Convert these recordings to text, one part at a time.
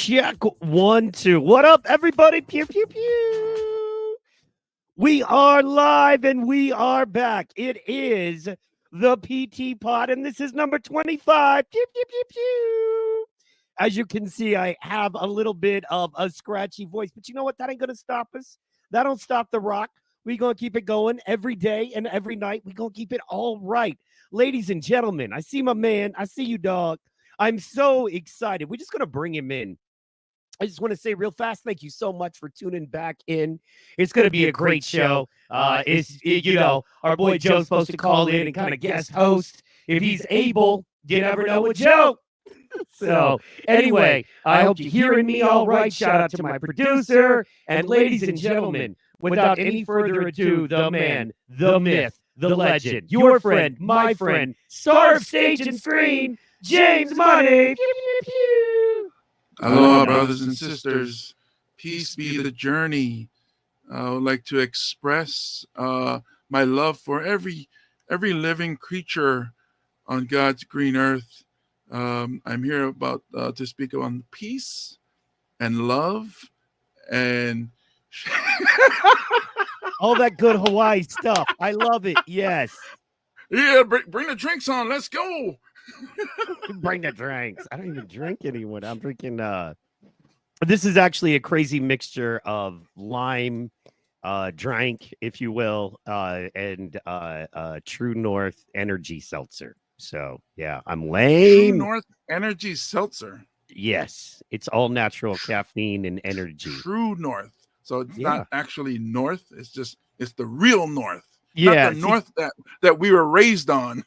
Check 1, 2. What up, everybody? Pew, pew, pew. We are live and we are back. It is the PTPOD, and this is number 25. Pew, pew, pew, pew. As you can see, I have a little bit of a scratchy voice, but you know what? That ain't going to stop us. That don't stop the rock. We're going to keep it going every day and every night. We're going to keep it all right. Ladies and gentlemen, I see my man. I see you, dog. I'm so excited. We're just going to bring him in. I just want to say real fast, thank you so much for tuning back in. It's going to be a great show. Our boy Joe's supposed to call in and kind of guest host if he's able. You never know with Joe. So anyway, I hope you're hearing me all right. Shout out to my producer. And ladies and gentlemen, without any further ado, the man, the myth, the legend, your friend, my friend, star of stage and screen, James Money. Pew, pew, pew. Aloha, brothers and sisters. Peace be the journey. I would like to express my love for every living creature on God's green earth. I'm here to speak on peace and love and all that good Hawaii stuff. I love it. Yes. Yeah, bring the drinks on. Let's go. Bring the drinks. I don't even drink anymore. I'm drinking. This is actually a crazy mixture of lime, drink, if you will, and True North Energy Seltzer. So yeah, I'm lame. True North Energy Seltzer. Yes, it's all natural caffeine and energy. True North. So it's not actually North. It's the real North. Yeah, not the North that we were raised on.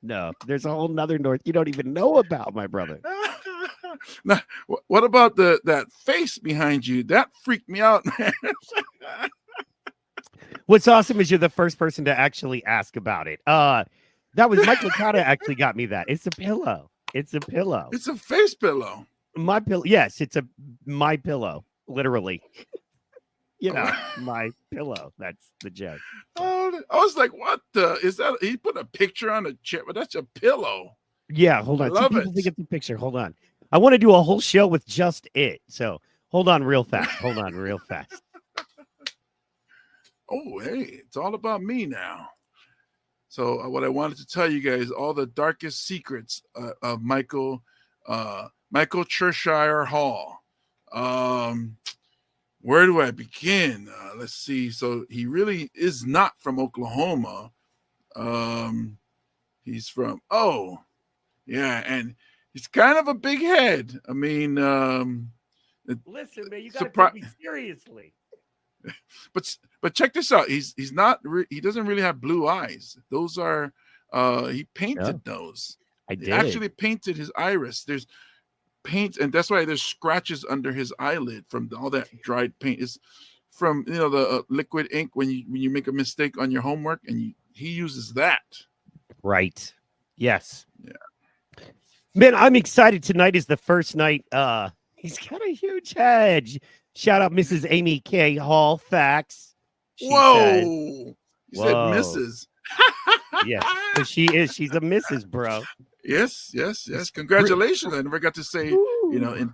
No, there's a whole nother North you don't even know about, my brother. Now, what about that face behind you? That freaked me out, man. What's awesome is you're the first person to actually ask about it. That was Mike Licata actually got me that. It's a pillow. It's a pillow. It's a face pillow. My pillow. Yes, it's my pillow. Literally. My pillow. That's the joke. Oh, I was like, what is that? He put a picture on a chair, but that's a pillow. Yeah, hold on. Some people think it's a picture. Hold on. I want to do a whole show with just it. So hold on real fast. Oh, hey, it's all about me now. So what I wanted to tell you guys, all the darkest secrets of Michael Cheshire Hall. Where do I begin? Let's see. So he really is not from Oklahoma. He's from, and he's kind of a big head. I mean, listen, man, you got to take me seriously. But check this out. He doesn't really have blue eyes. Those are he painted those. I did. He actually painted his iris. There's paint, and that's why there's scratches under his eyelid from all that dried paint. It's from the liquid ink when you make a mistake on your homework, and he uses that. Right. Yes. Yeah. Man, I'm excited. Tonight is the first night. He's got a huge head. Shout out Mrs. Amy K. Hall. Facts. Whoa. You said Mrs. Yes, because she's a Mrs., bro. Yes. Congratulations. I never got to say, to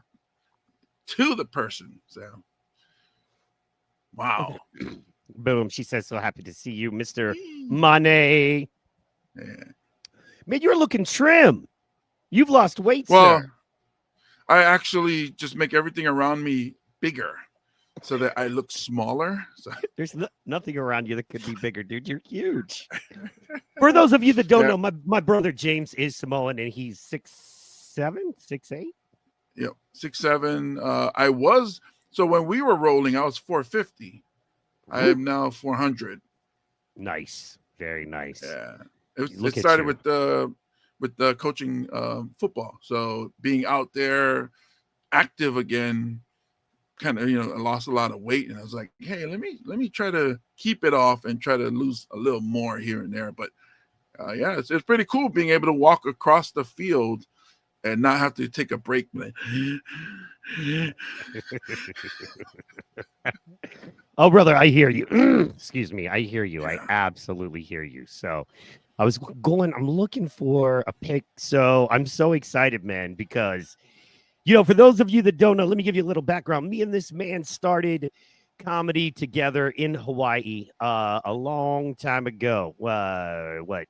the person. So, wow. Boom. She says, so happy to see you, Mr. Money. Yeah. Man, you're looking trim. You've lost weight, well, sir. I actually just make everything around me bigger so that I look smaller. So. There's nothing around you that could be bigger, dude. You're huge. For those of you that don't know, my brother James is Samoan, and he's 6'7", 6'8". Yep, 6'7". So when we were rolling, I was 450. I am now 400. Nice, very nice. Yeah, it started with the coaching football. So being out there, active again. Kind of, I lost a lot of weight, and I was like, hey, let me try to keep it off and try to lose a little more here and there. But it's pretty cool being able to walk across the field and not have to take a break. Oh, brother, I hear you. Excuse me. I hear you. I absolutely hear you. So I'm looking for a pick. So I'm so excited, man, because For those of you that don't know, let me give you a little background. Me and this man started comedy together in Hawaii a long time ago. About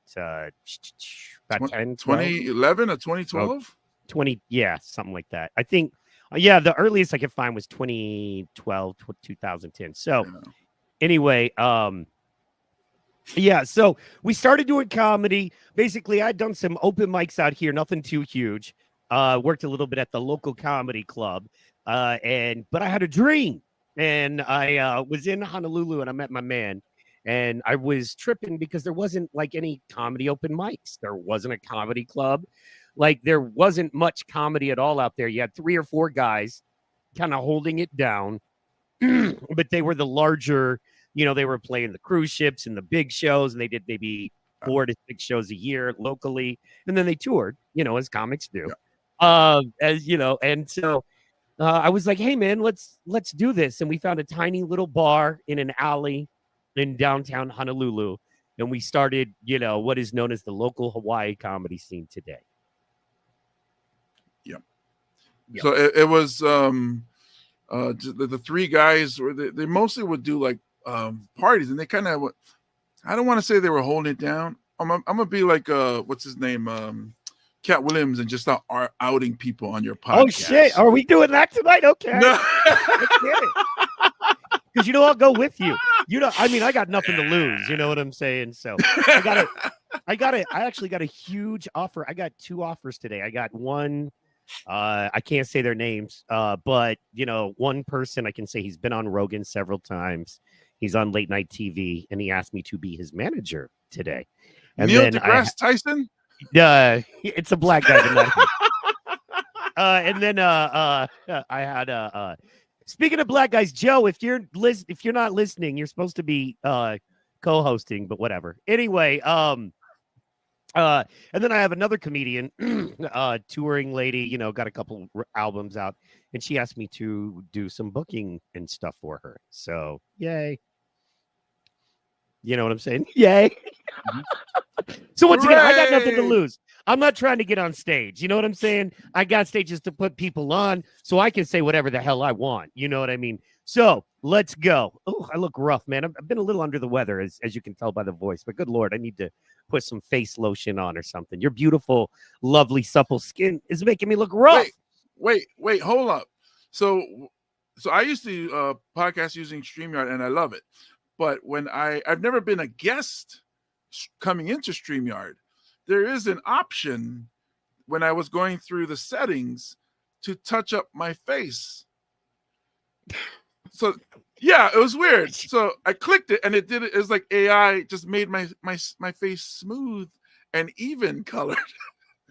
10, 2011 or 2012? 20, yeah, something like that. I think, the earliest I could find was 2012, 2010. So anyway, so we started doing comedy. Basically, I'd done some open mics out here, nothing too huge. Worked a little bit at the local comedy club. But I had a dream. And I was in Honolulu and I met my man. And I was tripping because there wasn't like any comedy open mics. There wasn't a comedy club. Like there wasn't much comedy at all out there. You had 3 or 4 guys kind of holding it down. But they were the larger, they were playing the cruise ships and the big shows, and they did maybe 4 to 6 shows a year locally. And then they toured, as comics do. And so I was like, hey man, let's do this. And we found a tiny little bar in an alley in downtown Honolulu. And we started, what is known as the local Hawaii comedy scene today. Yeah. So it was the 3 guys, or they mostly would do like parties, and they kind of, I don't want to say they were holding it down. I'm gonna be like what's his name, Cat Williams, and just start outing people on your podcast. Oh shit, are we doing that tonight? Okay. No. Let's get it. Because I'll go with you. I got nothing to lose. You know what I'm saying? So I actually got a huge offer. I got 2 offers today. I got one. I can't say their names, but one person I can say he's been on Rogan several times. He's on late night TV, and he asked me to be his manager today. And Neil deGrasse Tyson? It's a black guy. And then I had speaking of black guys, Joe, if you're not listening, you're supposed to be co-hosting, but whatever. Anyway, and then I have another comedian, touring lady, got a couple albums out, and she asked me to do some booking and stuff for her. So, yay. You know what I'm saying? Yay. So once again, I got nothing to lose. I'm not trying to get on stage. You know what I'm saying? I got stages to put people on so I can say whatever the hell I want. You know what I mean? So let's go. Oh, I look rough, man. I've been a little under the weather, as you can tell by the voice. But good Lord, I need to put some face lotion on or something. Your beautiful, lovely, supple skin is making me look rough. Wait, hold up. So I used to podcast using StreamYard, and I love it. But when I've never been a guest coming into StreamYard, there is an option when I was going through the settings to touch up my face. So yeah, it was weird. So I clicked it, and it did it. It was like AI just made my face smooth and even colored.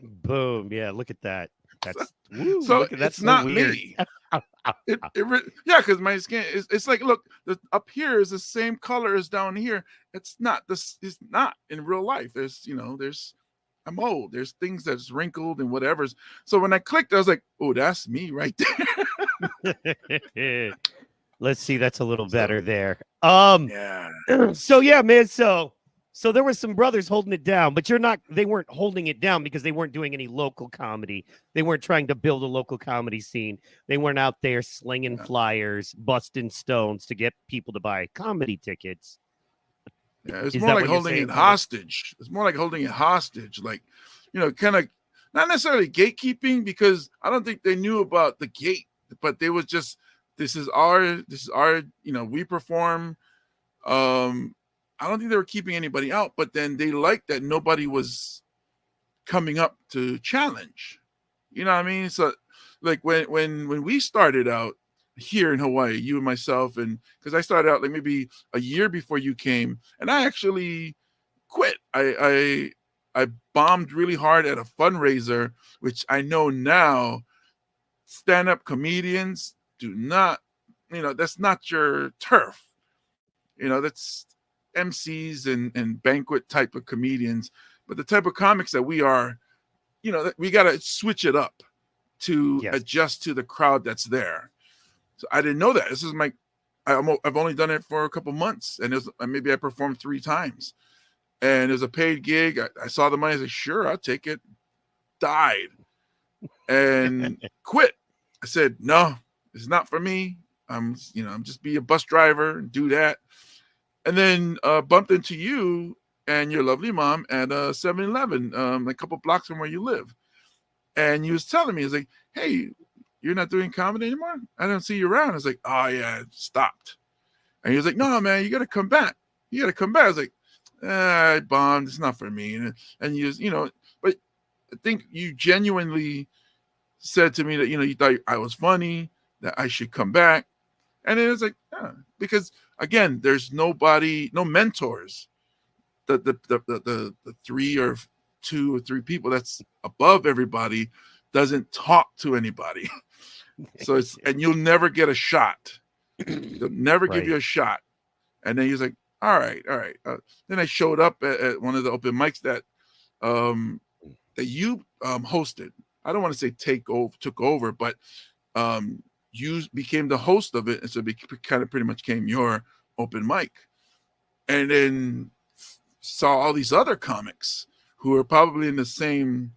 Boom! Yeah, look at that. That's that's not weird. Me. Because my skin it's like, look, up here is the same color as down here. It's not. This is not in real life. I'm old. There's things that's wrinkled and whatever. So when I clicked, I was like, oh, that's me right there. Let's see. That's a little better there. Yeah. So yeah, man. So there were some brothers holding it down, but they weren't holding it down because they weren't doing any local comedy. They weren't trying to build a local comedy scene. They weren't out there slinging flyers, busting stones to get people to buy comedy tickets. Yeah, it's more like holding it hostage. It's more like holding it hostage. Like, kind of not necessarily gatekeeping, because I don't think they knew about the gate, but they was just, this is our, we perform. I don't think they were keeping anybody out, but then they liked that nobody was coming up to challenge. You know what I mean? So like when we started out here in Hawaii, you and myself, and because I started out like maybe a year before you came, and I actually quit. I bombed really hard at a fundraiser, which I know now stand-up comedians do not, that's not your turf. That's MCs and banquet type of comedians, but the type of comics that we are, we got to switch it up to adjust to the crowd that's there. So I didn't know that. This is I've only done it for a couple months, and maybe I performed 3 times, and it was a paid gig. I saw the money. I said, sure, I'll take it. Died and quit. I said, no, it's not for me. I'm just be a bus driver and do that. And then bumped into you and your lovely mom at 7-Eleven, a couple blocks from where you live. And you was telling me, it's like, hey, you're not doing comedy anymore? I don't see you around. I was like, oh yeah, it stopped. And he was like, no, man, you got to come back. You got to come back. I was like, I bombed. It's not for me. And but I think you genuinely said to me that, you thought I was funny, that I should come back. And it was like, yeah, because again, there's nobody, no mentors. The 3 or 2 or 3 people that's above everybody doesn't talk to anybody. So and you'll never get a shot. They'll never give you a shot. And then he's like, all right. Then I showed up at one of the open mics that you hosted. I don't want to say took over, but you became the host of it. And so it kind of pretty much came your open mic. And then saw all these other comics who are probably in the same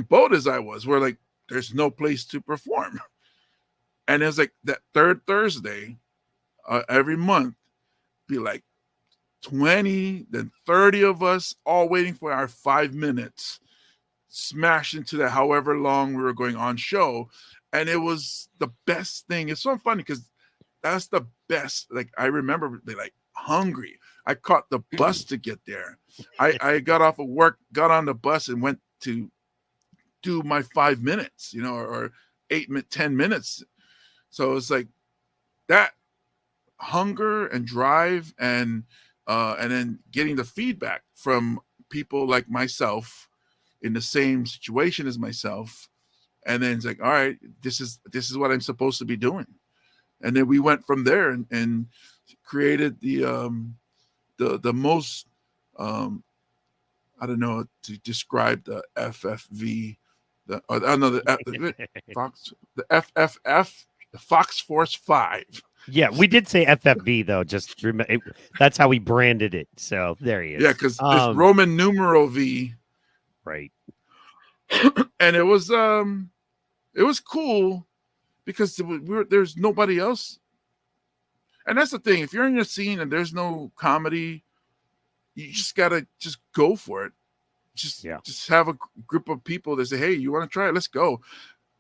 boat as I was, where like there's no place to perform. And it's like that third Thursday every month, be like 20, then 30 of us all waiting for our 5 minutes, smashed into that however long we were going on show. And it was the best thing. It's so funny because that's the best. Like I remember being like hungry. I caught the bus to get there. I got off of work, got on the bus and went to do my 5 minutes, or 10 minutes. So it's like that hunger and drive and then getting the feedback from people like myself in the same situation as myself. And then it's like, all right, this is what I'm supposed to be doing. And then we went from there and created the most I don't know to describe the FFV, the FFF, the Fox Force 5. Yeah, we did say FFV though. Just remember, that's how we branded it. So there he is. Yeah, because it's Roman numeral V. Right. And it was cool because there's nobody else. And that's the thing. If you're in your scene and there's no comedy, you just gotta just go for it. Just have a group of people that say, "Hey, you want to try it? Let's go."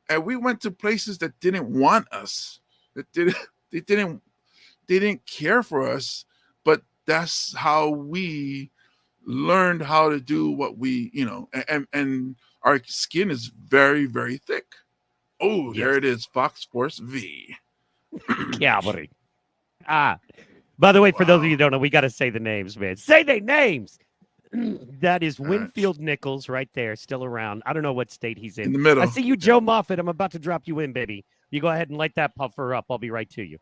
And we went to places that didn't want us. They didn't care for us. But that's how we learned how to do what we, and our skin is very, very thick. Oh, there it is, Fox Force V. Cavalry. By the way, for those of you who don't know, we got to say the names, man. Say their names. That is Winfield Nichols right there, still around. I don't know what state he's in. In the middle. I see you, Joe Moffett. I'm about to drop you in, baby. You go ahead and light that puffer up. I'll be right to you.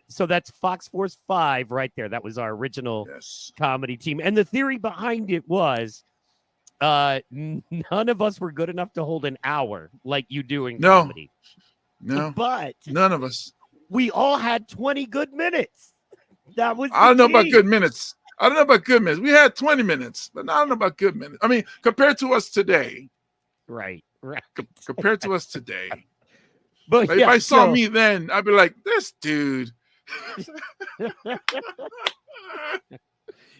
So that's Fox Force 5 right there. That was our original comedy team. And the theory behind it was none of us were good enough to hold an hour like you do in comedy. No. But none of us. We all had 20 good minutes. That was I don't know about good minutes. We had 20 minutes, but I don't know about good minutes. I mean, compared to us today. Right. Compared to us today. But if I saw me then, I'd be like, this dude.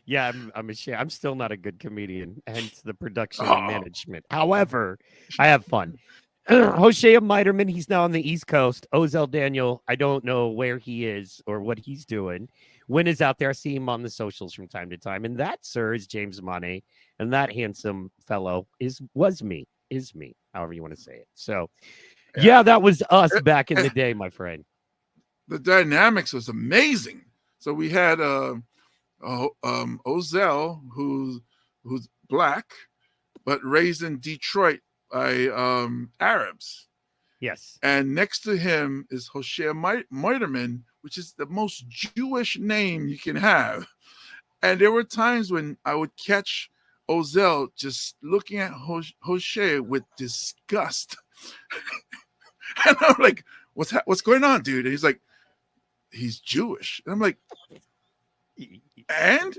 Yeah, I'm ashamed. I'm still not a good comedian, hence the production and management. However, I have fun. Hosea Miterman, he's now on the East Coast. Ozell Daniel, I don't know where he is or what he's doing. Wynn is out there. I see him on the socials from time to time. And that, sir, is James Monet. And that handsome fellow is me, however you want to say it. So, yeah, that was us back in the day, my friend. The dynamics was amazing. So we had Ozell, who's black, but raised in Detroit by Arabs. Yes. And next to him is Hosea Miterman, which is the most Jewish name you can have. And there were times when I would catch Ozell just looking at Hosea with disgust. And I'm like, what's going on, dude? And he's like, he's Jewish. And I'm like, and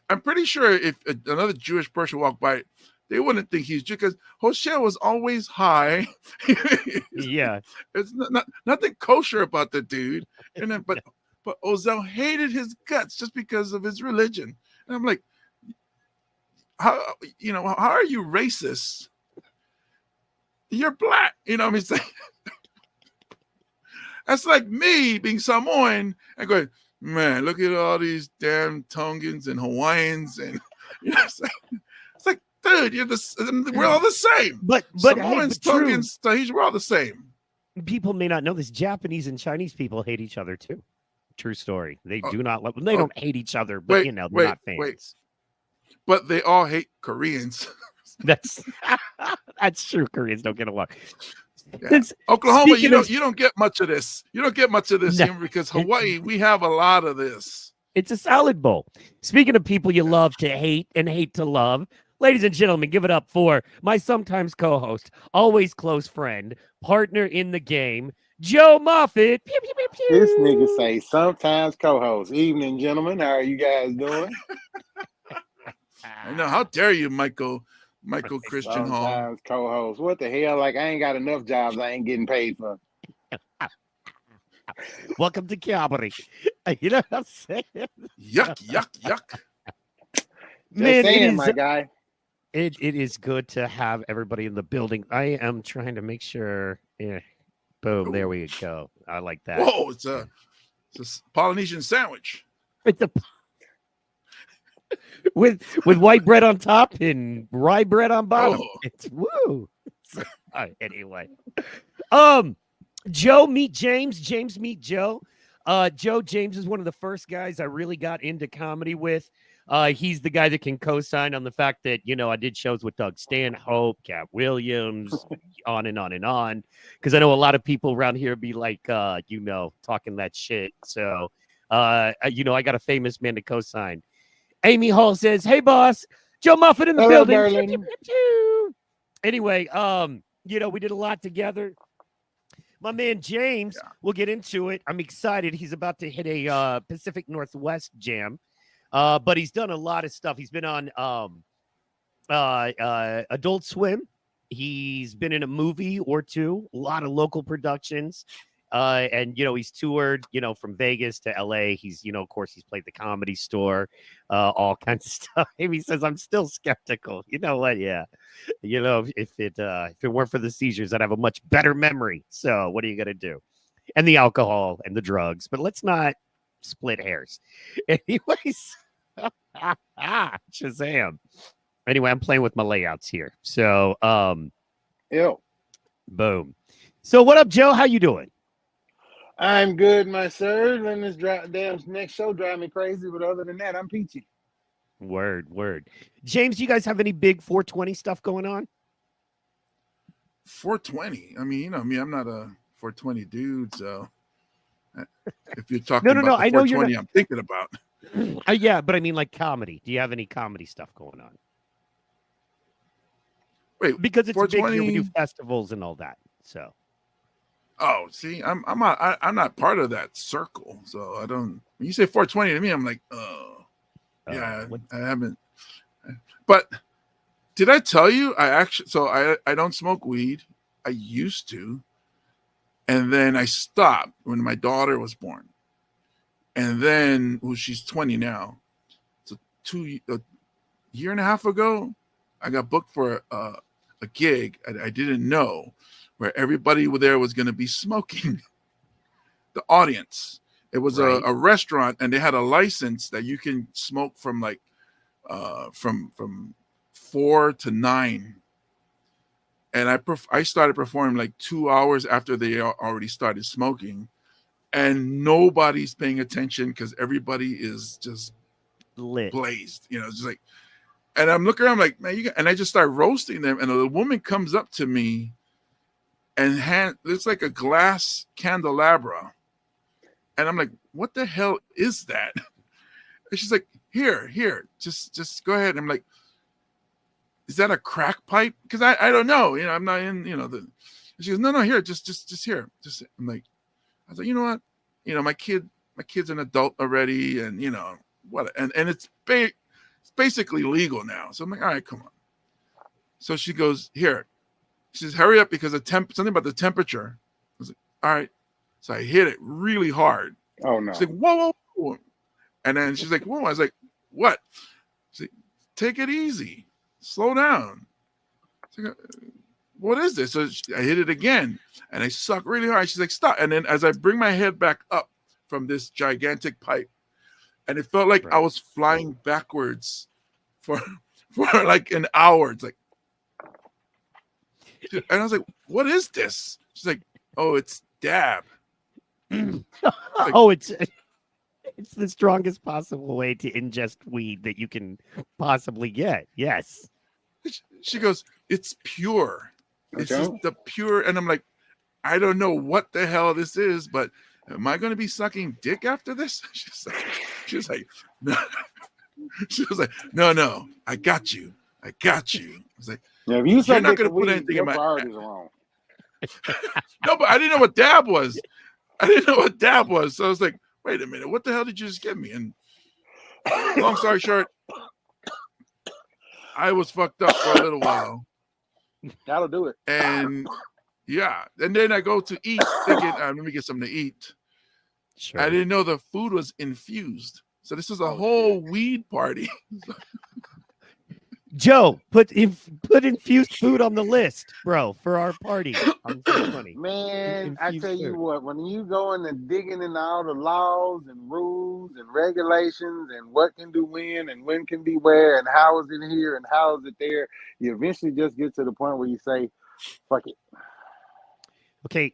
I'm pretty sure if another Jewish person walked by, they wouldn't think he's Jewish because Hoshea was always high. Yeah. It's nothing kosher about the dude. And then, but Ozell hated his guts just because of his religion. And I'm like, how are you racist? You're black. You know what I mean? It's like, that's like me being Samoan and going, man, look at all these damn Tongans and Hawaiians. And it's like, dude, we're all the same. But Samoans, hey, Tongans, Tahitians, we're all the same. People may not know this. Japanese and Chinese people hate each other too. True story. They do not love. They don't hate each other, but they're not fans. But they all hate Koreans. That's true. Koreans don't get along. Yeah. Oklahoma, you don't get much of this. You don't get much of this because Hawaii, we have a lot of this. It's a salad bowl. Speaking of people you love to hate and hate to love, ladies and gentlemen, give it up for my sometimes co-host, always close friend, partner in the game, Joe Moffett. Pew, pew, pew, pew. This nigga say sometimes co-host. Evening, gentlemen. How are you guys doing? I know. How dare you, Michael Christian Hall? Sometimes co-host. What the hell? Like, I ain't got enough jobs I ain't getting paid for. Welcome to Calgary. You know what I'm saying? Yuck. Man, saying, my guy. It is good to have everybody in the building. I am trying to make sure. Yeah. Boom. There we go. I like that. Whoa, it's a Polynesian sandwich. It's a with white bread on top and rye bread on bottom. Oh. It's woo. Anyway. Joe meet James. James meet Joe. James is one of the first guys I really got into comedy with. He's the guy that can co-sign on the fact that, I did shows with Doug Stanhope, Cat Williams, on and on and on. Because I know a lot of people around here be like, talking that shit. So, I got a famous man to co-sign. Amy Hall says, "Hey, boss, Joe Moffett in the building." Anyway, we did a lot together. My man James, we'll get into it. I'm excited. He's about to hit a Pacific Northwest jam. But he's done a lot of stuff. He's been on Adult Swim. He's been in a movie or two, a lot of local productions. And he's toured, from Vegas to LA. He's, of course, he's played the Comedy Store, all kinds of stuff. He says, I'm still skeptical. You know what? Yeah. If it weren't for the seizures, I'd have a much better memory. So what are you going to do? And the alcohol and the drugs, but let's not split hairs. Anyways, Shazam. Anyway, I'm playing with my layouts here. So, boom. So what up, Joe? How you doing? I'm good, my sir. Letting this damn next show drive me crazy, but other than that, I'm peachy. Word. James, do you guys have any big 420 stuff going on? 420? I mean, I'm not a 420 dude, so if you're talking about the I know 420 I'm thinking about. Yeah, but I mean like comedy. Do you have any comedy stuff going on? Wait, because it's big here, we do festivals and all that. So oh, see, I'm not part of that circle, so I don't. When you say 420 to me, I'm like, I haven't. But did I tell you? I don't smoke weed. I used to, and then I stopped when my daughter was born, and then she's 20 now. So a year and a half ago, I got booked for a gig I didn't know, where everybody there was going to be smoking. The audience. It was a restaurant, and they had a license that you can smoke from like from 4 to 9. And I started performing like 2 hours after they already started smoking, and nobody's paying attention because everybody is just lit, blazed. Just like, and I'm looking around, I'm like, man, and I just start roasting them, and a woman comes up to me and looks like a glass candelabra. And I'm like, what the hell is that? And she's like, here, just go ahead. And I'm like, is that a crack pipe? Because I don't know. I'm not in, the. She goes, no, here, just here. I'm like, I was like, you know what? My kid's an adult already, and what? And it's basically legal now. So I'm like, all right, come on. So she goes, here. She says, hurry up because something about the temperature. I was like, all right. So I hit it really hard. Oh no. She's like, whoa, whoa, whoa. And then she's like, whoa. I was like, what? She's like, take it easy. Slow down. Like, what is this? So I hit it again and I suck really hard. She's like, stop. And then as I bring my head back up from this gigantic pipe, and it felt like I was flying backwards for like an hour. It's like, and I was like, what is this? She's like, oh, it's dab. Like, oh, it's the strongest possible way to ingest weed that you can possibly get. Yes. She goes, it's pure. It's just the pure. And I'm like, I don't know what the hell this is, but am I going to be sucking dick after this? She's like, no. She was like, no, I got you. I was like, yeah, if you you're not going to put anything in my priorities are wrong. No, but I didn't know what dab was. So I was like, wait a minute, what the hell did you just give me? And long story short, I was fucked up for a little while. That'll do it. And yeah, and then I go to eat, thinking, let me get something to eat. Sure. I didn't know the food was infused. So this is a whole weed party. Joe, put infused food on the list, bro, for our party. Man, I tell you what, when you go into digging into all the laws and rules and regulations and what can do when and when can be where and how is it here and how is it there, you eventually just get to the point where you say, fuck it. Okay,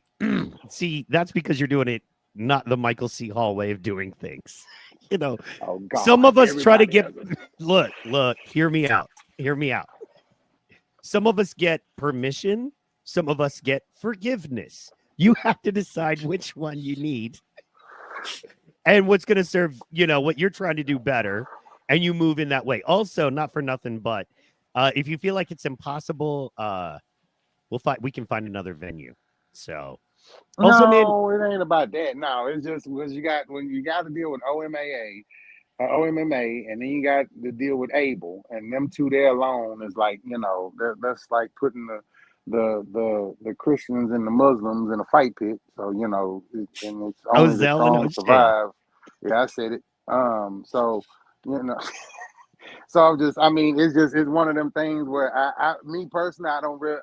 see, that's because you're doing it not the Michael C. Hall way of doing things. You know, some of us try to get, look, hear me out. Some of us get permission. Some of us get forgiveness. You have to decide which one you need and what's going to serve, what you're trying to do better. And you move in that way. Also, not for nothing, but if you feel like it's impossible, we can find another venue. So also, it ain't about that. No, it's just because you got to deal with OMMA, and then you got to deal with Able, and them two there alone is like, that's like putting the Christians and the Muslims in a fight pit. So and it's only the strong survive. Yeah, I said it. So so it's one of them things where me personally, I don't really.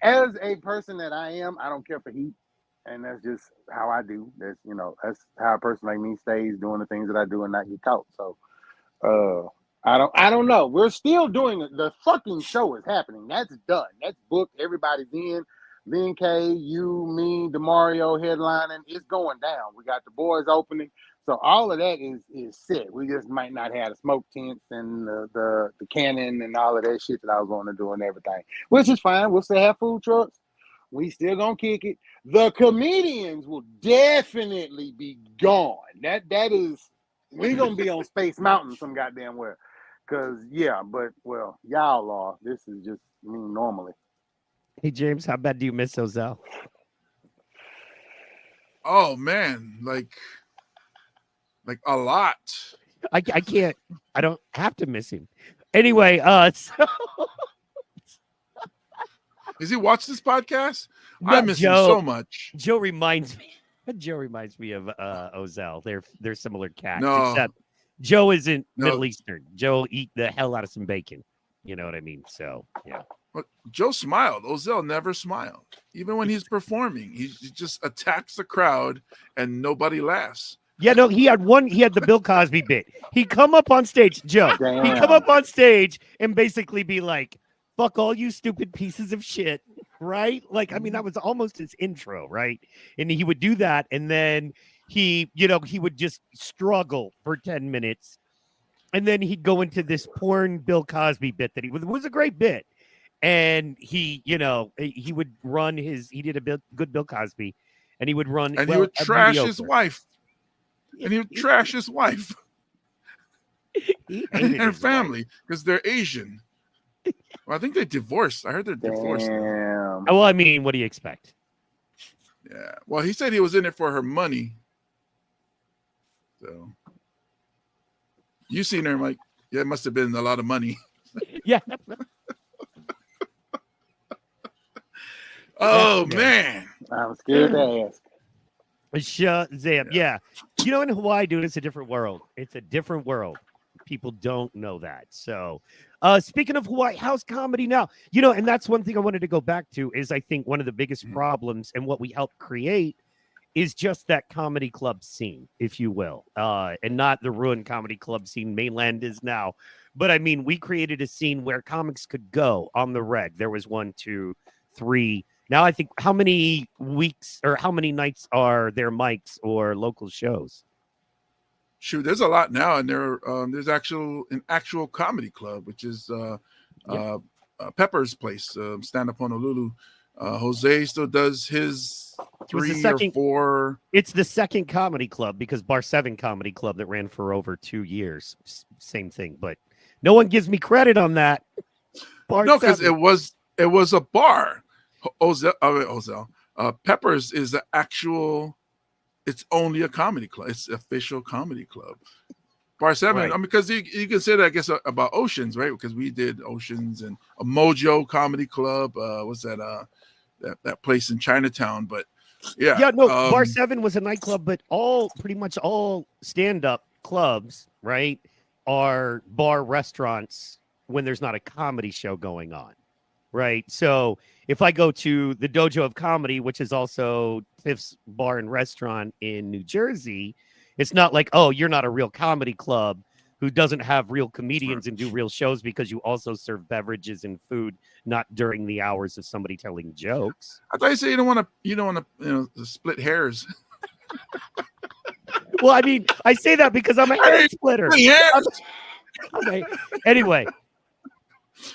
As a person that I am, I don't care for heat. And that's just how I do. That's how a person like me stays doing the things that I do and not get caught. So I don't know. We're still doing it. The fucking show is happening. That's done. That's booked. Everybody's in. VNK, you, me, DeMario headlining. It's going down. We got the boys opening. So all of that is set. We just might not have the smoke tents and the cannon and all of that shit that I was going to do and everything. Which is fine. We'll still have food trucks. We still gonna kick it. The comedians will definitely be gone. That is, we're gonna be on Space Mountain some goddamn where. Cause y'all are. This is just me normally. Hey James, how bad do you miss Ozell? Oh man, like a lot. I can't. I don't have to miss him. Anyway, so. Does he watch this podcast? I miss him so much. Joe reminds me of Ozell. They're similar cats, except Joe isn't Middle Eastern. Joe eat the hell out of some bacon. You know what I mean? So yeah. But Joe smiled. Ozell never smiled. Even when he's performing, he just attacks the crowd and nobody laughs. Yeah, no, he had the Bill Cosby bit. He'd come up on stage, Joe. Damn. He'd come up on stage and basically be like, fuck all you stupid pieces of shit, right? Like, I mean, that was almost his intro, right? And he would do that, and then he would just struggle for 10 minutes, and then he'd go into this porn Bill Cosby bit that was a great bit, and he would run he did a good Bill Cosby, and he would run, and he would trash his wife, and he would trash his wife and her family because they're Asian. Well, I think they divorced. I heard they're divorced. Damn. Well, I mean, what do you expect? Yeah. Well, he said he was in it for her money. So you seen her, like, yeah, it must have been a lot of money. Yeah. Oh man, I'm scared to ask. Shazam. Yeah. You know, in Hawaii, dude, it's a different world. It's a different world. People don't know that. So, speaking of Hawaii, how's comedy now? You know, and that's one thing I wanted to go back to is I think one of the biggest problems and what we help create is just that comedy club scene, if you will, and not the ruined comedy club scene mainland is now. But I mean, we created a scene where comics could go on the reg. There was 1, 2, 3. Now I think how many weeks or how many nights are there mics or local shows? Shoot, there's a lot now, and there's an actual comedy club, which is Pepper's place, Stand Up Honolulu. Jose still does his 3 or 4. It's the second comedy club because Bar 7 Comedy Club that ran for over 2 years. Same thing, but no one gives me credit on that. No, because it was a bar. Pepper's is the actual. It's only a comedy club. It's official comedy club. Bar 7, right. I mean, because you can say that, I guess, about Oceans, right? Because we did Oceans and a Mojo Comedy Club. What's that? That place in Chinatown. But yeah, no. Bar 7 was a nightclub, but pretty much all stand-up clubs, right, are bar restaurants when there's not a comedy show going on, right? So if I go to the Dojo of Comedy, which is also Fifth's Bar and Restaurant in New Jersey, it's not like, oh, you're not a real comedy club who doesn't have real comedians and do real shows because you also serve beverages and food, not during the hours of somebody telling jokes. I thought you said you don't want to split hairs. Well, I mean, I say that because I'm a hair splitter. Okay. Anyway.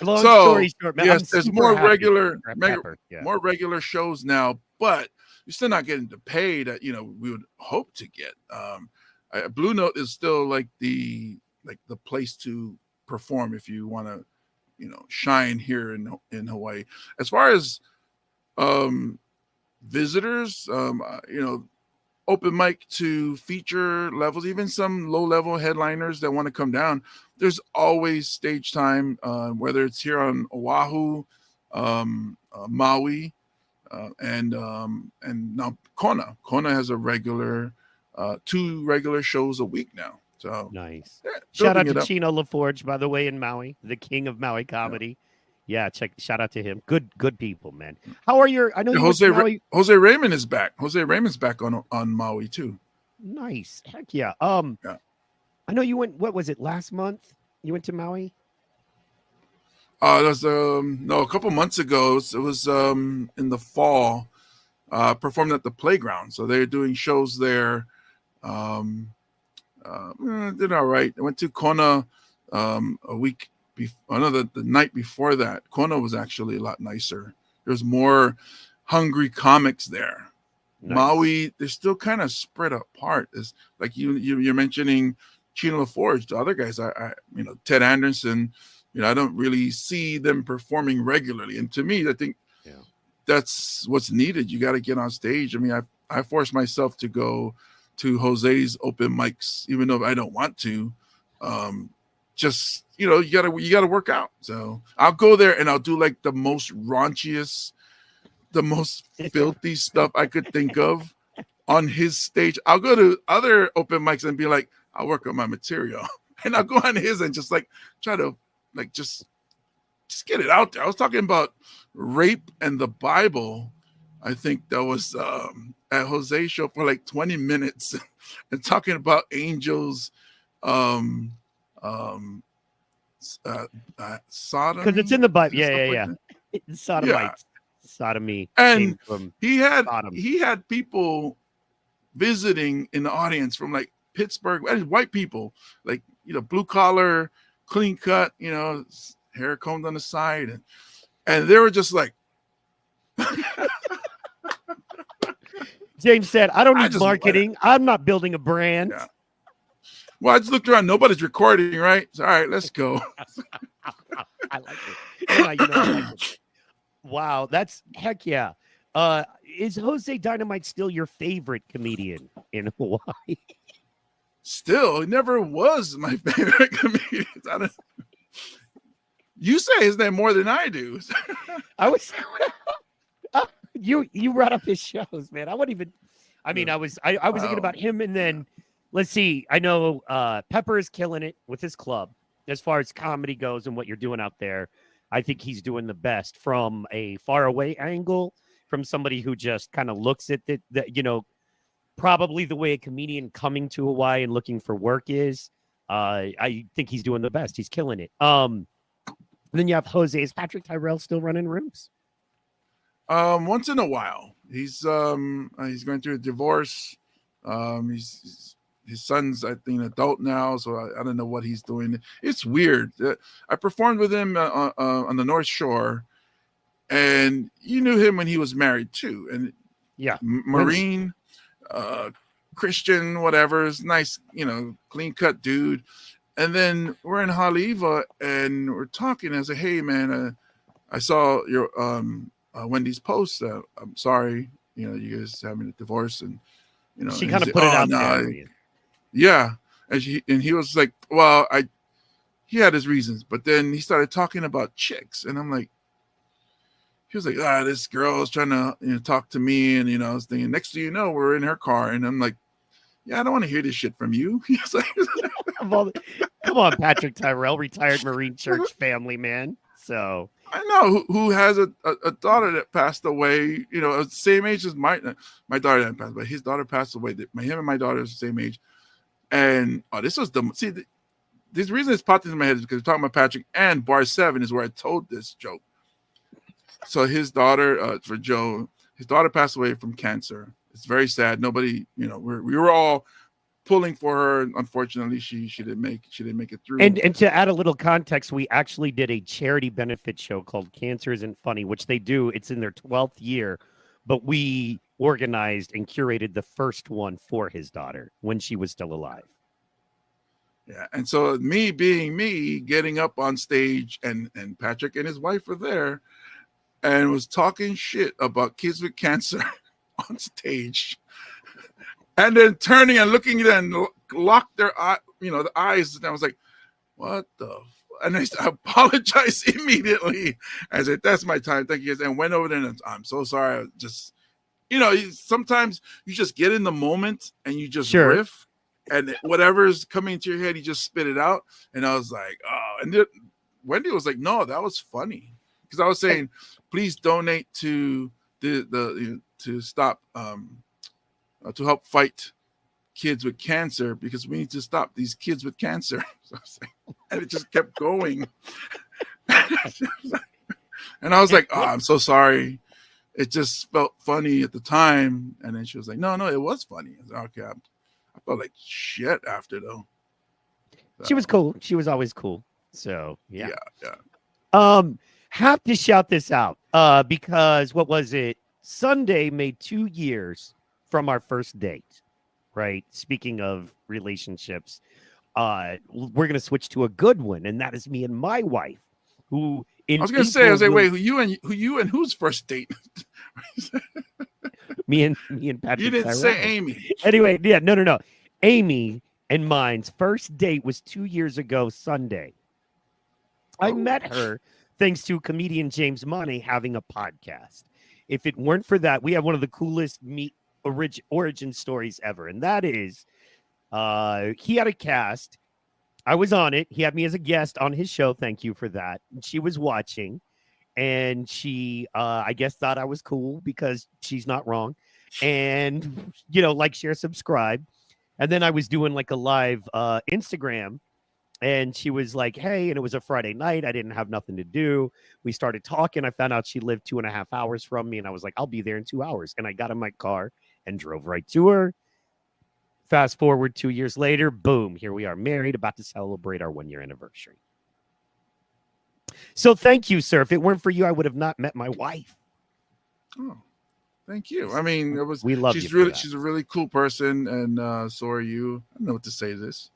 Long story short, man, yes, there's more regular shows now, but you're still not getting the pay that we would hope to get. Blue Note is still like the place to perform if you want to, shine here in Hawaii. As far as visitors, open mic to feature levels, even some low level headliners that want to come down. There's always stage time, whether it's here on Oahu, Maui, and now Kona. Kona has a regular 2 regular shows a week now. So nice. Yeah, shout out to Chino LaForge, by the way, in Maui, the king of Maui comedy. Yeah, shout out to him. Good people, man. How are your? I know Jose Raymond is back. Jose Raymond's back on Maui too. Nice. Heck yeah. I know you went. What was it last month? You went to Maui. It was a couple months ago. It was in the fall. Performed at the playground, so they're doing shows there. Did all right. I went to Kona a week before. The night before that. Kona was actually a lot nicer. There's more hungry comics there. Nice. Maui, they're still kind of spread apart. It's like you're mentioning Chino LaForge. The other guys, I Ted Anderson. I don't really see them performing regularly. And to me, I think that's what's needed. You got to get on stage. I mean, I force myself to go to Jose's open mics, even though I don't want to. Just you gotta work out. So I'll go there and I'll do like the most raunchiest, the most filthy stuff I could think of on his stage. I'll go to other open mics and be like, I'll work on my material, and I'll go on his and just like try to like just get it out there. I was talking about rape and the Bible. I think that was at Jose's show for like 20 minutes and talking about angels, Sodom. Because it's in the Bible. Yeah. Sodomites. Sodomy. And he had people visiting in the audience from like Pittsburgh, white people, like, blue collar, clean cut, hair combed on the side. And they were just like, James said, I don't need marketing. I'm not building a brand. Yeah. Well, I just looked around. Nobody's recording, right? So, all right, let's go. I like it. I like it. Wow, that's heck yeah. Is Jose Dynamite still your favorite comedian in Hawaii? Still, he never was my favorite comedian. You say his name more than I do. you brought up his shows, man. I wouldn't even. I mean, I was thinking about him, and then let's see. I know Pepper is killing it with his club as far as comedy goes, and what you're doing out there. I think he's doing the best from a far away angle, from somebody who just kind of looks at the probably the way a comedian coming to Hawaii and looking for work is. I think he's doing the best. He's killing it. And then you have Jose. Is Patrick Tyrell still running rooms? Once in a while. He's going through a divorce. His son's, I think, an adult now, so I don't know what he's doing. It's weird. I performed with him on the North Shore, and you knew him when he was married too. And yeah, Marine, Christian, whatever, is nice, clean cut dude. And then we're in Haleiwa and we're talking. I said, "Hey, man, I saw your Wendy's post. I'm sorry, you guys having a divorce." And she kind of put it out there. Yeah, and he was like, "Well, he had his reasons," but then he started talking about chicks, and I'm like, he was like, "This girl is trying to talk to me," and I was thinking, next thing you know, we're in her car, and I'm like, "Yeah, I don't want to hear this shit from you." He's like, "Come on, Patrick Tyrell, retired Marine Church family man." So I know who has a daughter that passed away, same age as my daughter didn't pass away. His daughter passed away. Him and my daughter is the same age. And this was this reason it's popped into my head is because we're talking about Patrick, and Bar 7 is where I told this joke. So his daughter, for Joe, his daughter passed away from cancer. It's very sad. Nobody, we were all pulling for her. Unfortunately, she didn't make it through. And to add a little context, we actually did a charity benefit show called Cancer Isn't Funny, which they do. It's in their 12th year, but we organized and curated the first one for his daughter when she was still alive. Yeah, and so me being me, getting up on stage, and Patrick and his wife were there, and was talking shit about kids with cancer on stage, and then turning and looking at them and locked their eye, the eyes, and I was like, "What the?" And I apologized immediately. I said, "That's my time, thank you guys," and went over there and I'm so sorry. I just, sometimes you just get in the moment and you just riff, and whatever's coming into your head, you just spit it out. And I was like, "Oh," and Wendy was like, "No, that was funny," because I was saying, please donate to to stop to help fight kids with cancer, because we need to stop these kids with cancer. So I was like, and it just kept going. And I was like, "Oh, I'm so sorry. It just felt funny at the time." And then she was like, no, it was funny. I was like, "Okay." I felt like shit after though. So, she was cool. She was always cool. So yeah. Have to shout this out because what was it? Sunday made 2 years from our first date, right? Speaking of relationships, we're gonna switch to a good one, and that is me and my wife, who I was like, wait, who you and whose first date? me and Patrick. You didn't say Amy. Anyway, yeah, no. Amy and mine's first date was 2 years ago Sunday. I met her thanks to comedian James Money having a podcast. If it weren't for that, we have one of the coolest origin stories ever, and that is he had a cast. I was on it. He had me as a guest on his show. Thank you for that. And she was watching, and she, I guess, thought I was cool because she's not wrong. And, like, share, subscribe. And then I was doing like a live Instagram, and she was like, "Hey," and it was a Friday night. I didn't have nothing to do. We started talking. I found out she lived 2.5 hours from me, and I was like, "I'll be there in 2 hours." And I got in my car and drove right to her. Fast forward 2 years later, boom, here we are married, about to celebrate our 1-year anniversary. So thank you, sir. If it weren't for you, I would have not met my wife. Oh, thank you. I mean, we love she's you. She's a really cool person, and so are you. I don't know what to say to this.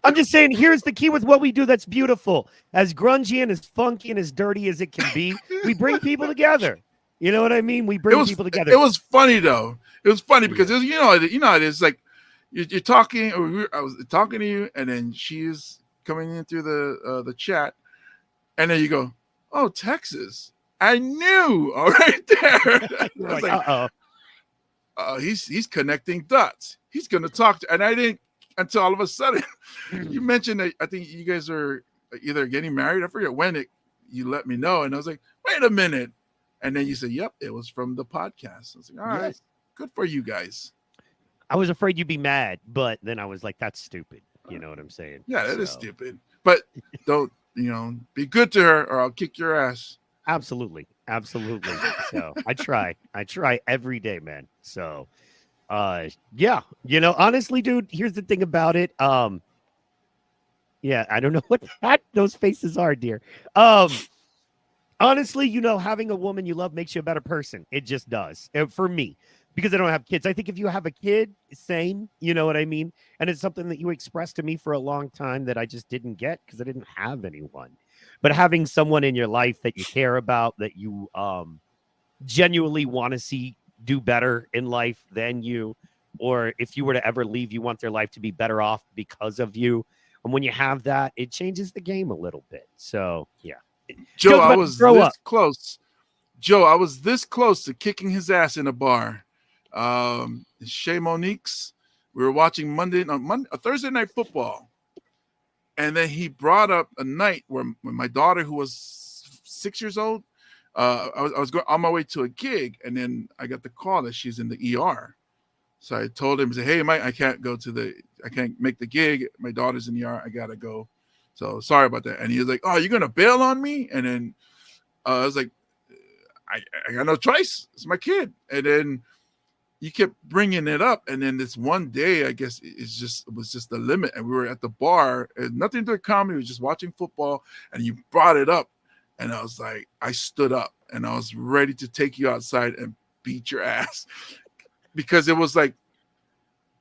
I'm just saying, here's the key with what we do that's beautiful. As grungy and as funky and as dirty as it can be, we bring people together. You know what I mean? We bring people together. It was funny though. It was funny because it was, it is like you're talking. I was talking to you, and then she's coming in through the chat, and then you go, "Oh, Texas," I knew right there. I was like, he's connecting dots. He's going to talk to, and I didn't until all of a sudden you mentioned that I think you guys are either getting married. I forget when you let me know, and I was like, wait a minute. And then you said, yep, it was from the podcast. I was like, all right, good for you guys. I was afraid you'd be mad, but then I was like, that's stupid. You know what I'm saying? Yeah, that is stupid. But don't, be good to her or I'll kick your ass. Absolutely. So I try every day, man. So yeah, honestly, dude, here's the thing about it. Yeah, I don't know what those faces are, dear. Honestly, having a woman you love makes you a better person. It just does. For me, because I don't have kids. I think if you have a kid, same, you know what I mean? And it's something that you expressed to me for a long time that I just didn't get because I didn't have anyone. But having someone in your life that you care about, that you genuinely want to see do better in life than you, or if you were to ever leave, you want their life to be better off because of you. And when you have that, it changes the game a little bit. So, yeah. Joe, I was this close. Joe, I was this close to kicking his ass in a bar. Chez Monique's. We were watching Thursday night football. And then he brought up a night when my daughter, who was 6 years old, I was going on my way to a gig, and then I got the call that she's in the ER. So I told him, hey, Mike, I can't make the gig. My daughter's in the ER. I gotta go. So sorry about that. And he was like, oh, you're gonna bail on me? And then I was like, I got no choice. It's my kid. And then you kept bringing it up, and then this one day, I guess it was just the limit, and we were at the bar, and nothing to do with comedy. We were just watching football, and you brought it up, and I was like, I stood up, and I was ready to take you outside and beat your ass, because it was like,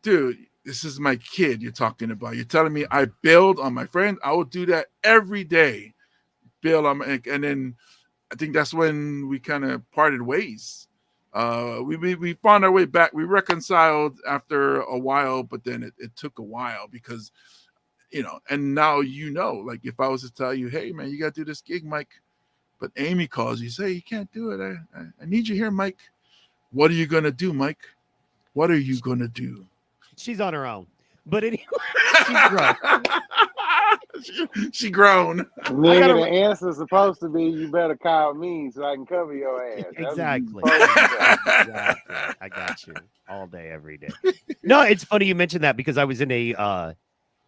dude, this is my kid you're talking about. You're telling me I bailed on my friend? I would do that every day, bail on and then I think that's when we kind of parted ways. We found our way back. We reconciled after a while, but then it took a while because, and now like if I was to tell you, hey, man, you got to do this gig, Mike, but Amy calls you, say, you can't do it. I need you here, Mike. What are you going to do, Mike? What are you going to do? She's on her own. But anyway, she's grown. She grown. Nigga, the answer's supposed to be, you better call me so I can cover your ass. Exactly. I got you all day, every day. No, it's funny you mentioned that because I was in a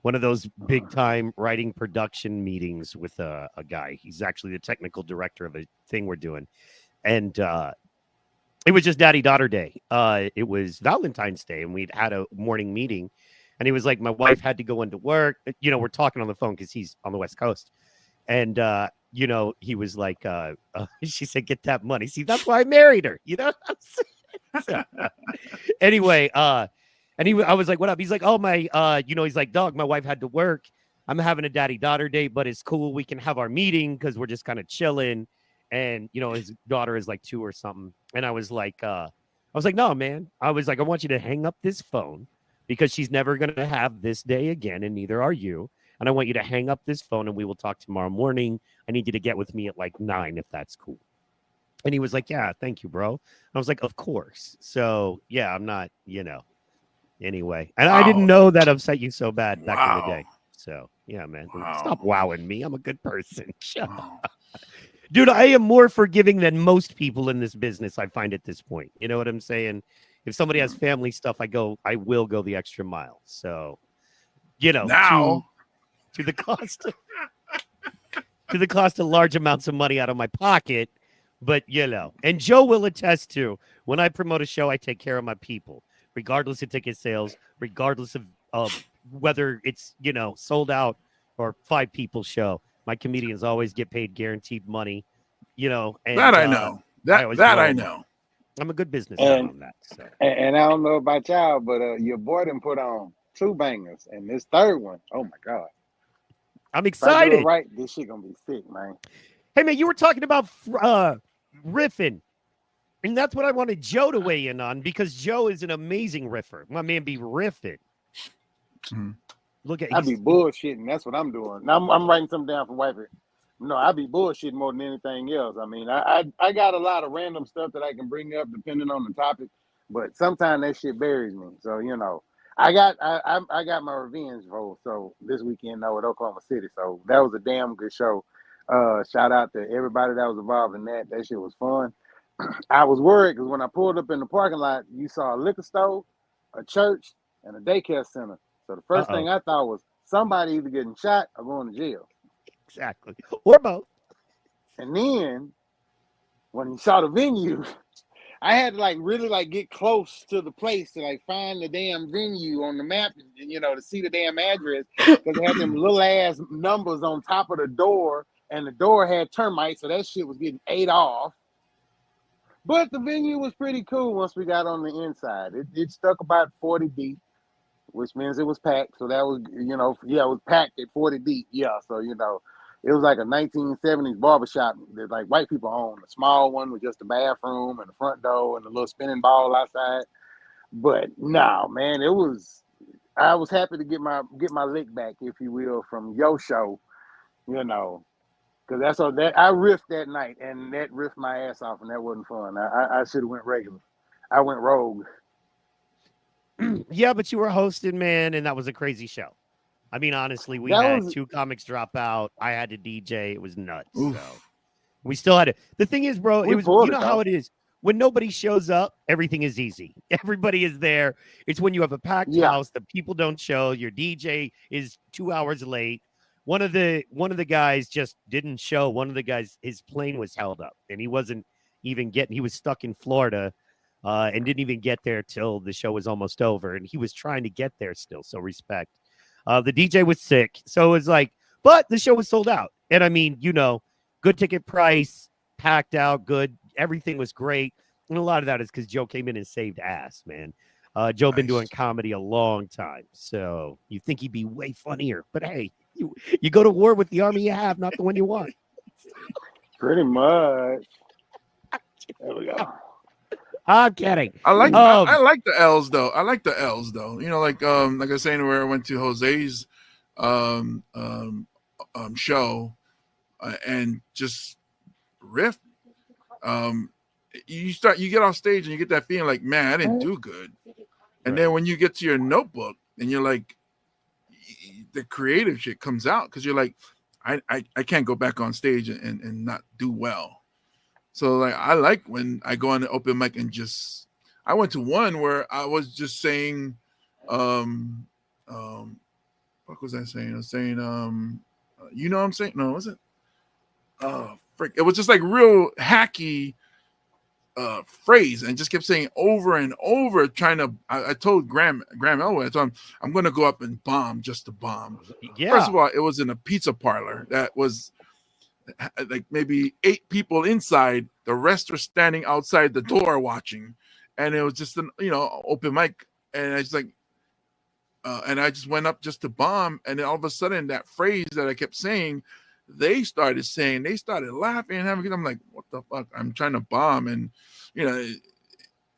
one of those big time writing production meetings with a guy. He's actually the technical director of a thing we're doing. And it was just daddy-daughter day. It was Valentine's Day, and we'd had a morning meeting. And he was like, my wife had to go into work. We're talking on the phone because he's on the West Coast. And, he was like, she said, get that money. See, that's why I married her, So, anyway, and I was like, what up? He's like, oh, he's like, dog, my wife had to work. I'm having a daddy-daughter date, but it's cool. We can have our meeting because we're just kind of chilling. And, his daughter is like 2 or something. And I was like, no, man. I was like, I want you to hang up this phone because she's never going to have this day again, and neither are you. And I want you to hang up this phone, and we will talk tomorrow morning. I need you to get with me at like 9, if that's cool. And he was like, yeah, thank you, bro. I was like, of course. So, yeah, I'm not, anyway. And I didn't know that upset you so bad back in the day. So, yeah, man. Stop wowing me. I'm a good person. Shut up. Dude, I am more forgiving than most people in this business, I find at this point. You know what I'm saying? If somebody has family stuff, I will go the extra mile. So, now to the cost of large amounts of money out of my pocket. But, and Joe will attest to, when I promote a show, I take care of my people, regardless of ticket sales, regardless of whether it's, sold out or 5 people show. My comedians always get paid guaranteed money, And, that I know. I know. I'm a good businessman on that. So. And I don't know about y'all, but your boy done put on 2 bangers, and this third one, oh my God. I'm excited. If I do it right, this shit gonna be sick, man. Hey, man, you were talking about riffing, and that's what I wanted Joe to weigh in on because Joe is an amazing riffer. My man be riffing. Mm-hmm. Look at I be bullshitting. That's what I'm doing. Now I'm writing something down for Wiper. No, I be bullshitting more than anything else. I mean, I got a lot of random stuff that I can bring up depending on the topic, but sometimes that shit buries me. So I got my revenge vote. So this weekend though at Oklahoma City. So that was a damn good show. Shout out to everybody that was involved in that. That shit was fun. I was worried because when I pulled up in the parking lot, you saw a liquor store, a church, and a daycare center. So the first thing I thought was somebody either getting shot or going to jail. Exactly. Or both. And then when you saw the venue, I had to really get close to the place to find the damn venue on the map, and to see the damn address, because it had them little ass numbers on top of the door, and the door had termites, so that shit was getting ate off. But the venue was pretty cool once we got on the inside. It stuck about 40 deep, which means it was packed. So that was, it was packed at 40 deep. Yeah, so, it was like a 1970s barbershop that white people own. A small one with just a bathroom and a front door and a little spinning ball outside. But no, man, I was happy to get my lick back, if you will, from your show, because that I riffed that night, and that riffed my ass off, and that wasn't fun. I should have went regular. I went rogue. Yeah, but you were hosting, man, and that was a crazy show. I mean, honestly, we had 2 comics drop out. I had to DJ. It was nuts. Oof. So we still had it. The thing is, bro, it was how it is. When nobody shows up, everything is easy. Everybody is there. It's when you have a packed house, the people don't show. Your DJ is 2 hours late. One of the guys just didn't show. One of the guys, his plane was held up, and he wasn't even he was stuck in Florida and didn't even get there till the show was almost over. And he was trying to get there still. So respect. The DJ was sick. So it was but the show was sold out. And I mean, good ticket price, packed out, good. Everything was great. And a lot of that is because Joe came in and saved ass, man. Joe been doing comedy a long time. So you think he'd be way funnier. But hey, you go to war with the army you have, not the one you want. Pretty much. There we go. I'm kidding. I like the L's though. Like I was saying, where I went to Jose's show and just riff. You get off stage and you get that feeling like, man, I didn't do good. And then when you get to your notebook and you're like, the creative shit comes out, because you're like, I can't go back on stage and not do well. So I like when I go on the open mic and I went to one where I was just saying, what was I saying? I was saying, what I'm saying? No, was it? Oh, frick. It was just real hacky phrase, and just kept saying over and over, trying to, I told Graham Elway, I told him, I'm going to go up and bomb just to bomb. Yeah. First of all, it was in a pizza parlor that was maybe 8 people inside, the rest were standing outside the door watching, and it was just an open mic, and I just and I just went up just to bomb, and then all of a sudden that phrase that I kept saying, they started laughing and having. I'm like, what the fuck? I'm trying to bomb, and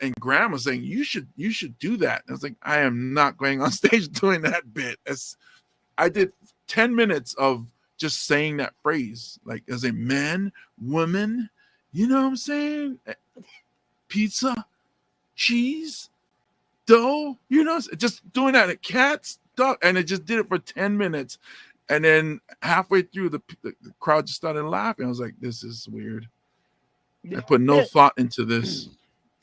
and Graham was saying, you should do that. And I was like, I am not going on stage doing that bit. I did 10 minutes of just saying that phrase, as a man, woman, you know what I'm saying? Pizza, cheese, dough, just doing that at cats, dog, and it just did it for 10 minutes. And then halfway through, the crowd just started laughing. I was like, this is weird. I put no thought into this.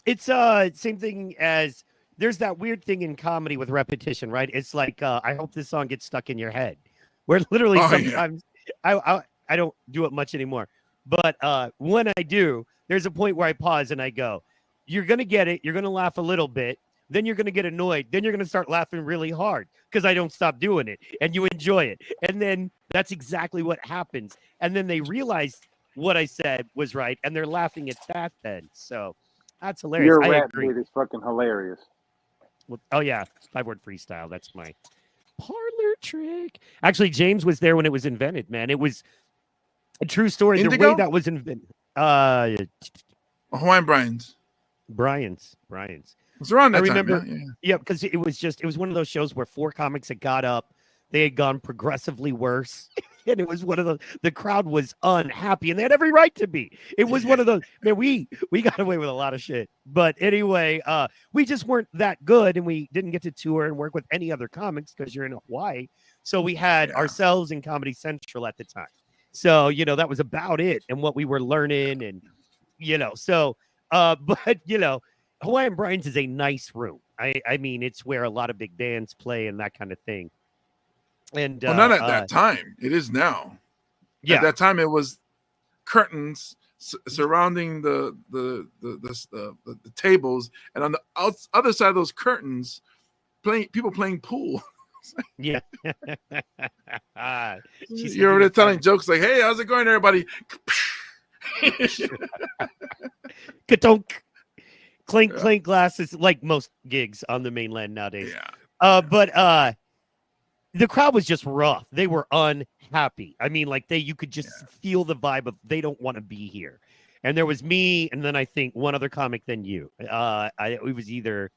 It's same thing as, there's that weird thing in comedy with repetition, right? It's I hope this song gets stuck in your head. Where literally sometimes I don't do it much anymore. But when I do, there's a point where I pause and I go, you're going to get it. You're going to laugh a little bit. Then you're going to get annoyed. Then you're going to start laughing really hard because I don't stop doing it. And you enjoy it. And then that's exactly what happens. And then they realize what I said was right. And they're laughing at that then. So that's hilarious. Your rap bit is fucking hilarious. Well, oh, yeah. 5-word freestyle. That's my parlor trick. Actually, James was there when it was invented, man. It was a true story. Indigo? The way that was invented. Hawaiian Brian's. It's around that I remember, time. yeah, because it was one of those shows where 4 comics that got up, They had gone progressively worse. And it was one of the crowd was unhappy, and they had every right to be. It was one of those, man, we got away with a lot of shit. But anyway, we just weren't that good, and we didn't get to tour and work with any other comics because you're in Hawaii. So we had ourselves in Comedy Central at the time. So, that was about it and what we were learning. And, but, Hawaiian Brian's is a nice room. I mean, it's where a lot of big bands play and that kind of thing. And not at that time. It is now. Yeah. At that time, it was curtains surrounding the tables, and on the other side of those curtains, people playing pool. Yeah. You're already telling jokes like, "Hey, how's it going, everybody?" Ka-tunk. Clink, clink glasses, like most gigs on the mainland nowadays. Yeah. But the crowd was just rough. They were unhappy. I mean, like you could just feel the vibe of they don't want to be here. And there was me, and then I think one other comic, then you. I was either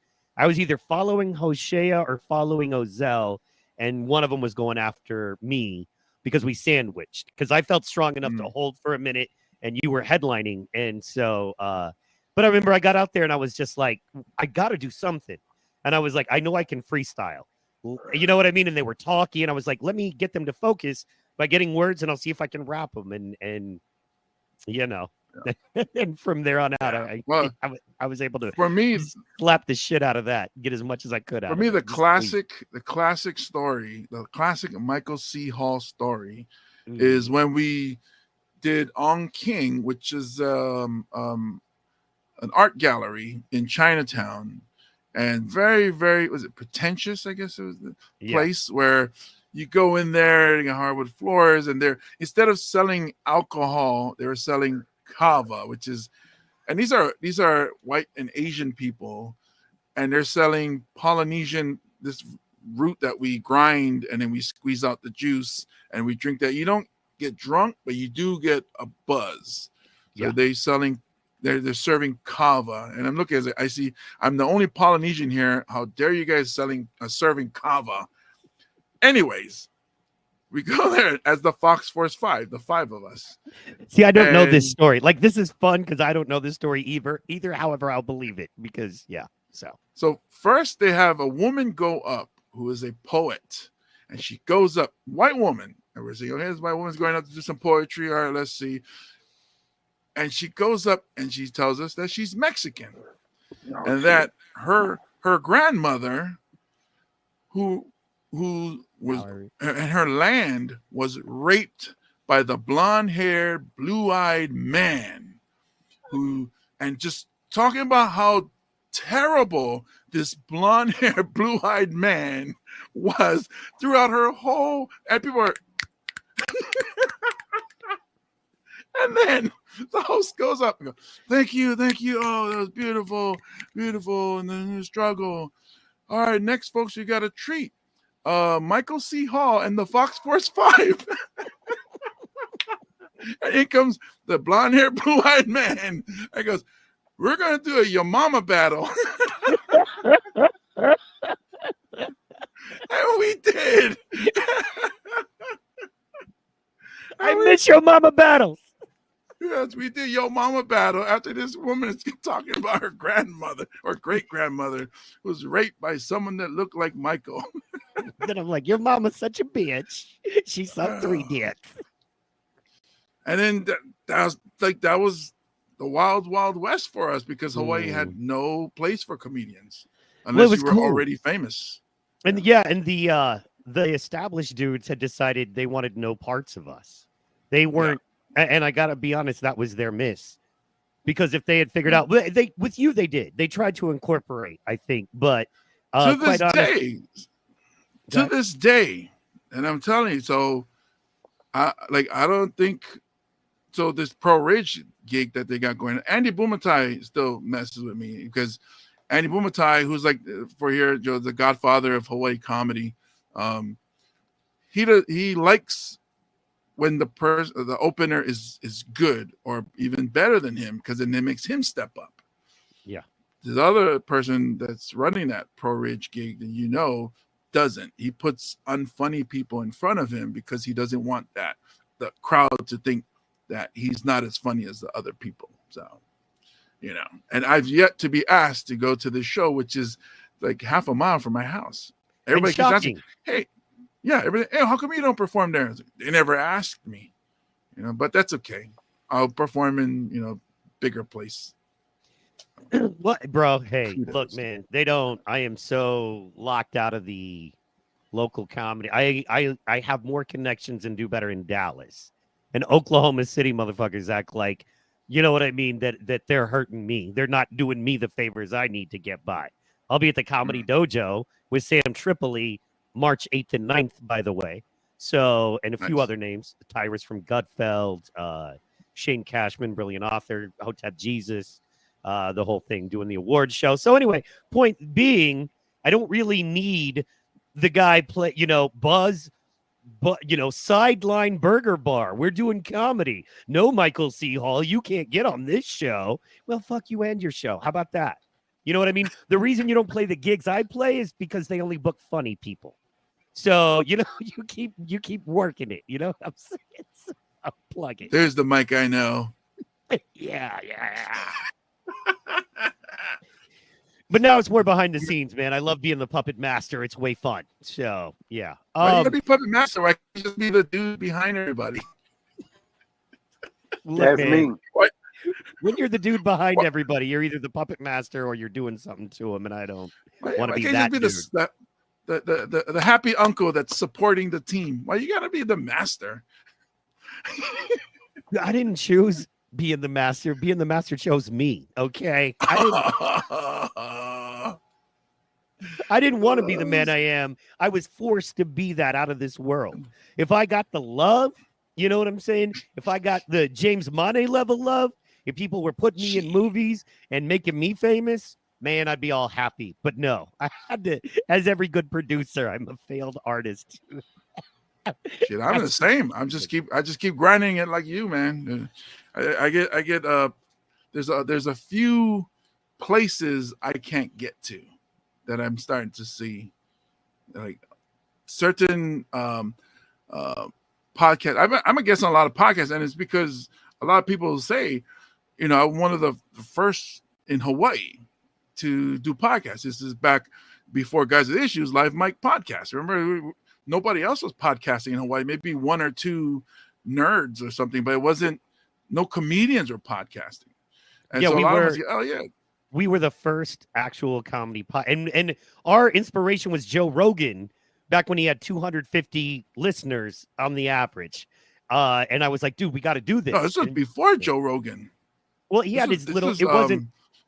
following Hosea or following Ozell, and one of them was going after me because we sandwiched. Because I felt strong enough to hold for a minute, and you were headlining, and so. But I remember I got out there and I was just like, I got to do something. And I was like, I know I can freestyle. You know what I mean? And they were talking, and I was like, let me get them to focus by getting words, and I'll see if I can rap them. And and from there on out, I was able to, for me, slap the shit out of that, get as much as I could out of it. For me, the classic story, the classic Michael C. Hall story is when we did On King, which is an art gallery in Chinatown, and very, very, was it pretentious? I guess it was the place where you go in there, you got hardwood floors, and instead of selling alcohol, they were selling kava, which is, and these are white and Asian people, and they're selling Polynesian, this root that we grind, and then we squeeze out the juice, and we drink that. You don't get drunk, but you do get a buzz. So they're serving kava, and I'm looking at it. I see I'm the only Polynesian here. How dare you guys serving kava? Anyways, we go there as the Fox Force 5, the 5 of us. See, I don't know this story. Like, this is fun because I don't know this story either. However, I'll believe it because So first they have a woman go up who is a poet, and she goes up, white woman, and we're saying, okay, this white woman's going up to do some poetry. All right, let's see. And she goes up and she tells us that she's Mexican, and that her grandmother, who was and her land was raped by the blonde-haired, blue-eyed man, and just talking about how terrible this blonde-haired, blue-eyed man was throughout her whole, and people are. And then the host goes up and goes, thank you. Oh, that was beautiful. And then the struggle. All right, next, folks, we got a treat. Michael C. Hall and the Fox Force 5. And in comes the blonde-haired, blue-eyed man. And goes, we're going to do a Your Mama battle. And we did. I miss Your Mama battles. Yes, we did Yo Mama battle after this woman is talking about her grandmother or great-grandmother who was raped by someone that looked like Michael. Then I'm like, your mama's such a bitch. She sucked 3 dicks. And then that was the wild, wild west for us because Hawaii had no place for comedians unless you were already famous. And the established dudes had decided they wanted no parts of us. They weren't. And I gotta be honest, that was their miss, because if they had figured out, they did. They tried to incorporate, I think, but to this day, and I'm telling you, so I don't think so. This Pro Ridge gig that they got going, Andy Bumatai still messes with me because Andy Bumatai, who's like for here, Joe, the godfather of Hawaii comedy, he likes when the opener is good or even better than him, because then it makes him step up. Yeah. The other person that's running that Pro Ridge gig that doesn't. He puts unfunny people in front of him because he doesn't want the crowd to think that he's not as funny as the other people. So, and I've yet to be asked to go to the show, which is like half a mile from my house. Everybody keeps asking, hey, how come you don't perform there? They never asked me, but that's okay. I'll perform in, bigger place. What, bro? Hey, look, man, they don't. I am so locked out of the local comedy. I have more connections and do better in Dallas. And Oklahoma City motherfuckers act like, you know what I mean, that they're hurting me. They're not doing me the favors I need to get by. I'll be at the Comedy Dojo with Sam Tripoli March 8th and 9th, by the way. So, and a few other names, Tyrus from Gutfeld, Shane Cashman, brilliant author, Hotep Jesus, the whole thing, doing the awards show. So anyway, point being, I don't really need the guy play, Buzz, but Sideline Burger Bar. We're doing comedy. No, Michael C. Hall, you can't get on this show. Well, fuck you and your show. How about that? You know what I mean? The reason you don't play the gigs I play is because they only book funny people. So, you keep working it. I'm saying, so I'll plug it. There's the Mike I know. Yeah. But now it's more behind the scenes, man. I love being the puppet master. It's way fun. So, yeah. Why you gotta be puppet master? Why can't you just be the dude behind everybody? That's me. What? When you're the dude behind everybody, you're either the puppet master or you're doing something to them, and I don't want to be that dude. The happy uncle that's supporting the team. Why you gotta be the master? I didn't choose being the master. Being the master chose me. Okay, I didn't want to be the man I am. I was forced to be that out of this world. If I got the love, you know what I'm saying? If I got the James Money level love, if people were putting me in movies and making me famous, man, I'd be all happy. But no, I had to, as every good producer, I'm a failed artist. Shit, I'm the same. I just keep grinding it like you, man. I get there's a few places I can't get to that I'm starting to see, like certain podcasts. I'm a guest on a lot of podcasts, and it's because a lot of people say, I'm one of the first in Hawaii to do podcasts. This is back before Guys with Issues, Live Mic podcast. Remember, nobody else was podcasting in Hawaii. Maybe one or two nerds or something, but it wasn't. No comedians were podcasting. And yeah, so we were. Say, we were the first actual comedy and our inspiration was Joe Rogan back when he had 250 listeners on the average. And I was like, dude, we got to do this. No, this was before Joe Rogan. Well, he had his little. It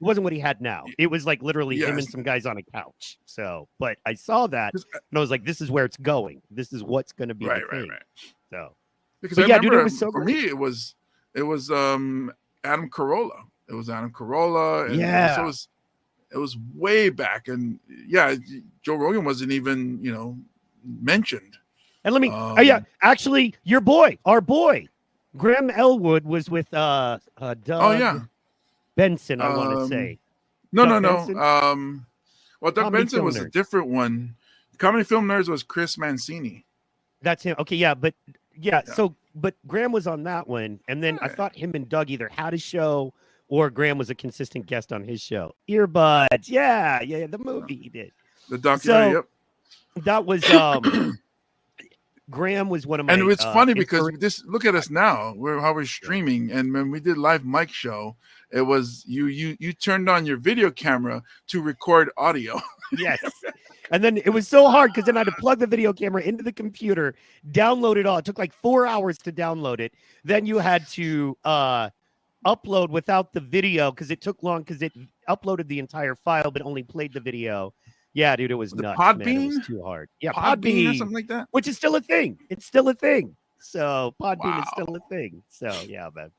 wasn't what he had now. It was like literally him and some guys on a couch. So, but I saw that and I was like, this is where it's going. This is what's going to be the thing. Right. So, because I remember, dude, it was so for me, it was Adam Carolla. It was Adam Carolla. And it was way back. And Joe Rogan wasn't even, mentioned. And let me, actually, our boy, Graham Elwood was with Doug Benson, I want to say. No. Well, Doug Benson was a different one. Comedy Film Nerds was Chris Mancini. That's him. Okay, but Graham was on that one. And then I thought him and Doug either had a show or Graham was a consistent guest on his show. Earbuds. Yeah, the movie he did. The documentary, That was Graham was one of my. And it's funny because look at us now. How we're streaming, and when we did live mic show, it was you turned on your video camera to record audio. Yes, and then it was so hard because then I had to plug the video camera into the computer, download it all. It took like 4 hours to download it. Then you had to upload without the video because it took long because it uploaded the entire file but only played the video. Yeah, dude, it was nuts. Podbean? It was too hard. Yeah, Podbean or something like that. Which is still a thing. It's still a thing. So Podbean is still a thing. So yeah, man.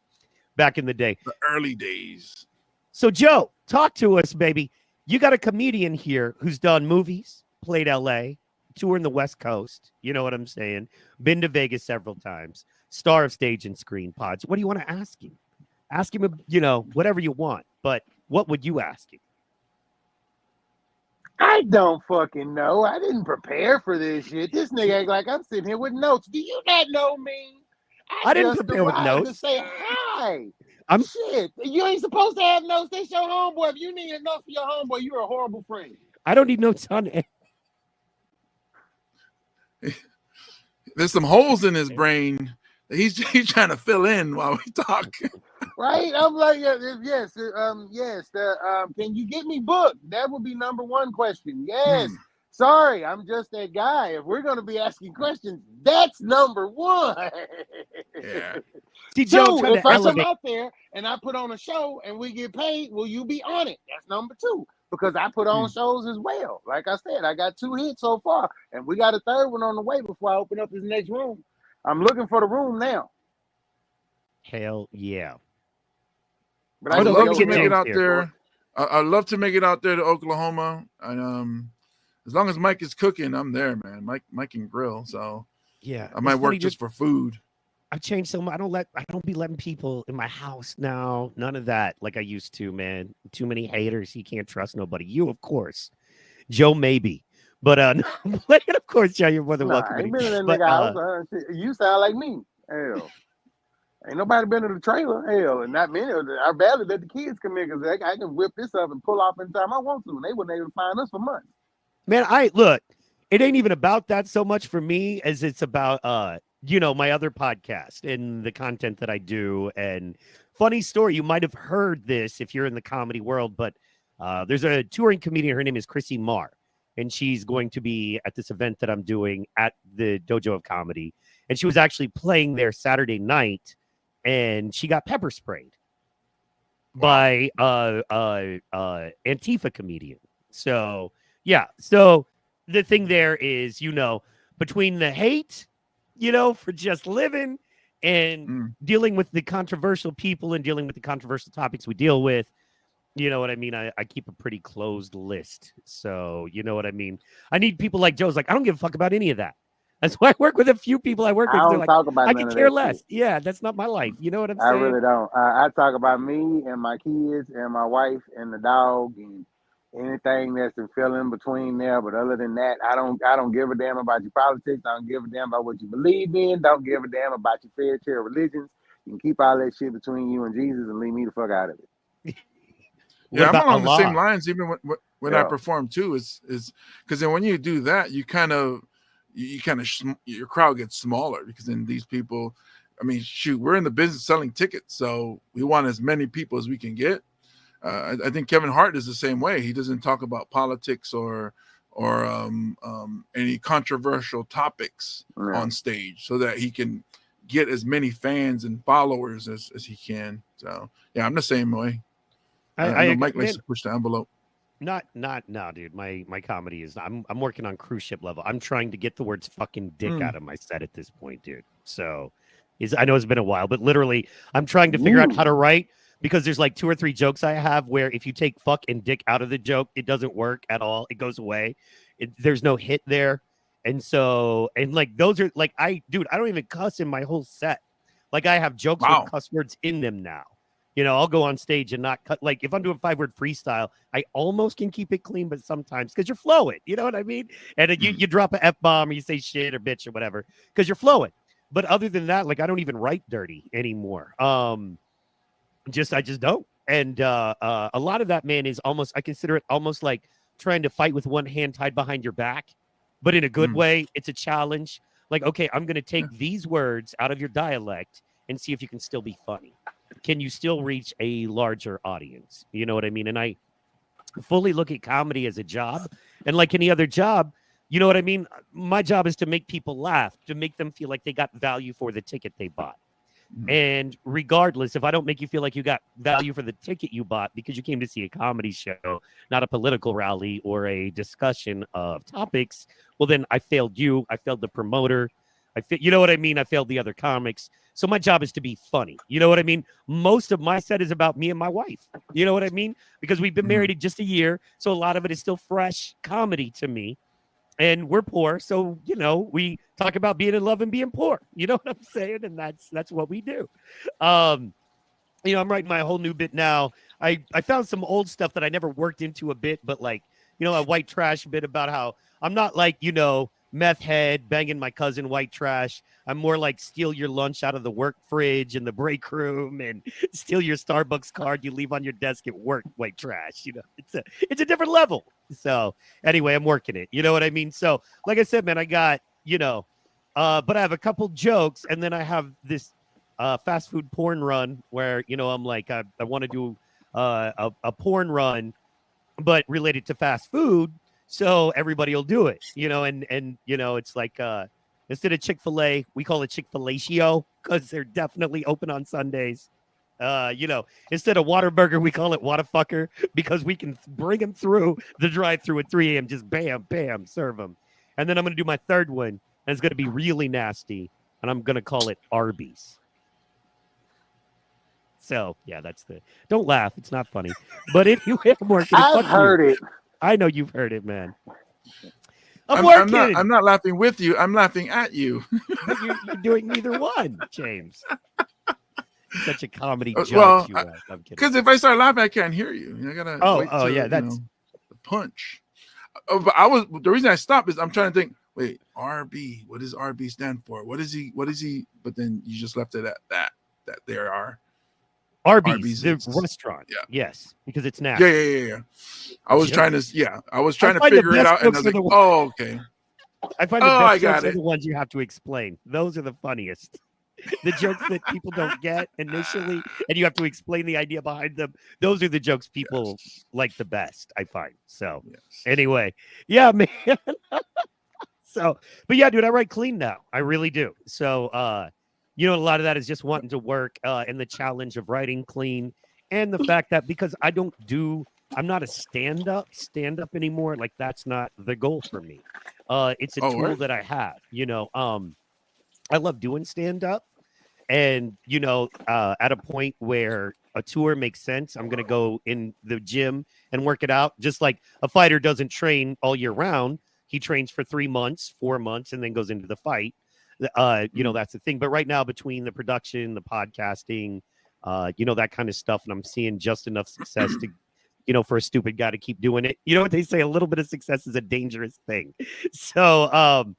Back in the day. The early days. So Joe, talk to us, baby. You got a comedian here who's done movies, played LA, touring the West Coast. You know what I'm saying? Been to Vegas several times. Star of stage and screen pods. What do you want to ask him? Ask him, whatever you want. But what would you ask him? I don't fucking know. I didn't prepare for this shit. This nigga act like I'm sitting here with notes. Do you not know me? I didn't prepare with notes. To say hi. I'm Shit. You ain't supposed to have notes. That's your homeboy. If you need a note for your homeboy, you're a horrible friend. I don't need notes on it. There's some holes in his brain that he's trying to fill in while we talk. Right? I'm like, yes. Can you get me booked? That would be number one question. Yes. Sorry, I'm just that guy. If we're going to be asking questions, that's number one. Yeah. See, Joe, if I come out there and I put on a show and we get paid, will you be on it? That's number two. Because I put on shows as well. Like I said, I got 2 hits so far, and we got a third one on the way before I open up this next room. I'm looking for the room now. Hell yeah. But I'd love to make it out there. I'd love to make it out there to Oklahoma. And as long as Mike is cooking, I'm there, man. Mike can grill, so yeah, I might work just for food. I've changed so much. I don't be letting people in my house now. None of that like I used to, man. Too many haters. You can't trust nobody. You, of course. Joe, maybe. But and of course, Joe, you're more than welcome. I ain't been in that nigga house. You sound like me. Hell. Ain't nobody been to the trailer. Hell, and not many. I barely let the kids come in because I can whip this up and pull off anytime I want to. And they wouldn't able to find us for months. Man, look, it ain't even about that so much for me as it's about my other podcast and the content that I do. And funny story, you might have heard this if you're in the comedy world, but there's a touring comedian. Her name is Chrissy Marr, and she's going to be at this event that I'm doing at the Dojo of Comedy. And she was actually playing there Saturday night, and she got pepper sprayed by Antifa comedian. So yeah, so the thing there is, between the hate, for just living and dealing with the controversial people and dealing with the controversial topics we deal with, you know what I mean? I keep a pretty closed list. So, you know what I mean? I need people like Joe's like, I don't give a fuck about any of that. That's why I work with a few people I work with. I don't talk about I could care less. Shit. Yeah, that's not my life. You know what I'm saying? I really don't. I talk about me and my kids and my wife and the dog and anything that's in filling between there. But other than that, I don't give a damn about your politics. I don't give a damn about what you believe in. Don't give a damn about your fair share of religions. You can keep all that shit between you and Jesus and leave me the fuck out of it. Yeah, I'm along the same lines. Even when I perform too, is because then when you do that, you kind of your crowd gets smaller because then these people, I mean, shoot, we're in the business of selling tickets, so we want as many people as we can get. I think Kevin Hart is the same way. He doesn't talk about politics or any controversial topics on stage, so that he can get as many fans and followers as he can. So yeah, I'm the same way. I know Mike likes to push the envelope. Not now, dude. My comedy is I'm working on cruise ship level. I'm trying to get the words fucking dick out of my set at this point, dude. So I know it's been a while, but literally I'm trying to figure out how to write, because there's like 2 or 3 jokes I have where if you take fuck and dick out of the joke, it doesn't work at all. It goes away. There's no hit there. And so, and like those are like I don't even cuss in my whole set. Like I have jokes with cuss words in them now. I'll go on stage and not cut. Like if I'm doing 5-word freestyle, I almost can keep it clean, but sometimes because you're flowing, you know what I mean? And you drop an F-bomb or you say shit or bitch or whatever because you're flowing. But other than that, like I don't even write dirty anymore. I just don't. And a lot of that, man, is I consider it almost like trying to fight with one hand tied behind your back, but in a good way. It's a challenge. Like, okay, I'm going to take these words out of your dialect and see if you can still be funny. Can you still reach a larger audience? You know what I mean? And I fully look at comedy as a job. And like any other job, you know what I mean? My job is to make people laugh, to make them feel like they got value for the ticket they bought. And regardless, if I don't make you feel like you got value for the ticket you bought because you came to see a comedy show, not a political rally or a discussion of topics, well, then I failed you. I failed the promoter. You know what I mean? I failed the other comics. So my job is to be funny. You know what I mean? Most of my set is about me and my wife. You know what I mean? Because we've been married just a year. So a lot of it is still fresh comedy to me. And we're poor. So, we talk about being in love and being poor. You know what I'm saying? And that's what we do. I'm writing my whole new bit now. I found some old stuff that I never worked into a bit, but like, a white trash bit about how I'm not like, meth head banging my cousin white trash. I'm more like steal your lunch out of the work fridge in the break room and steal your Starbucks card you leave on your desk at work white trash. It's a different level. So anyway, I'm working it. You know what I mean? So like I said, man, I got, but I have a couple jokes, and then I have this fast food porn run where, I'm like, I want to do a porn run, but related to fast food. So everybody will do it, and it's like instead of Chick-fil-A, we call it Chick-fil-A-cio because they're definitely open on Sundays. Instead of Whataburger, we call it Whatafucker because we can bring them through the drive-through at 3 a.m. Just bam, bam, serve them. And then I'm going to do my third one, and it's going to be really nasty, and I'm going to call it Arby's. So, yeah, don't laugh. It's not funny. But anyway, I'm working. I've heard it. I know you've heard it, man. I'm not laughing with you. I'm laughing at you. You're doing neither one, James. Such a comedy judge. Well, you are. I'm kidding. Because if I start laughing, I can't hear you. I gotta. Yeah, that's the punch. But the reason I stopped is I'm trying to think. Wait, RB. What does RB stand for? What is he? But then you just left it at that. That there are. Arby's, the restaurant. Yeah. Yes, because it's nasty. Yeah. I was trying to figure it out, and I was like, oh, okay. I find the best jokes are the ones you have to explain. Those are the funniest. The jokes that people don't get initially, and you have to explain the idea behind them. Those are the jokes people like the best, I find. So anyway, yeah, man. So, but yeah, dude, I write clean now. I really do. So, a lot of that is just wanting to work and the challenge of writing clean, and the fact that because I'm not a stand-up anymore. Like that's not the goal for me. It's a tool that I have, I love doing stand-up, and, at a point where a tour makes sense, I'm going to go in the gym and work it out. Just like a fighter doesn't train all year round. He trains for 3 months, 4 months, and then goes into the fight. That's the thing. But right now, between the production, the podcasting, that kind of stuff, and I'm seeing just enough success to, for a stupid guy to keep doing it. You know what they say? A little bit of success is a dangerous thing. So,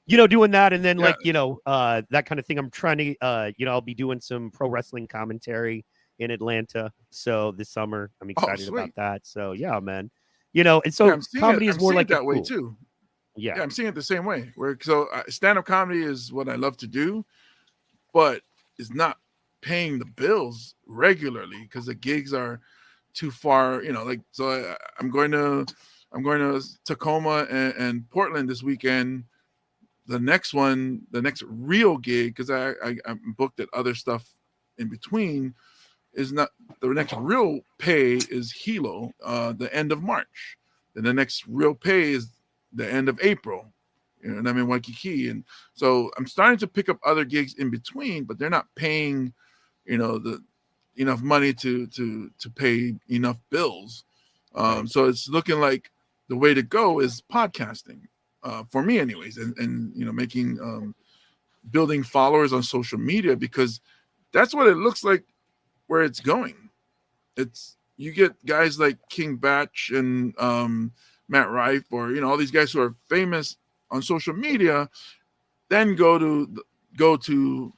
doing that, and then that kind of thing. I'm trying to, I'll be doing some pro wrestling commentary in Atlanta. So this summer, I'm excited about that. So yeah, man. And so comedy is more like that way too. Yeah, I'm seeing it the same way. Stand-up comedy is what I love to do, but it's not paying the bills regularly because the gigs are too far. So I'm going to Tacoma and Portland this weekend. The next real gig, because I'm booked at other stuff in between, is not the next real pay is Hilo, the end of March. And the next real pay is the end of April, and I'm in Waikiki, and so I'm starting to pick up other gigs in between, but they're not paying, enough money to pay enough bills. So it's looking like the way to go is podcasting, for me, anyways, and making building followers on social media, because that's what it looks like where it's going. You get guys like King Batch and Matt Rife, or all these guys who are famous on social media, then go to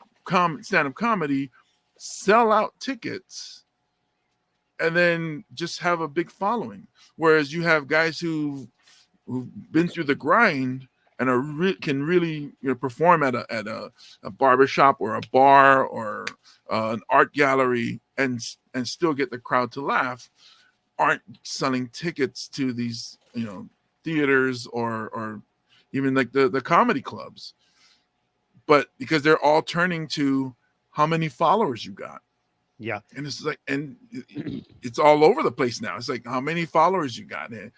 stand-up comedy, sell out tickets, and then just have a big following. Whereas you have guys who've been through the grind and can really perform at a barbershop or a bar or an art gallery and still get the crowd to laugh, aren't selling tickets to these theaters or even like the comedy clubs, but because they're all turning to how many followers you got. Yeah. And it's like, and it's all over the place now. It's like, how many followers you got? And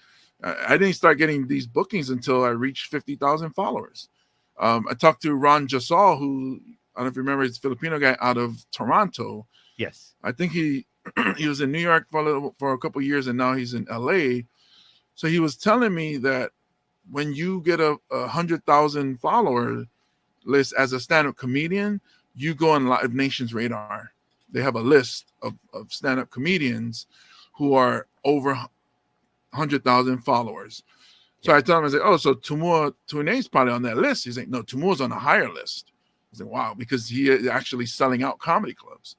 I didn't start getting these bookings until I reached 50,000 followers. I talked to Ron Jasal, who, I don't know if you remember, he's a Filipino guy out of Toronto. Yes. I think he was in New York for a couple of years, and now he's in LA. So he was telling me that when you get a 100,000 follower list as a stand-up comedian, you go on Live Nation's radar. They have a list of stand-up comedians who are over 100,000 followers. So I tell him, I say, oh, so Tune's probably on that list. He's like, no, Tumu's on a higher list. I was like, wow, because he is actually selling out comedy clubs.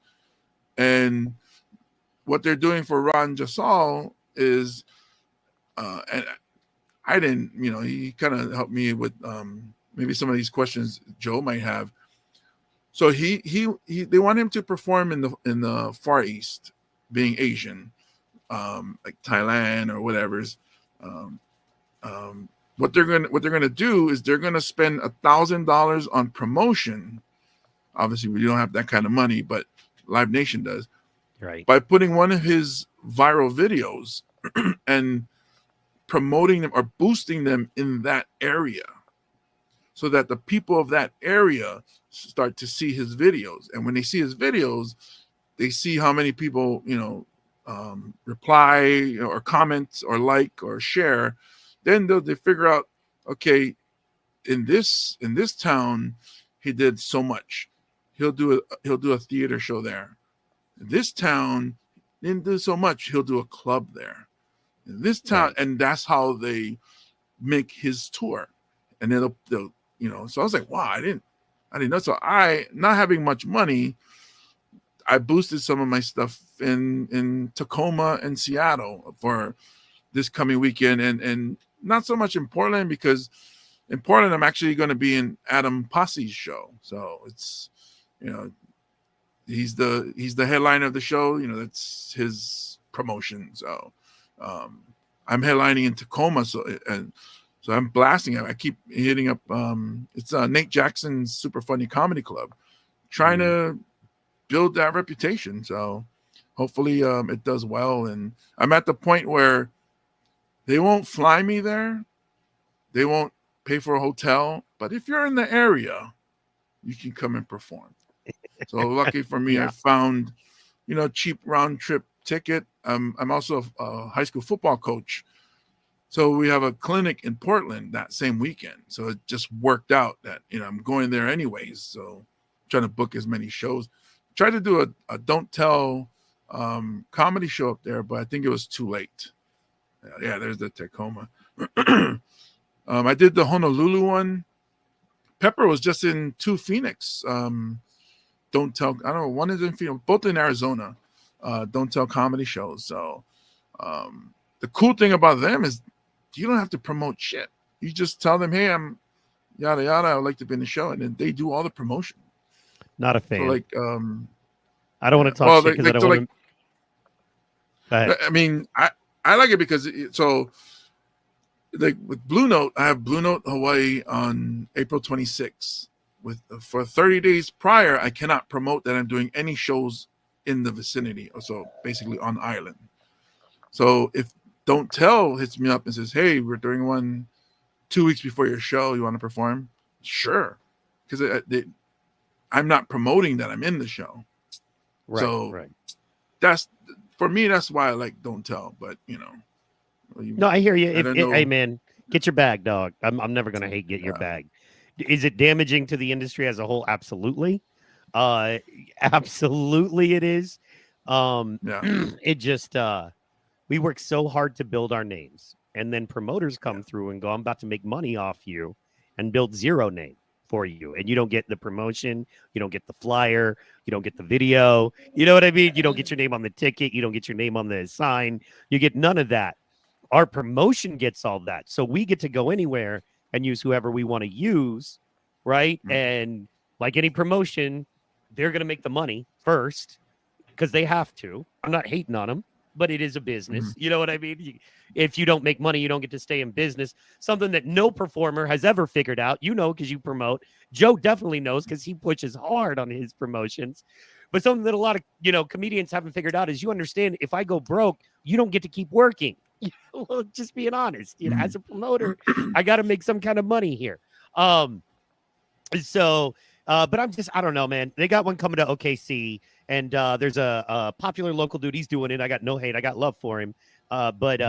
And what they're doing for Ron Jasal is, and I didn't, he kind of helped me with maybe some of these questions Joe might have. So they want him to perform in the Far East, being Asian, like Thailand or whatever's. What they're gonna do is they're gonna spend $1,000 on promotion. Obviously, we don't have that kind of money, but Live Nation does. Right. By putting one of his viral videos and promoting them or boosting them in that area, so that the people of that area start to see his videos. And when they see his videos, they see how many people, reply or comment or like or share. Then they figure out, okay, in this town, he did so much. He'll do a theater show there. In this town, didn't do so much. He'll do a club there. In this town, right. And that's how they make his tour. And then they'll So I was like, wow, I didn't know. So I, not having much money, I boosted some of my stuff in Tacoma and Seattle for this coming weekend, and not so much in Portland, because in Portland I'm actually going to be in Adam Posse's show. So it's, he's the headliner of the show. That's his promotion. So I'm headlining in Tacoma. So I'm blasting it. I keep hitting up. It's Nate Jackson's Super Funny Comedy Club, trying to build that reputation. So hopefully it does well. And I'm at the point where they won't fly me there. They won't pay for a hotel. But if you're in the area, you can come and perform. So lucky for me, I found, cheap round trip ticket. I'm also a high school football coach. So we have a clinic in Portland that same weekend. So it just worked out that, I'm going there anyways. So I'm trying to book as many shows. Tried to do a Don't Tell comedy show up there, but I think it was too late. Yeah, there's the Tacoma. I did the Honolulu one. Pepper was just in two Phoenix. Don't Tell, I don't know, one is in Phoenix, both in Arizona. Don't Tell comedy shows. So the cool thing about them is you don't have to promote shit. You just tell them, hey, I'm yada yada, I would like to be in the show, and then they do all the promotion. Not a fan. So I don't want to talk shit because I don't want to. I mean, I like it because with Blue Note, I have Blue Note Hawaii on April 26th. For 30 days prior, I cannot promote that I'm doing any shows in the vicinity, so basically on island. So if Don't Tell hits me up and says, hey, we're doing one 2 weeks before your show, you want to perform? Sure, because I'm not promoting that I'm in the show. Right. So right. That's, for me, that's why I like Don't Tell. But no, I hear you. Hey, man, get your bag, dog. I'm never gonna hate get your bag. Is it damaging to the industry as a whole? Absolutely. Absolutely it is. It just we work so hard to build our names, and then promoters come through and go, I'm about to make money off you, and build zero name for you, and you don't get the promotion, you don't get the flyer, you don't get the video, you know what I mean? You don't get your name on the ticket, you don't get your name on the sign, you get none of that. Our promotion gets all that, so we get to go anywhere and use whoever we want to use, right? Mm-hmm. And like any promotion, they're going to make the money first because they have to. I'm not hating on them, but it is a business. Mm-hmm. You know what I mean? If you don't make money, you don't get to stay in business. Something that no performer has ever figured out, because you promote. Joe definitely knows because he pushes hard on his promotions. But something that a lot of, comedians haven't figured out is you understand if I go broke, you don't get to keep working. Well, just being honest, as a promoter, I got to make some kind of money here. But I don't know, man. They got one coming to OKC, and there's a popular local dude. He's doing it. I got no hate. I got love for him. But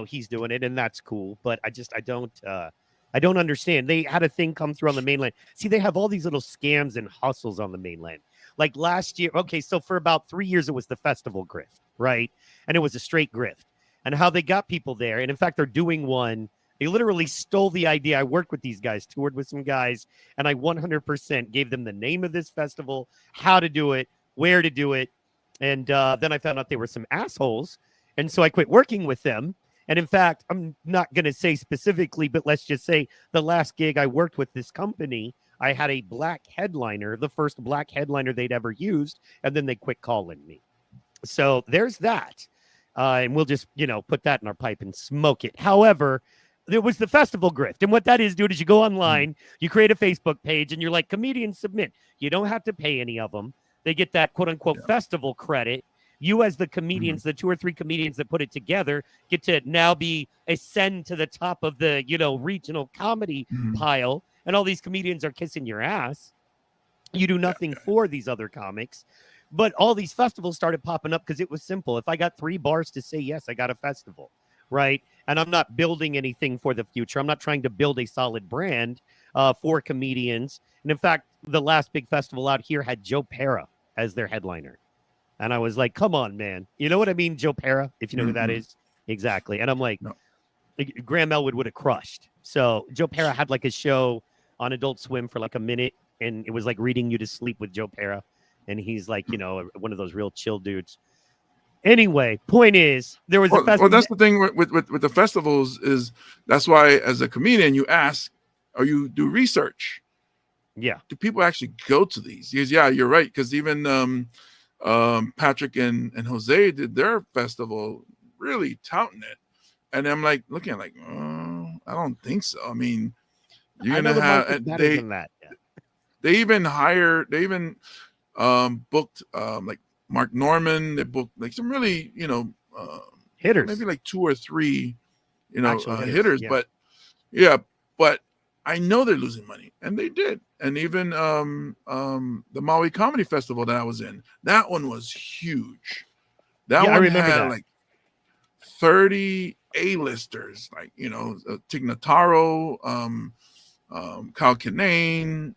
he's doing it, and that's cool. But I don't understand. They had a thing come through on the mainland. See, they have all these little scams and hustles on the mainland. Like last year, okay, so for about 3 years, it was the festival grift, right? And it was a straight grift. and how they got people there. And in fact, they're doing one. They literally stole the idea. I worked with these guys, toured with some guys, and I 100% gave them the name of this festival, how to do it, where to do it. And then I found out they were some assholes. And so I quit working with them. And in fact, I'm not going to say specifically, but let's just say the last gig I worked with this company, I had a black headliner, the first black headliner they'd ever used. And then they quit calling me. So there's that. And we'll just, put that in our pipe and smoke it. However, there was the festival grift. And what that is, dude, is you go online, you create a Facebook page, and you're like, comedians submit. You don't have to pay any of them. They get that quote unquote festival credit. You, as the comedians, the 2 or 3 comedians that put it together, get to now ascend to the top of the, regional comedy pile. And all these comedians are kissing your ass. You do nothing for these other comics. But all these festivals started popping up because it was simple. If I got 3 bars to say yes, I got a festival, right? And I'm not building anything for the future. I'm not trying to build a solid brand for comedians. And in fact, the last big festival out here had Joe Pera as their headliner. And I was like, come on, man. You know what I mean? Joe Pera, if you know who that is. Exactly. And I'm like, Graham Elwood would have crushed. So Joe Pera had like a show on Adult Swim for like a minute. And it was like reading you to sleep with Joe Pera. And he's like, one of those real chill dudes. Anyway, point is, there was a festival. Well, that's the thing with the festivals is that's why as a comedian, you ask or you do research. Yeah. Do people actually go to these? Because, yeah, you're right. Because even Patrick and Jose did their festival really touting it. And I'm like looking at like, oh, I don't think so. I mean, you're going to have they even booked like Mark Norman. They booked like some really, hitters, maybe like 2 or 3, hitters. Yeah. But I know they're losing money, and they did. And even the Maui Comedy Festival that I was in, that one was huge. That one had like 30 A-listers, like Tig Notaro, Kyle Kinane,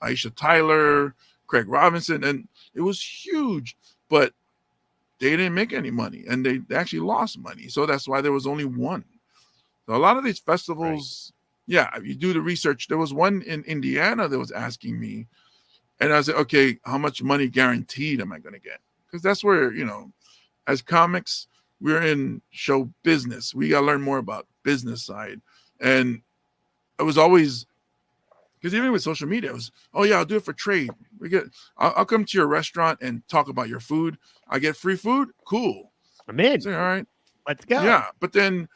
Aisha Tyler, Craig Robinson, and it was huge. But they didn't make any money, and they actually lost money. So that's why there was only one. So a lot of these festivals. Right. Yeah, you do the research. There was one in Indiana that was asking me, and I said, okay, how much money guaranteed am I going to get? Because that's where, as comics, we're in show business. We got to learn more about business side. And it was always, because even with social media, it was, oh yeah, I'll do it for trade. I'll come to your restaurant and talk about your food. I get free food. Cool. I'm in. Say, all right. Let's go. Yeah, but then,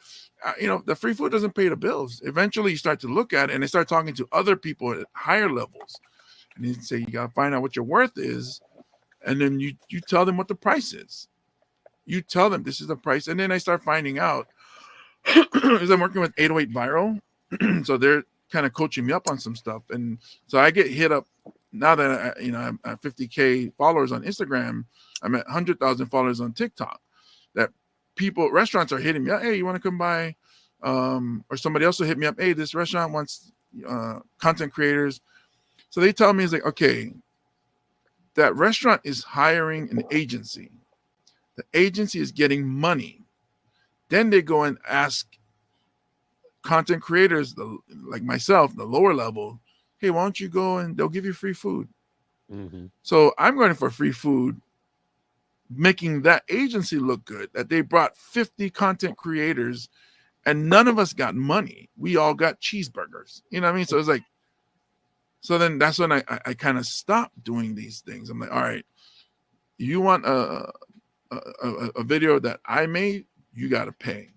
the free food doesn't pay the bills. Eventually, you start to look at it, and they start talking to other people at higher levels. And they say, you got to find out what your worth is. And then you tell them what the price is. You tell them this is the price. And then I start finding out, because I'm working with 808 Viral. So they're kind of coaching me up on some stuff. And so I get hit up now that, I'm at 50K followers on Instagram. I'm at 100,000 followers on TikTok. That restaurants are hitting me up. Hey, you want to come by? Or somebody else will hit me up. Hey, this restaurant wants content creators. So they tell me, it's like, okay, that restaurant is hiring an agency. The agency is getting money. Then they go and ask content creators, like myself, the lower level, hey, why don't you go and they'll give you free food. Mm-hmm. So I'm going for free food, making that agency look good, that they brought 50 content creators and none of us got money. We all got cheeseburgers. You know what I mean? So it's like, so then that's when I kind of stopped doing these things. I'm like, all right, you want a video that I made, you got to pay.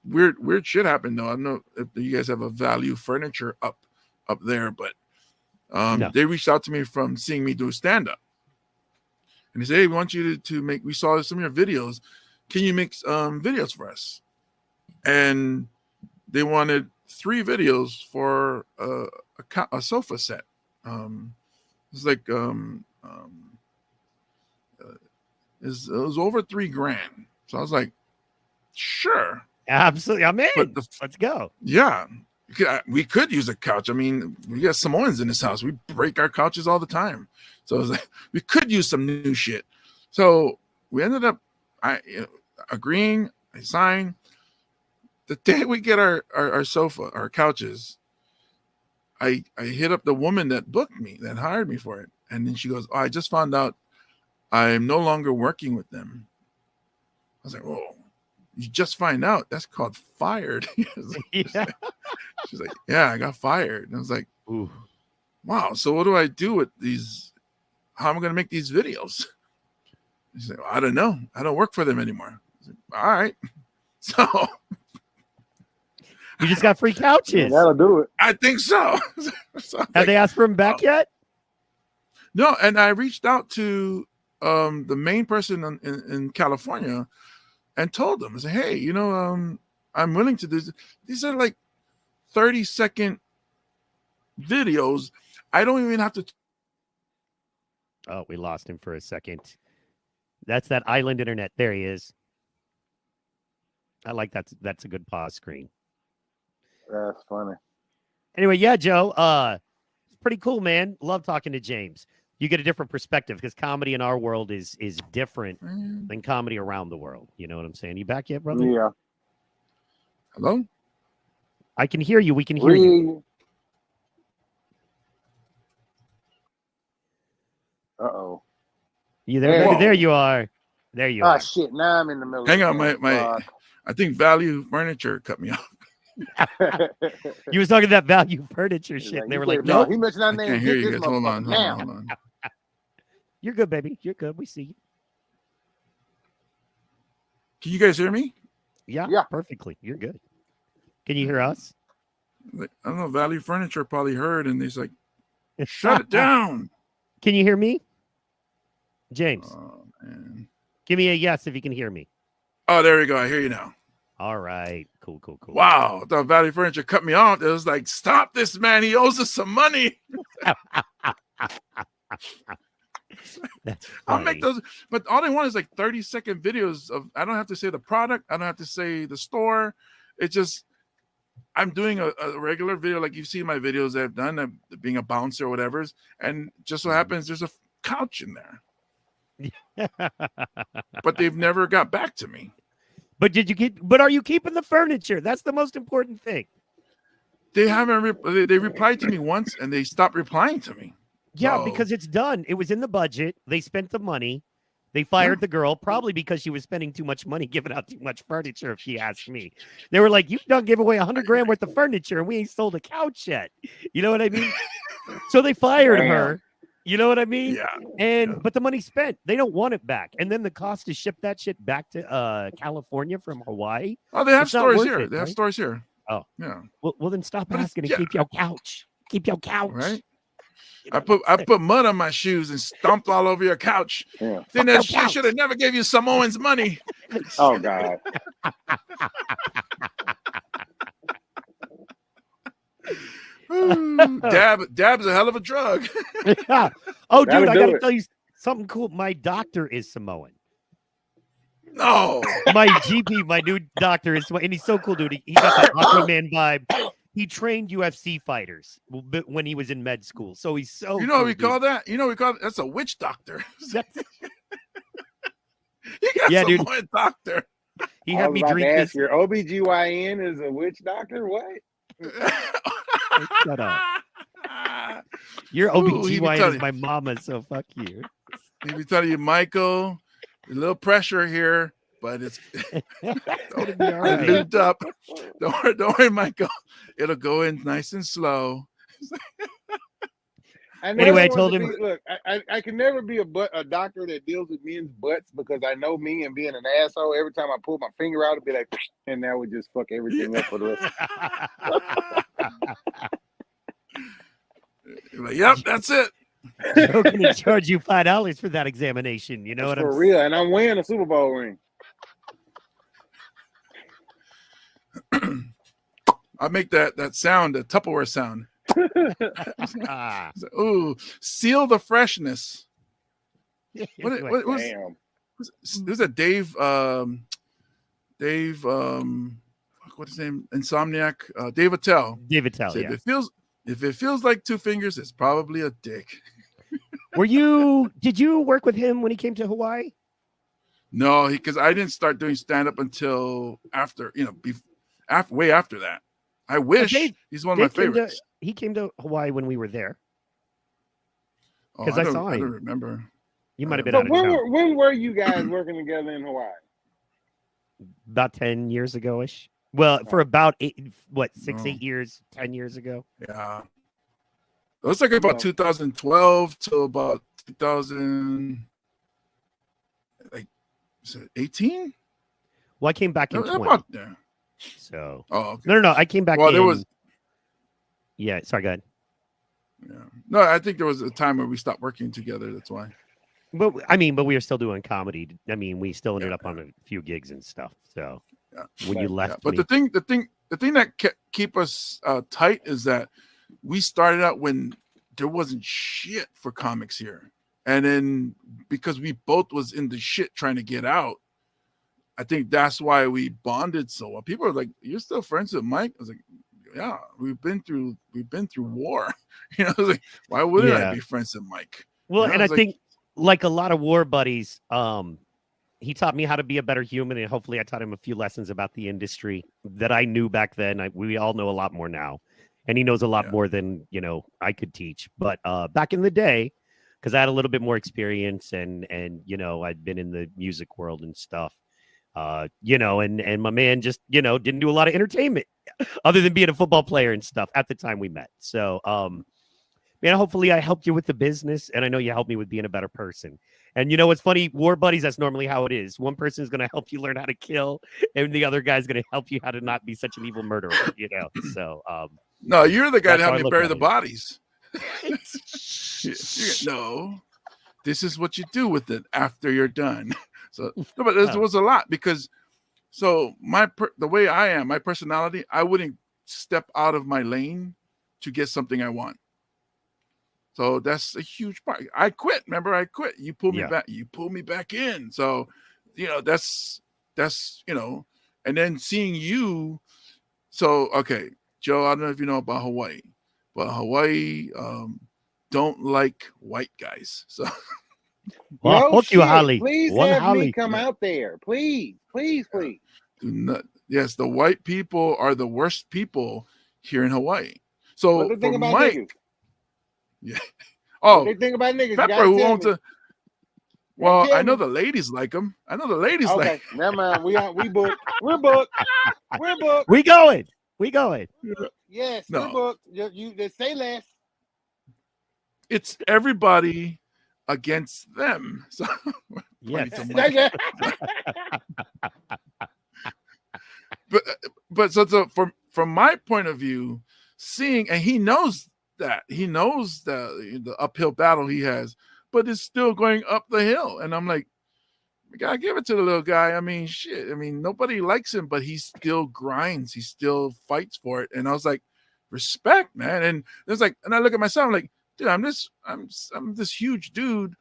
Weird shit happened though. I don't know if you guys have a Value Furniture up there, but no. They reached out to me from seeing me do stand-up. And they say, hey, we want you to make, we saw some of your videos. Can you make videos for us? And they wanted 3 videos for a sofa set. It's like, it was over $3,000. So I was like, sure. Absolutely. I'm in. Let's go. Yeah. We could use a couch. I mean, we got Samoans in this house. We break our couches all the time. So I was like, we could use some new shit. So we ended up, agreeing. I sign. The day we get our sofa, our couches, I hit up the woman that booked me, that hired me for it. And then she goes, "Oh, I just found out I'm no longer working with them." I was like, "Whoa, you just find out? That's called fired." She's like, "Yeah, I got fired." And I was like, "Ooh, wow. So what do I do with these? How am I going to make these videos?" She's like, well, "I don't know. I don't work for them anymore." I was like, all right. So you just got free couches. That'll do it. I think so. Have they asked for him back yet? No, and I reached out to the main person in California and told them, I said, "Hey, you know, I'm willing to do this. These are like 30-second videos. I don't even have to." Oh, we lost him for a second. That's that island internet. There he is. I like that. That's a good pause screen. That's funny. Anyway, yeah, Joe. It's pretty cool, man. Love talking to James. You get a different perspective because comedy in our world is different than comedy around the world. You know what I'm saying? You back yet, brother? Yeah. Hello? I can hear you. We can hear you. Uh-oh. You there, baby? There you are. There you are. Oh, shit. Now I'm in the middle. Hang on. I think Value Furniture cut me off. You was talking that Value Furniture shit. And they were like, "No, he mentioned our name. I can't hear you guys. Hold on. You're good, baby. You're good. We see you." Can you guys hear me? Yeah, perfectly. You're good. Can you hear us? I don't know. Value Furniture probably heard, and he's like, "Shut it down." Can you hear me, James? Oh, man. Give me a yes if you can hear me. Oh, there we go. I hear you now. All right. Cool. Wow. I thought Value Furniture cut me off. It was like, "Stop this, man. He owes us some money." I'll make those, but all they want is like 30-second videos of, I don't have to say the product. I don't have to say the store. It's just, I'm doing a regular video like you've seen my videos I've done, being a bouncer or whatever. And just so happens there's a couch in there. But they've never got back to me. But are you keeping the furniture? That's the most important thing. They haven't, they replied to me once and they stopped replying to me. Yeah, because it's done. It was in the budget. They spent the money. They fired the girl, probably because she was spending too much money giving out too much furniture, if she asked me. They were like, "You don't give away $100,000 worth of furniture, and we ain't sold a couch yet." You know what I mean? So they fired her. You know what I mean? Yeah. But the money spent, they don't want it back. And then the cost to ship that shit back to California from Hawaii. Oh, they have stores here. They have stores here. Oh, yeah. Well, then stop asking and keep your couch. Keep your couch. Right. I put mud on my shoes and stomped all over your couch. Yeah. Then that shit should have never gave you Samoans money. Oh God. Dab's a hell of a drug. Yeah. Oh, dude, I gotta tell you something cool. My doctor is Samoan. No. My GP, my new doctor is, and he's so cool, dude. He got that Aquaman vibe. He trained UFC fighters when he was in med school. So he's so You know what we call that? You know what we call it? That's a witch doctor. You got Samoan doctor. He had me drink this. Your OBGYN is a witch doctor? What? Shut up. Your OBGYN is my mama, so fuck you. He be telling you, "Michael, a little pressure here, but it's it'll be all right. Lubed up. Don't worry, Michael. It'll go in nice and slow." Anyway, I told him, look, I can never be a doctor that deals with men's butts because I know me and being an asshole. Every time I pull my finger out, it'd be like, and that would just fuck everything up for the rest. Like, yep, that's it. Joe can charge you $5 for that examination. You know what I'm saying? For real, and I'm wearing a Super Bowl ring. I make that sound, the Tupperware sound. Ooh, seal the freshness. What was that? Dave, what's his name? Insomniac. Dave Attell. Dave Attell. Yeah. If it feels like two fingers, it's probably a dick. Did you work with him when he came to Hawaii? No, because I didn't start doing stand up until after, way after that. I wish. He's one of my favorites. He came to Hawaii when we were there. Because I saw him. I don't remember. You might have been out of town. When were you guys working together in Hawaii? About 10 years ago-ish. Well, for about 8 years, 10 years ago. Yeah. It was like about 2012 to about 2018. Well, I came back in 20. About there. So. Oh, okay. No. I came back. Well, there was. Yeah. Sorry. Go ahead. Yeah. No, I think there was a time where we stopped working together. That's why. But we were still doing comedy. I mean, we still ended up on a few gigs and stuff. So when you left, but the thing that keep us tight is that we started out when there wasn't shit for comics here, and then because we both was in the shit trying to get out, I think that's why we bonded so well. People are like, "You're still friends with Mike?" I was like, "Yeah, we've been through war." I was like, "Why wouldn't I be friends with Mike?" Well, and I think like a lot of war buddies, he taught me how to be a better human, and hopefully I taught him a few lessons about the industry that I knew back then. We all know a lot more now, and he knows a lot more than I could teach. But back in the day, because I had a little bit more experience, and I'd been in the music world and stuff, and my man just didn't do a lot of entertainment other than being a football player and stuff at the time we met. So man, hopefully I helped you with the business, and I know you helped me with being a better person. And what's funny, war buddies, that's normally how it is. One person is going to help you learn how to kill, and the other guy's going to help you how to not be such an evil murderer, So, no, you're the guy to help me bury the bodies. No, this is what you do with it after you're done. So, no, but there was a lot because, the way I am, my personality, I wouldn't step out of my lane to get something I want. So that's a huge part. I quit. Remember, I quit. You pulled me back. You pulled me back in. So, that's and then seeing you. So, okay, Joe, I don't know if you know about Hawaii, but Hawaii don't like white guys. So, well, please have me come out there. Please. Do not. Yes, the white people are the worst people here in Hawaii. So for Mike. Niggas? Yeah. Oh, they think about niggas. Pepper, who owns a. Well, I know the ladies like him. I know the ladies like. Never mind. We booked. We're booked. We going. Yes, we're booked. You just say less. It's everybody against them. So yes. But so from my point of view, seeing, and he knows the uphill battle he has, but it's still going up the hill. And I'm like, we gotta give it to the little guy. I mean, shit. I mean, nobody likes him, but he still grinds. He still fights for it. And I was like, respect, man. And it's like, and I look at myself, I'm like, dude, I'm this huge dude.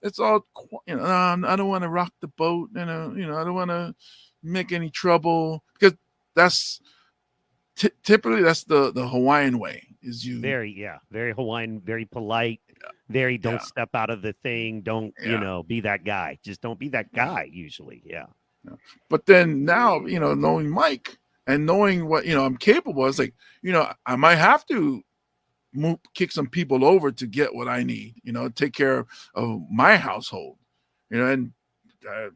It's all, I don't want to rock the boat. I don't want to make any trouble, because that's typically that's the Hawaiian way. Is you very Hawaiian, very polite, don't step out of the thing, don't be that guy, just don't be that guy usually. But then now, knowing Mike and knowing what I'm capable, it's like, I might have to kick some people over to get what I need, take care of my household, and I've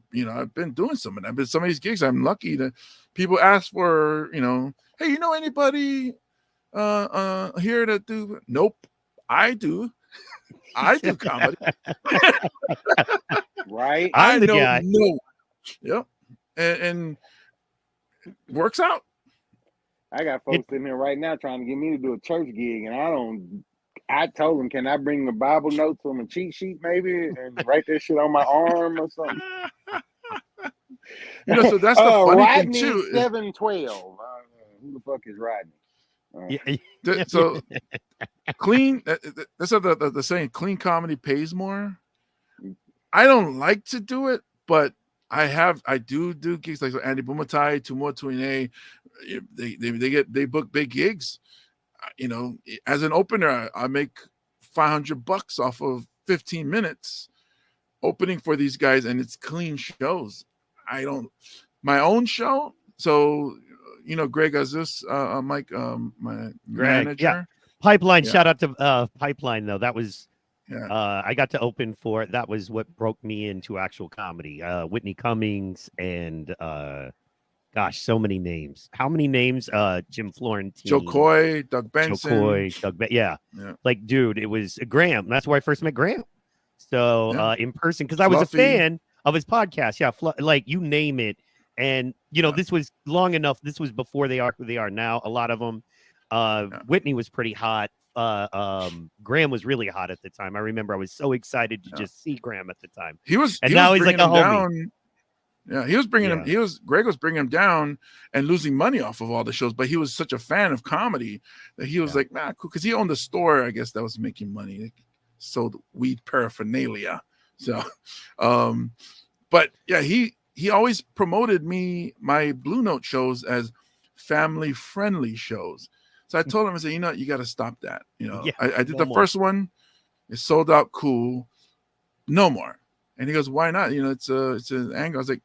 been doing some of that. But some of these gigs, I'm lucky that people ask for, hey, anybody here to do? Nope, I do. I do comedy. Right. I'm the guy. No. Yep. And works out. I got folks in here right now trying to get me to do a church gig, and I told them, can I bring the Bible notes on a cheat sheet maybe and write that shit on my arm or something? So that's the funny Rodney thing too. 712. Who the fuck is Rodney? So clean. That's the saying. Clean comedy pays more. I don't like to do it, but I do gigs like Andy Bumatai, Tumo Tuine. They book big gigs. As an opener, I make $500 off of 15 minutes. opening for these guys, and it's clean shows. My own show. So, Greg Azus, Mike, my Greg, manager. yeah. Pipeline, shout out to Pipeline, though. That was, I got to open for it. That was what broke me into actual comedy. Whitney Cummings and, gosh, so many names. How many names? Jim Florentine. Joe Coy, Doug Benson. Like, dude, it was Graham. That's where I first met Graham. So in person, because I was a fan of his podcast. Yeah, like you name it. And, this was long enough. This was before they are who they are now. A lot of them. Whitney was pretty hot. Graham was really hot at the time. I remember I was so excited to just see Graham at the time. Now he's like a homie. Yeah, he was bringing him. Greg was bringing him down and losing money off of all the shows. But he was such a fan of comedy that he was like, nah, cool, because he owned a store, I guess, that was making money. It sold weed paraphernalia. So, but yeah, he always promoted my Blue Note shows as family friendly shows. So I told him, I said, you got to stop that. I did the first one. It sold out. Cool. No more. And he goes, why not? It's an angle. I was like,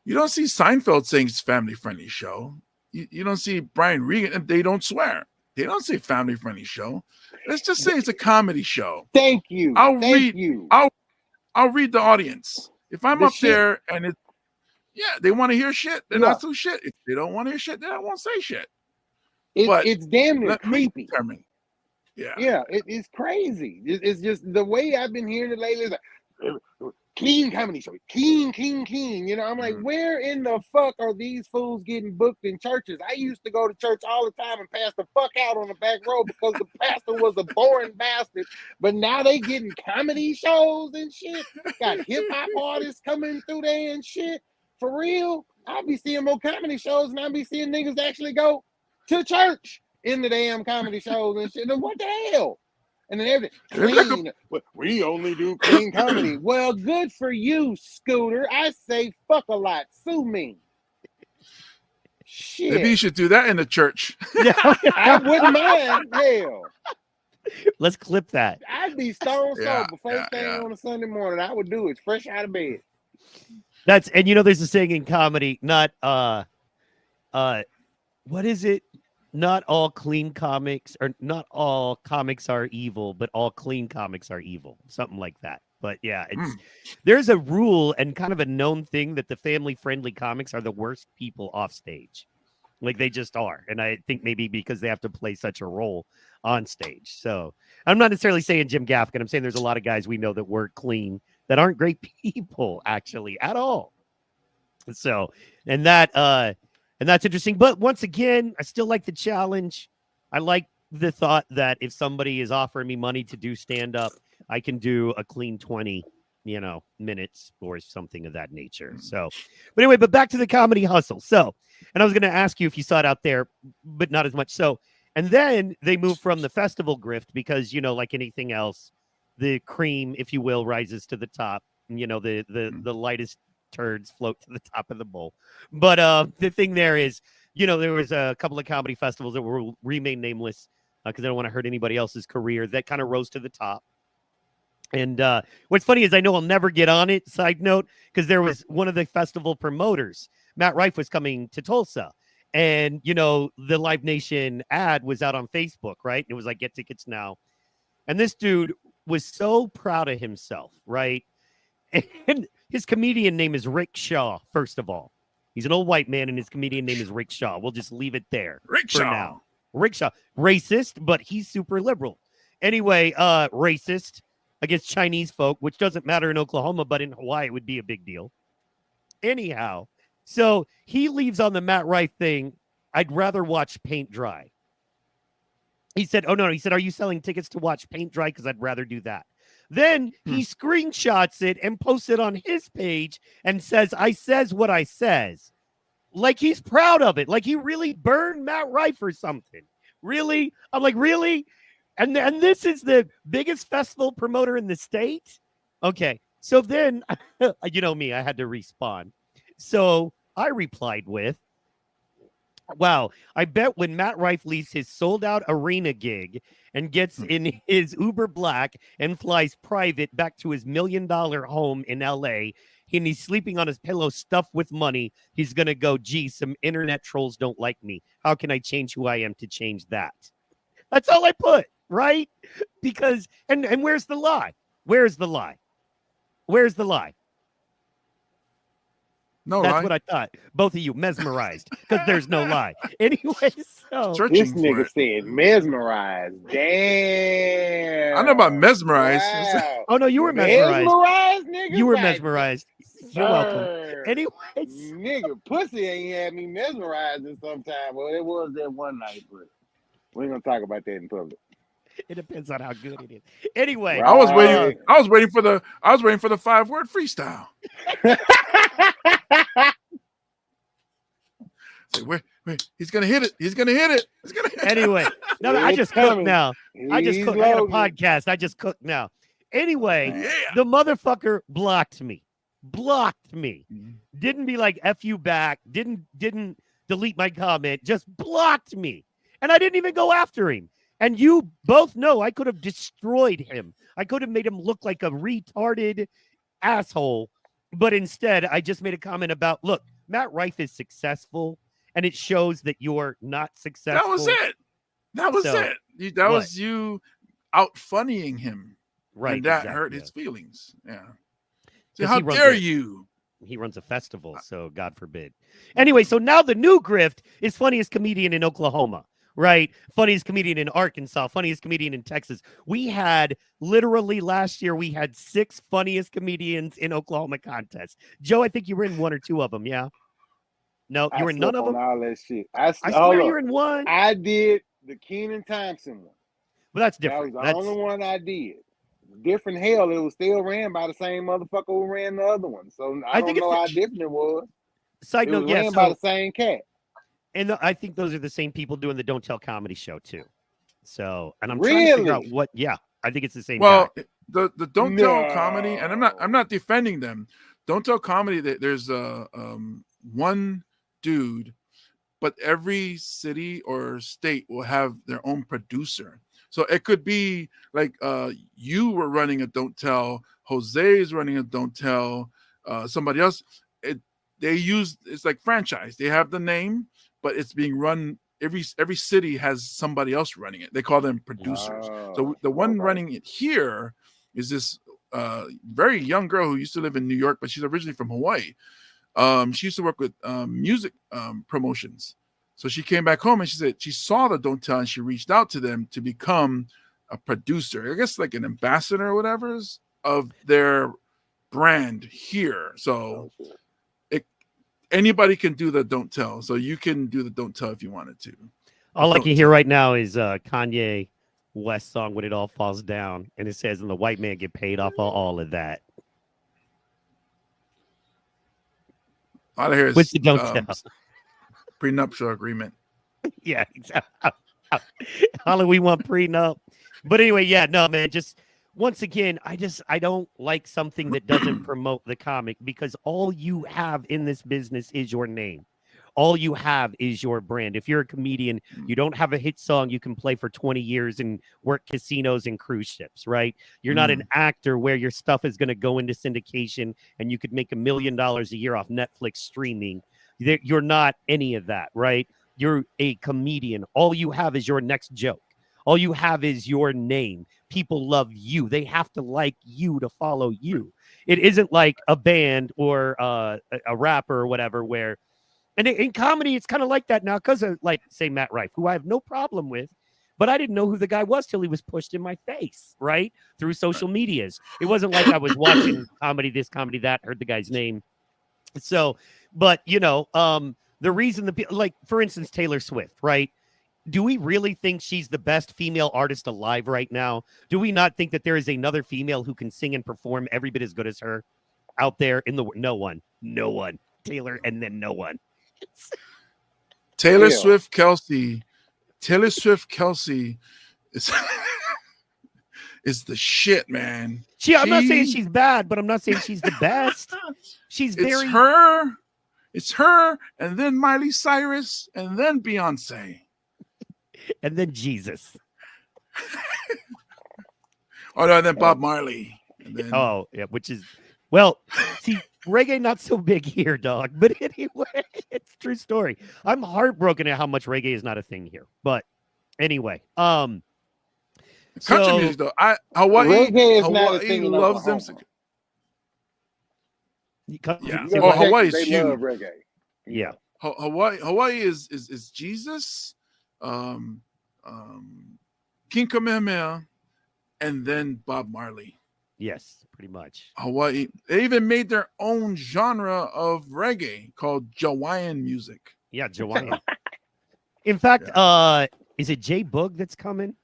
you don't see Seinfeld saying it's family friendly show. You don't see Brian Regan. They don't swear. They don't say family friendly show. Let's just say it's a comedy show. Thank you. I'll read the audience. If I'm up there and they want to hear shit, then I'll do shit. If they don't want to hear shit, then I won't say shit. It's damn near creepy. Yeah, it's crazy. It's just the way I've been hearing it lately. Is like, clean comedy show, clean. I'm like, where in the fuck are these fools getting booked in churches? I used to go to church all the time and pass the fuck out on the back row because the pastor was a boring bastard. But now they getting comedy shows and shit. Got hip hop artists coming through there and shit. For real, I'll be seeing more comedy shows and I'll be seeing niggas actually go to church in the damn comedy shows and shit. And what the hell? And then everything clean. We only do clean comedy. Well, good for you, Scooter. I say fuck a lot. Sue me. Shit. Maybe you should do that in the church. I wouldn't mind. Hell. Let's clip that. I'd be stone sober first thing on a Sunday morning. I would do it fresh out of bed. There's a saying in comedy, not what is it? Not all clean comics, or not all comics are evil, but all clean comics are evil. Something like that. But yeah, there's a rule and kind of a known thing that the family-friendly comics are the worst people off stage. Like they just are. And I think maybe because they have to play such a role on stage. So I'm not necessarily saying Jim Gaffigan. I'm saying there's a lot of guys we know that work clean that aren't great people actually at all. So, and that's interesting. But once again, I still like the challenge. I like the thought that if somebody is offering me money to do stand-up, I can do a clean 20, minutes or something of that nature. So, but anyway, but back to the comedy hustle. So, and I was going to ask you if you saw it out there, but not as much. So, and then they move from the festival grift because, like anything else, the cream, if you will, rises to the top. The lightest turds float to the top of the bowl. But the thing there is, there was a couple of comedy festivals that will remain nameless because I don't want to hurt anybody else's career that kind of rose to the top. And what's funny is I know I'll never get on it, side note, because there was one of the festival promoters, Matt Rife, was coming to Tulsa. And, the Live Nation ad was out on Facebook, right? It was like, get tickets now. And this dude was so proud of himself, right? And his comedian name is Rick Shaw, first of all. He's an old white man, and his comedian name is Rick Shaw. We'll just leave it there for now. Rick Shaw. Racist, but he's super liberal. Anyway, racist against Chinese folk, which doesn't matter in Oklahoma, but in Hawaii it would be a big deal. Anyhow, so he leaves on the Matt Rife thing, I'd rather watch paint dry. He said, oh, no. He said, are you selling tickets to watch paint dry? Because I'd rather do that. Then he screenshots it and posts it on his page and says, I says what I says. Like he's proud of it. Like he really burned Matt Rife or something. Really? I'm like, really? And this is the biggest festival promoter in the state? Okay. So then, you know me, I had to respond. So I replied with, Wow. I bet when Matt Rife leaves his sold out arena gig and gets in his Uber Black and flies private back to his $1 million home in LA, and he's sleeping on his pillow stuffed with money, he's going to go, gee, some internet trolls don't like me. How can I change who I am to change that? That's all I put, right? Because, and where's the lie? Where's the lie? Where's the lie? No That's lie. what I thought. Both of you mesmerized because there's no lie. Anyway, so This nigga said mesmerized. Damn. I don't know about mesmerized. Wow. Oh no, you were mesmerized. Mesmerized, nigga. You were Like, mesmerized. You're welcome. sir. Anyways, Nigga, pussy ain't had me mesmerized in some time. Well, it was that one night, but we ain't gonna talk about that in public. it depends on how good it is. Anyway, Right. I was waiting for the 5-word freestyle. Say, wait, he's gonna hit it. He's gonna hit it. Anyway, no, I It's just cooked coming. now. I just He's cooked. I got a loading. podcast. I just cooked now. Anyway, Yeah. the motherfucker blocked me. Didn't be like F you back. Didn't delete my comment. Just blocked me. And I didn't even go after him. And you both know I could have destroyed him. I could have made him look like a retarded asshole. But instead, I just made a comment about, look, Matt Rife is successful, and it shows that you're not successful. That was it. That was So, it. That was you out funnying him. Right. And that exactly, hurt yeah. his feelings. Yeah. 'Cause How he runs dare it. you? He runs a festival, so God forbid. Anyway, so now the new grift is funniest comedian in Oklahoma, right? Funniest comedian in Arkansas, funniest comedian in Texas. We had literally last year, we had 6 funniest comedians in Oklahoma contests. Joe, I think you were in 1 or 2 of them, yeah? No, you were in none of them? All that shit. I swear you're in 1. I did the Kenan Thompson one. Well, that's different. That was the only one I did. Different hell, it was still ran by the same motherfucker who ran the other one. So I don't know how different it was. Side It note, was yeah, ran by the same cat. And I think those are the same people doing the Don't Tell comedy show too. So, and I'm trying to figure out what. Yeah, I think it's the same. Well, guy. the Don't Tell comedy, and I'm not defending them. Don't Tell comedy. There's one dude, but every city or state will have their own producer. So it could be like you were running a Don't Tell, Jose is running a Don't Tell, somebody else. It's like franchise. They have the name, but it's being run. Every city has somebody else running it. They call them producers. So the one running it here is this very young girl who used to live in New York, but she's originally from Hawaii. She used to work with music promotions. So she came back home and she said she saw the Don't Tell and she reached out to them to become a producer, I guess like an ambassador or whatever of their brand here. So anybody can do the Don't Tell. So you can do the Don't Tell if you wanted to. All I can hear right now is Kanye West song When It All Falls Down. And it says, and the white man get paid off of all of that. All I hear is What's the Don't Tell? Prenuptial agreement. Yeah, exactly. All we want prenup. But anyway, yeah, no, man, just once again, I don't like something that doesn't promote the comic because all you have in this business is your name. All you have is your brand. If you're a comedian, you don't have a hit song you can play for 20 years and work casinos and cruise ships, right? You're not an actor where your stuff is going to go into syndication and you could make $1 million a year off Netflix streaming. You're not any of that, right? You're a comedian. All you have is your next joke. All you have is your name. People love you. They have to like you to follow you. It isn't like a band or a rapper or whatever where, and in comedy, it's kind of like that now because of, like, say, Matt Rife, who I have no problem with, but I didn't know who the guy was till he was pushed in my face, right? Through social medias. It wasn't like I was watching comedy this, comedy that, heard the guy's name. So, but, you know, the reason like, for instance, Taylor Swift, right? Do we really think she's the best female artist alive right now? Do we not think that there is another female who can sing and perform every bit as good as her out there in the no one? Taylor and then no one. Taylor Swift Kelsey is is the shit, man. I'm not saying she's bad, but I'm not saying she's the best. She's it's her It's her, and then Miley Cyrus, and then Beyonce. And then Jesus. Oh, no, and then Bob Marley. And then... Oh, yeah, which is, well, see, reggae not so big here, dog. But anyway, it's a true story. I'm heartbroken at how much reggae is not a thing here. But anyway, country so, music though. Hawaii not a thing in loves them. Yeah. Hawaii is they huge. love reggae. Yeah. Hawaii is Jesus, King Kamehameha, and then Bob Marley. Yes, pretty much. Hawaii. They even made their own genre of reggae called Hawaiian music. Yeah, Hawaiian. In fact, is it Jay Boog that's coming?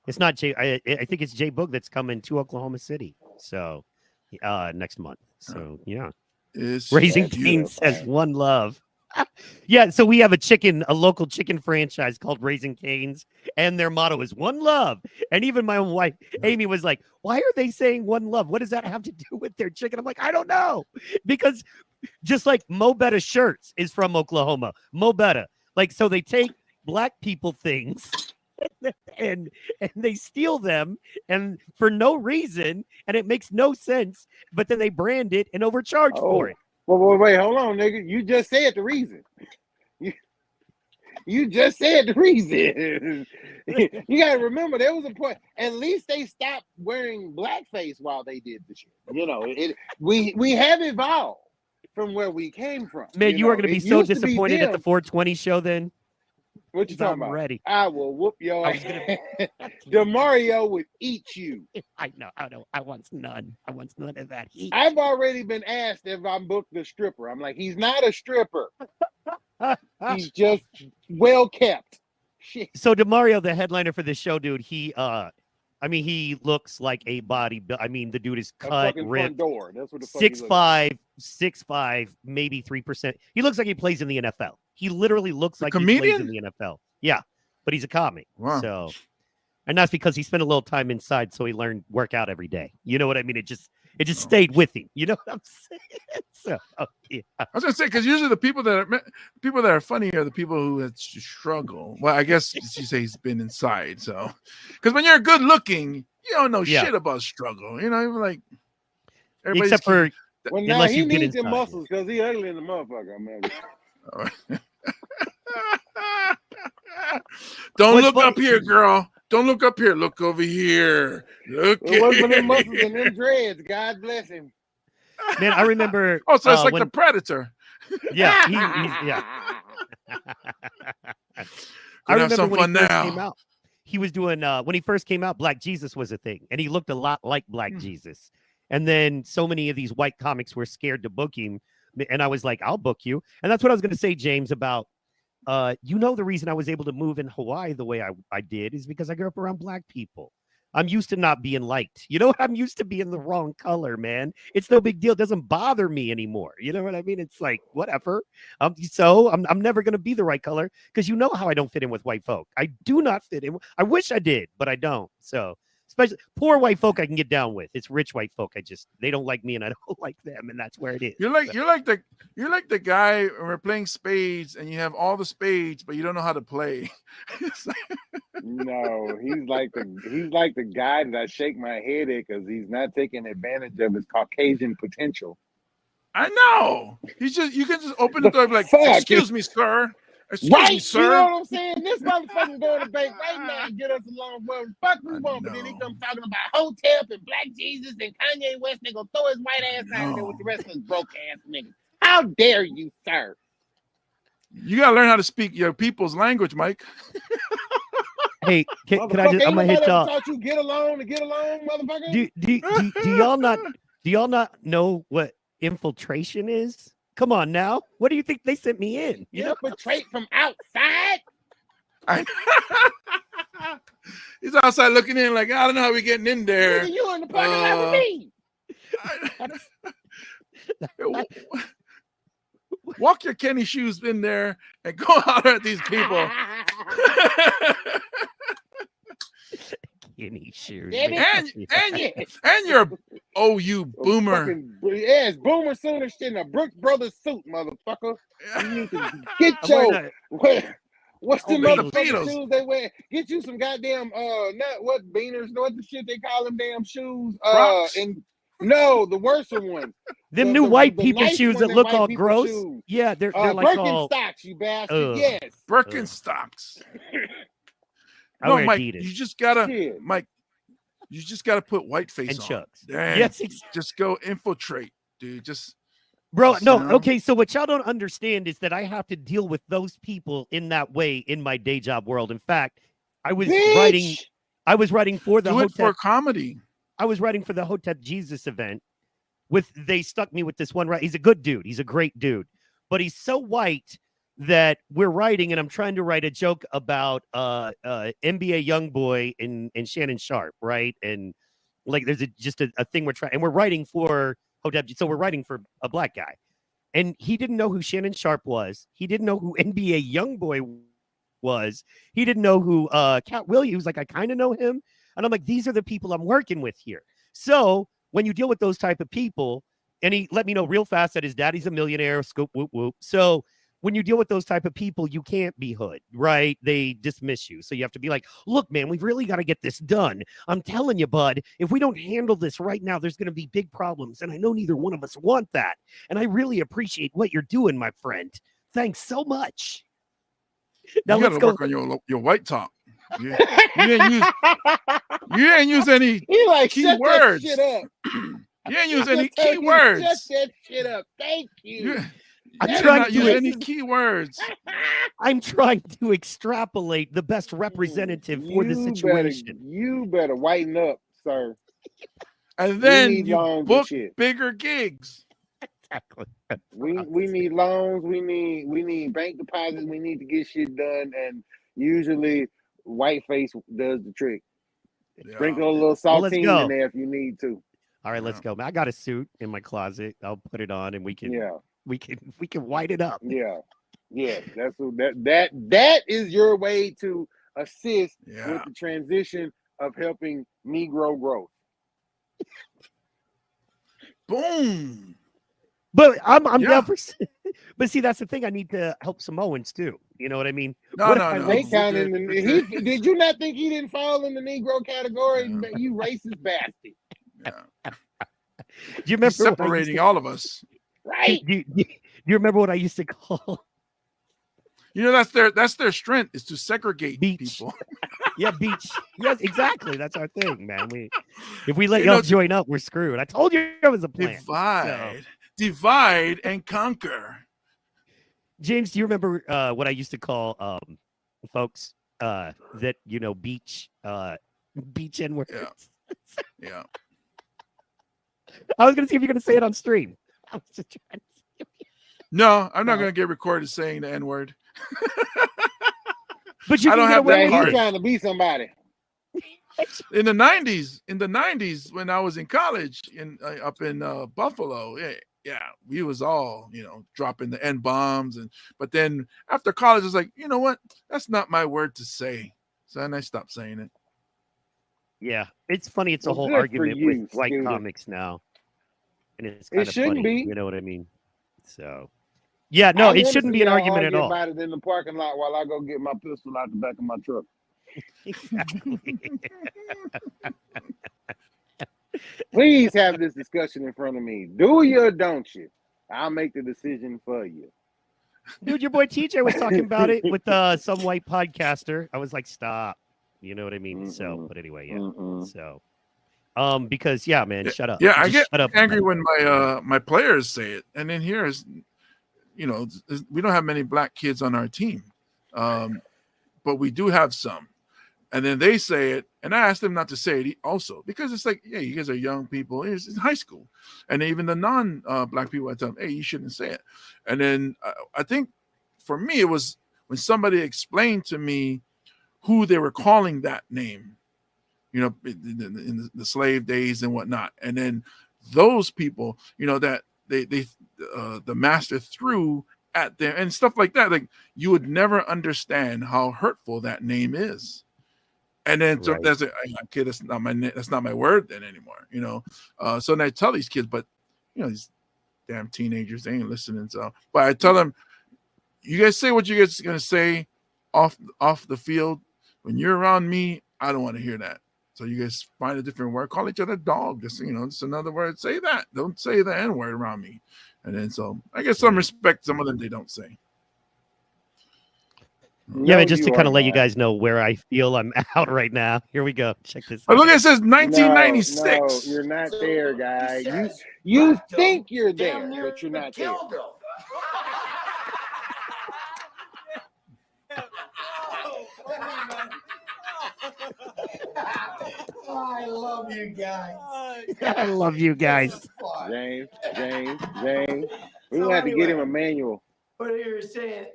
It's not Jay. I think it's Jay Boog that's coming to Oklahoma City. So next month. So yeah. Raising Cane's says one love. Yeah, so we have a local chicken franchise called Raising Cane's, and their motto is one love. And even my own wife, Amy, was like, why are they saying one love? What does that have to do with their chicken? I'm like, I don't know. Because just like Mo Betta shirts is from Oklahoma. Mo Betta. Like, so they take black people things and they steal them and for no reason, and it makes no sense, but then they brand it and overcharge for it. Well, wait, hold on, nigga. You just said the reason. You just said the reason. You gotta remember, there was a point. At least they stopped wearing blackface while they did the shit. You know, we have evolved from where we came from. Man, you are gonna be so disappointed at the 420 show then. What you talking about? Ready. I will whoop your ass. DeMario would eat you. I know. I want none. I want none of that heat. I've already been asked if I'm booked a stripper. I'm like, he's not a stripper. He's just well kept. Shit. So DeMario, the headliner for this show, dude, he looks like a body. I mean, the dude is cut, ripped. That's what the 6'5", maybe 3%. He looks like he plays in the NFL. He literally looks like he plays in the NFL. Yeah, but he's a comic. Wow. So, and that's because he spent a little time inside, so he learned workout every day. You know what I mean? It just stayed with him. You know what I'm saying? So, yeah. I was gonna say, because usually the people that are funny are the people who struggle. Well, I guess you say he's been inside. So, because when you're good looking, you don't know shit about struggle. You know, even like except for unless he needs the muscles because he ugly in the motherfucker, man. Don't look up here, girl. Don't look up here. Look over here. Look. It wasn't them muscles and them dreads. God bless him. Man, I remember. Oh, so it's like the Predator. Yeah, yeah. I remember some when fun he first now. came out. He was doing when he first came out. Black Jesus was a thing, and he looked a lot like Black Jesus. And then so many of these white comics were scared to book him. And I was like, I'll book you. And that's what I was going to say, James, about, the reason I was able to move in Hawaii the way I did is because I grew up around black people. I'm used to not being liked. You know what? I'm used to being the wrong color, man. It's no big deal. It doesn't bother me anymore. You know what I mean? It's like, whatever. So I'm never going to be the right color because you know how I don't fit in with white folk. I do not fit in. I wish I did, but I don't. So especially poor white folk I can get down with. It's rich white folk. They don't like me and I don't like them, and that's where it is. You're like the guy when we're playing spades and you have all the spades, but you don't know how to play. No, he's like the guy that I shake my head at because he's not taking advantage of his Caucasian potential. I know. You can just open the door and be like, excuse me, sir. Excuse me, sir. You know what I'm saying? This motherfucker go to the bank right now and get us along. Well, fuck we want, but then he comes talking about Hotep and Black Jesus and Kanye West. They gonna throw his white ass out there with the rest of his broke ass niggas. How dare you, sir? You gotta learn how to speak your people's language, Mike. Hey, can I just? I'm gonna hit y'all. Taught you get along, motherfucker. Do y'all not know what infiltration is? Come on now. What do you think they sent me in? Infiltrate from outside? He's outside looking in like, I don't know how we're getting in there. You in the parking lot with me. Walk your Kenny shoes in there and go holler at these people. Kenny shoes. And Oh, you boomer. Yes, boomer sooner shit in a Brooks Brothers suit, motherfucker. You need to get what's the motherfucking shoes they wear? Get you some goddamn not what beaners, what the shit they call them damn shoes. And no, the worse ones. Them new white people nice shoes that look all gross. Shoes. Yeah, they're like Birkenstocks, you bastard. Yes. Birkenstocks. No, Mike, Adidas. You just gotta Mike. You just got to put white face and on. Chucks. Yes, just go infiltrate, dude. Bro, no, okay. So what y'all don't understand is that I have to deal with those people in that way in my day job world. In fact, I was writing for the Hotep for comedy. I was writing for the Hotep Jesus event. They stuck me with this one. Right, he's a good dude. He's a great dude, but he's so white that we're writing, and I'm trying to write a joke about NBA YoungBoy and Shannon Sharp, right? And like, there's just a thing we're trying, and we're writing for Hotep, so we're writing for a black guy, and he didn't know who Shannon Sharp was. He didn't know who NBA YoungBoy was. He didn't know who Cat Williams. He was like, I kind of know him, and I'm like, these are the people I'm working with here. So when you deal with those type of people, and he let me know real fast that his daddy's a millionaire. Scoop, whoop, whoop. So when you deal with those type of people, you can't be hood, right? They dismiss you. So you have to be like, look, man, we've really got to get this done. I'm telling you, bud, if we don't handle this right now, there's going to be big problems. And I know neither one of us want that. And I really appreciate what you're doing, my friend. Thanks so much. Now let's go work on your white top. You ain't use any keywords. You ain't use any keywords. Shut that shit up. Thank you. I'm trying to use any keywords. I'm trying to extrapolate the best representative for the situation. You better whiten up, sir. And then you book bigger gigs. Exactly. We need loans. We need bank deposits. We need to get shit done. And usually, whiteface does the trick. Yeah. Sprinkle a little saltine in there if you need to. All right, let's go. I got a suit in my closet. I'll put it on, and we can. Yeah. We can white it up. Yeah. That is your way to assist with the transition of helping Negro growth. Boom. But I'm down for. But see, that's the thing. I need to help Samoans too. You know what I mean? No. Did you not think he didn't fall in the Negro category? Yeah. You racist bastard. Yeah. Do you remember separating all of us? Right. Do you remember what I used to call? You know, that's their strength is to segregate people. Yeah, beach. Yes, exactly. That's our thing, man. If we let y'all join up, we're screwed. I told you it was a plan. Divide and conquer. James, do you remember what I used to call folks that beach N-words? Yeah. I was gonna see if you're gonna say it on stream. I was just trying to No, I'm not gonna get recorded saying the N-word. But you don't have that. He's trying to be somebody. In the 90s, when I was in college up in Buffalo, we was all dropping the N-bombs, but then after college, it's like, you know what? That's not my word to say. So then I stopped saying it. Yeah, it's funny. It's a whole argument with white comics now, and it's kind of funny. Be. You know what I mean? So, yeah, no, it shouldn't be an argument at all. About it in the parking lot while I go get my pistol out the back of my truck. Exactly. Please have this discussion in front of me. Do you or don't you? I'll make the decision for you. Dude, your boy TJ was talking about it with some white podcaster. I was like, stop. You know what I mean? So, but anyway, yeah. So, because man, shut up. Yeah, I get angry when my players say it, and then here is, we don't have many black kids on our team, but we do have some, and then they say it, and I ask them not to say it also because it's like, yeah, you guys are young people. It's in high school, and even the non-black people, I tell them, hey, you shouldn't say it. And then I think for me, it was when somebody explained to me who they were calling that name, in the slave days and whatnot. And then those people, that they the master threw at them and stuff like that. Like, you would never understand how hurtful that name is. And then so that's okay, that's not my word then anymore, you know. So then I tell these kids, but you know, these damn teenagers, they ain't listening. So, but I tell them, you guys say what you guys are gonna say off the field. When you're around me, I don't want to hear that. So you guys find a different word. Call each other dog. Just, you know, it's another word. Say that. Don't say the N word around me. And then so I guess some respect. Some of them they don't say. Yeah, but just to kind of let you guys know where I feel I'm out right now. Here we go. Check this out. Look, it says 1996. No, you're not there, guy. You think you're there, but you're not there. I love you guys. I love you guys. James. We're going to have to get him a manual. But you're saying,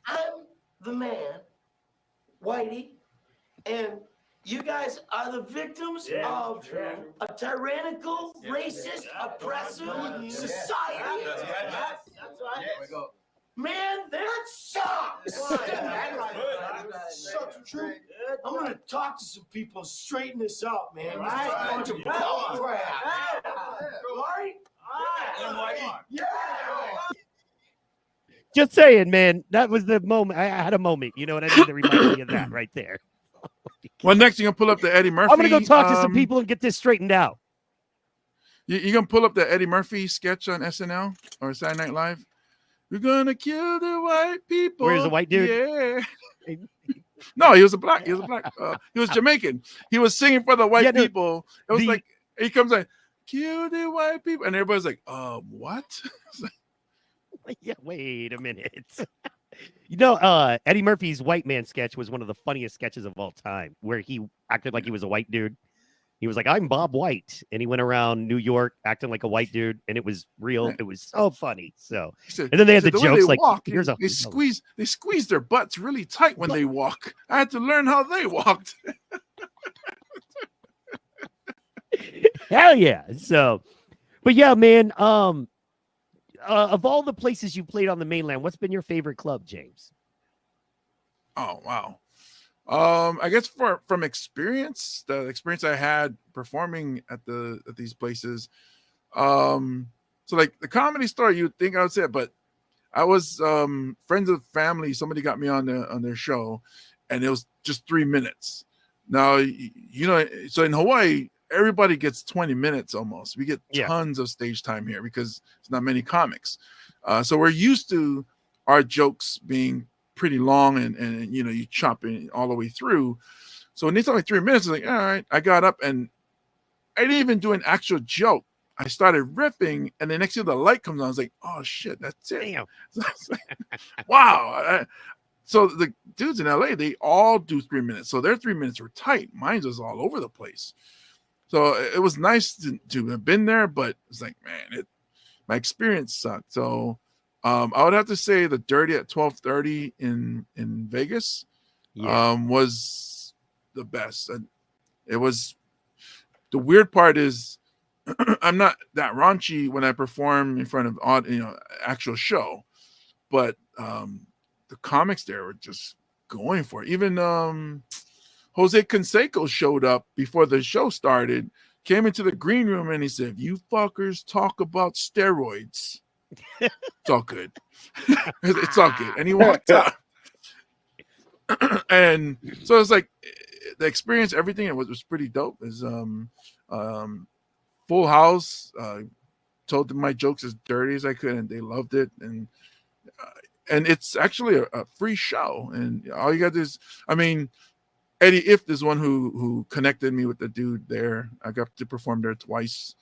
I'm the man, Whitey, and you guys are the victims of a tyrannical, racist, oppressive society. That's right. Man, that sucks. True. I'm going to talk to some people, straighten this up, man. Right? Bunch of bull crap. Right? Yeah. Just saying, man. That was the moment. I had a moment. You know what I mean? That reminded me of that right there. Well, next you're gonna pull up the Eddie Murphy. I'm gonna go talk to some people and get this straightened out. You gonna pull up the Eddie Murphy sketch on SNL or Saturday Night Live? We're gonna kill the white people. Where's the white dude? Yeah. No, he was a black. He was Jamaican. He was singing for the white people. It was like he comes like, kill the white people, and everybody's like, what? Yeah, wait a minute. You know, Eddie Murphy's white man sketch was one of the funniest sketches of all time, where he acted like he was a white dude. He was like, I'm Bob White. And he went around New York acting like a white dude. And it was real. It was so funny. So, and then they had the jokes like, here's a. They squeeze their butts really tight when they walk. I had to learn how they walked. Hell yeah. So, but yeah, man, of all the places you played on the mainland, what's been your favorite club, James? Oh, wow. I guess from experience, the experience I had performing at these places, so like the Comedy Store, you'd think I would say it, but I was friends of family. Somebody got me on their show, and it was just 3 minutes. Now, you know, so in Hawaii, everybody gets 20 minutes almost. We get tons of stage time here because there's not many comics. So we're used to our jokes being pretty long and you know, you chop it all the way through. So when it's only 3 minutes, I was like, all right. I got up and I didn't even do an actual joke. I started riffing, and the next thing the light comes on, I was like, oh shit, that's it. Damn. Wow. So the dudes in LA, they all do 3 minutes. So their 3 minutes were tight. Mine was all over the place. So it was nice to have been there, but it's like, man, my experience sucked. So I would have to say the Dirty at 12:30 in Vegas was the best. And it was, the weird part is I'm not that raunchy when I perform in front of actual show, but the comics there were just going for it. Even Jose Canseco showed up before the show started, came into the green room, and he said, "You fuckers talk about steroids. It's all good. It's all good." And he walked out. And so it's like the experience, everything it was pretty dope. Is full house. Told them my jokes as dirty as I could, and they loved it. And it's actually a free show. And all you got to do is, I mean, Eddie Ift is one who connected me with the dude there. I got to perform there twice.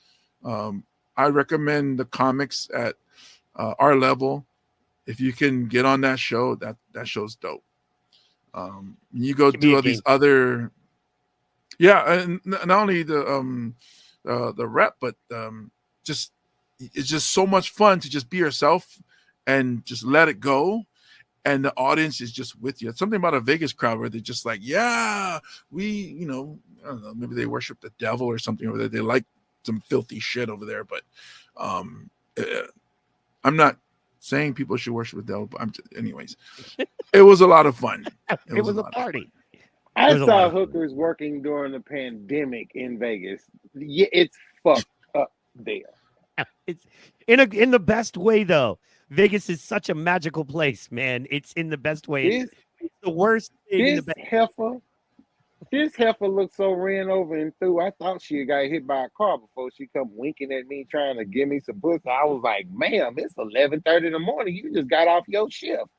I recommend the comics at our level. If you can get on that show, that show's dope. You go do all these other, and not only the rep, but just it's just so much fun to just be yourself and just let it go. And the audience is just with you. It's something about a Vegas crowd where they're just like, yeah, we, I don't know, maybe they worship the devil or something over there. They like some filthy shit over there. But I'm not saying people should worship the devil, but anyways, it was a lot of fun. It was a party. I was a lot saw of fun. hookers working during the pandemic in Vegas. Yeah, it's fucked up there. It's in the best way though. Vegas is such a magical place, man. It's in the best way. This It's the worst thing in the this best. heifer looked so ran over and through. I thought she got hit by a car before she come winking at me, trying to give me some pussy. I was like, ma'am, it's 11:30 in the morning. You just got off your shift.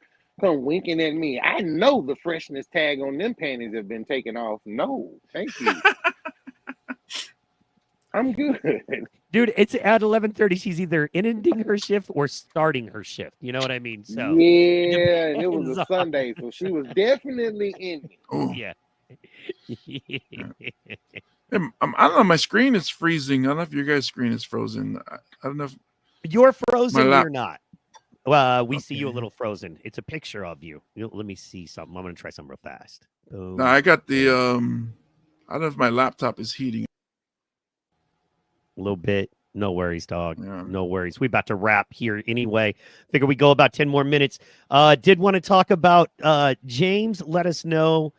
Come winking at me. I know the freshness tag on them panties have been taken off. No, thank you. I'm good. Dude, it's at 11:30. She's either ending her shift or starting her shift. You know what I mean? So Yeah, and it was depends a on- Sunday, so she was definitely in it. Oh, Yeah. I don't know. My screen is freezing. I don't know if your guys' screen is frozen. I don't know if You're frozen. lap- You're not. Well, we see you a Okay. little frozen. It's a picture of you. Let me see something. I'm gonna try something real fast. Boom. no, I got the I don't know if my laptop is heating. A little bit. No worries, dog. Yeah. No worries. We about to wrap here anyway. Figure we go about 10 more minutes. Did want to talk about James. Let us know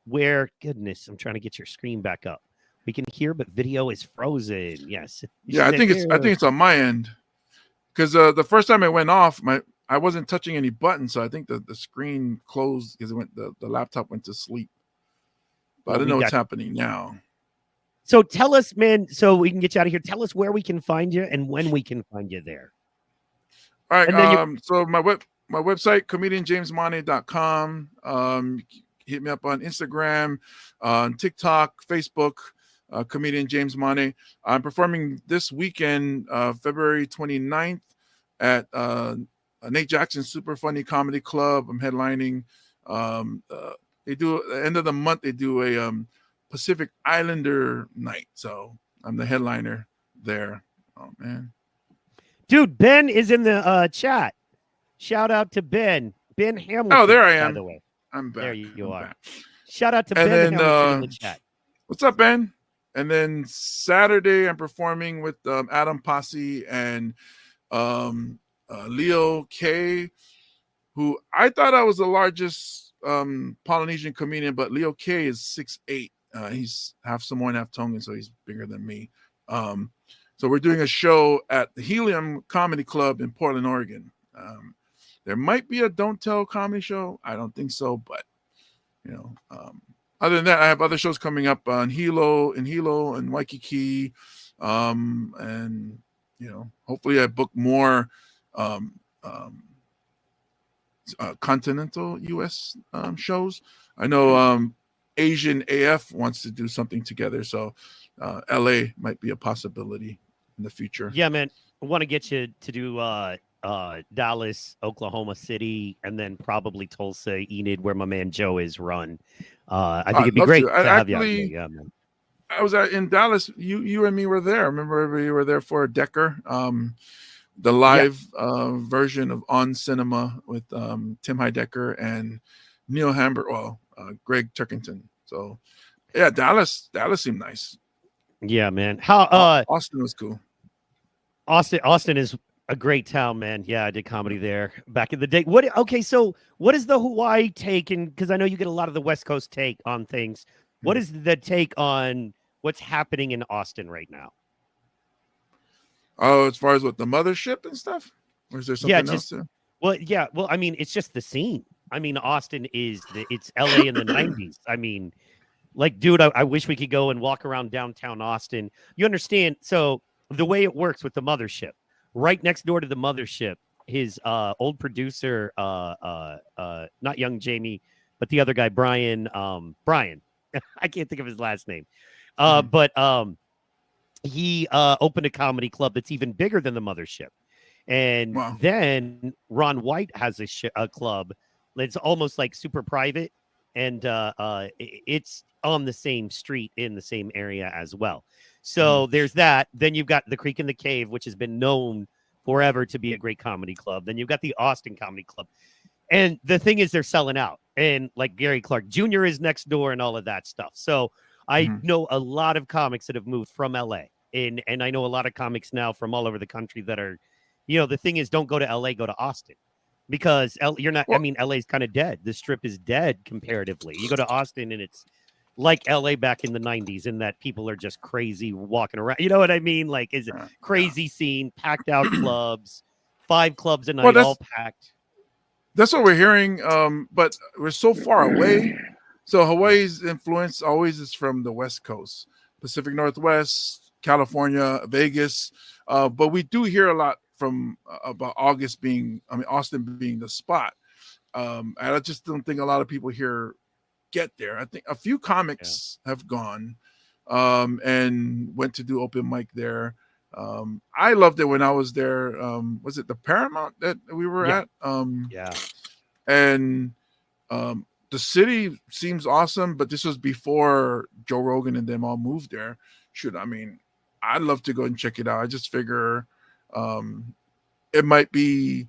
where. Goodness, I'm trying to get your screen back up. We can hear, but video is frozen. Yes. Yeah, I think it's on my end. Because the first time I went off, I wasn't touching any buttons, so I think the screen closed because the laptop went to sleep. But I don't know what's happening now. So tell us, man, so we can get you out of here. Tell us where we can find you and when we can find you there. All right. And then so my website, comedianjamesmoney.com. Hit me up on Instagram, on TikTok, Facebook, comedian James Money. I'm performing this weekend, February 29th at Nate Jackson's Super Funny Comedy Club. I'm headlining. They do at the end of the month, they do a Pacific Islander night. So I'm the headliner there. Oh, man. Dude, Ben is in the chat. Shout out to Ben. Ben Hamilton. Oh, there I am. By the way. I'm back. There you are. Back. Shout out to And Ben then, Hamilton in the chat. What's up, Ben? And then Saturday, I'm performing with Adam Posse and Leo K, who I thought I was the largest Polynesian comedian, but Leo K is 6'8". He's half Samoan, half Tongan, so he's bigger than me. So we're doing a show at the Helium Comedy Club in Portland, Oregon. There might be a Don't Tell comedy show. I don't think so, but other than that, I have other shows coming up on Hilo and Waikiki, and hopefully I book more continental U.S. Shows. I know Asian AF wants to do something together, so LA might be a possibility in the future. Yeah, man. I want to get you to do Dallas, Oklahoma City, and then probably Tulsa, Enid, where my man Joe is run. I think it'd be great to have you out there. Yeah, man. I was in Dallas. You and me were there. Remember, we were there for Decker, the live version of On Cinema with Tim Heidecker and Neil Hamburg. Well, Greg Turkington. So, yeah, Dallas seemed nice. Yeah, man. How Austin was cool. Austin is a great town, man. Yeah, I did comedy there back in the day. So what is the Hawaii take? And because I know you get a lot of the West Coast take on things. What is the take on what's happening in Austin right now? Oh, as far as what the mothership and stuff? Or is there something else there? Well, yeah. Well, I mean, it's just the scene. I mean, Austin it's LA in the 90s. I mean, like, dude, I wish we could go and walk around downtown Austin. You understand? So the way it works with the mothership, right next door to the mothership, his old producer, not young Jamie, but the other guy, Brian. I can't think of his last name. But he opened a comedy club that's even bigger than the mothership. And then Ron White has a club that's almost like super private. And it's on the same street in the same area as well. So there's that. Then you've got the Creek and the Cave, which has been known forever to be a great comedy club. Then you've got the Austin Comedy Club. And the thing is, they're selling out. And like Gary Clark Jr. is next door and all of that stuff. So I know a lot of comics that have moved from LA. And I know a lot of comics now from all over the country that are, the thing is, don't go to LA, go to Austin. because you're not. I Well, mean, LA's kind of dead. The Strip is dead comparatively. You go to Austin and it's like LA back in the 90s, in that people are just crazy walking around. You know what I mean? Like, is it yeah. crazy scene, packed out clubs, 5 clubs a Well, night, all packed. that's what we're hearing. But we're so far away. So Hawaii's influence always is from the West Coast, Pacific Northwest, California, Vegas. But we do hear a lot from about Austin being the spot. And I just don't think a lot of people here get there. I think a few comics have gone and went to do open mic there. I loved it when I was there. Was it the Paramount that we were at? And the city seems awesome, but this was before Joe Rogan and them all moved there. I mean, I'd love to go and check it out. I just figure it might be,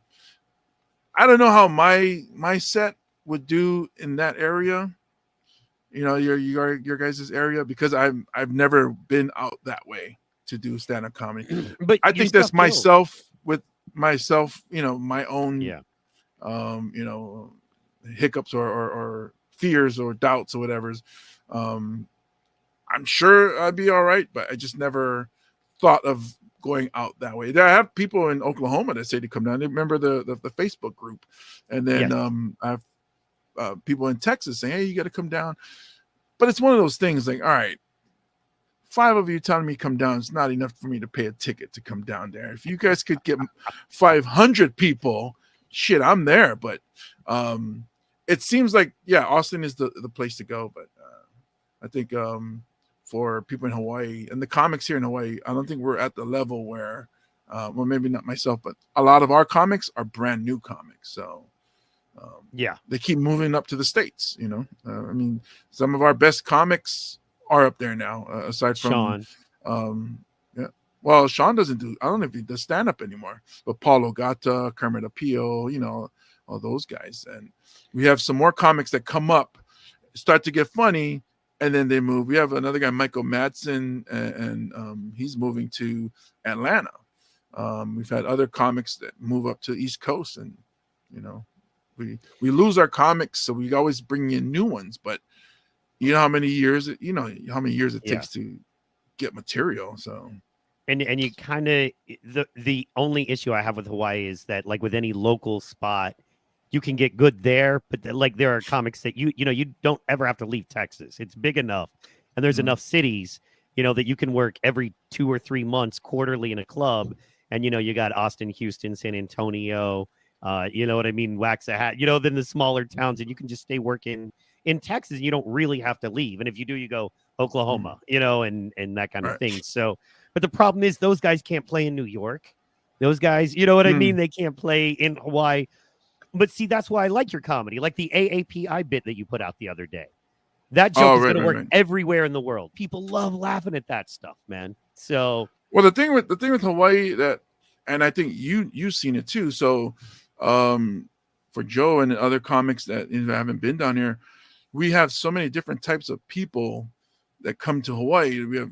I don't know how my set would do in that area. You know, your guys' area, because I've never been out that way to do stand-up comedy. But I think that's myself with myself, you know, my own you know, hiccups or fears or doubts or whatever's. I'm sure I'd be all right, but I just never thought of going out that way. I have people in Oklahoma that say to come down. They remember the Facebook group, and then I have people in Texas saying, "Hey, you got to come down." But it's one of those things like, all right, 5 of you telling me come down is not enough for me to pay a ticket to come down there. If you guys could get 500 people, shit, I'm there. But it seems like, Austin is the place to go. But I think for people in Hawaii and the comics here in Hawaii, I don't think we're at the level where, well, maybe not myself, but a lot of our comics are brand new comics. So they keep moving up to the States, you know. I mean, some of our best comics are up there now, aside from Sean. Well, Sean doesn't do, I don't know if he does stand up anymore, but Paul Ogata, Kermit Apio, you know, all those guys. And we have some more comics that come up, start to get funny, and then they move. We have another guy, Michael Madsen, and he's moving to Atlanta. We've had other comics that move up to the East Coast, and, you know, we lose our comics, so we always bring in new ones. But you know how many years it takes to get material. So and you kind of, the only issue I have with Hawaii is that, like with any local spot, you can get good there, but like there are comics that you don't ever have to leave Texas. It's big enough, and there's enough cities, you know, that you can work every 2 or 3 months quarterly in a club. And, you know, you got Austin, Houston, San Antonio, you know what I mean? Waxahachie, you know, then the smaller towns, and you can just stay working in Texas. You don't really have to leave. And if you do, you go Oklahoma, you know, and that kind of thing. So, but the problem is those guys can't play in New York. Those guys, you know what I mean? They can't play in Hawaii. But see, that's why I like your comedy, like the AAPI bit that you put out the other day. That joke is going to work everywhere in the world. People love laughing at that stuff, man. So, well, the thing with Hawaii, that, and I think you've seen it too. So, for Joe and other comics that haven't been down here, we have so many different types of people that come to Hawaii. We have,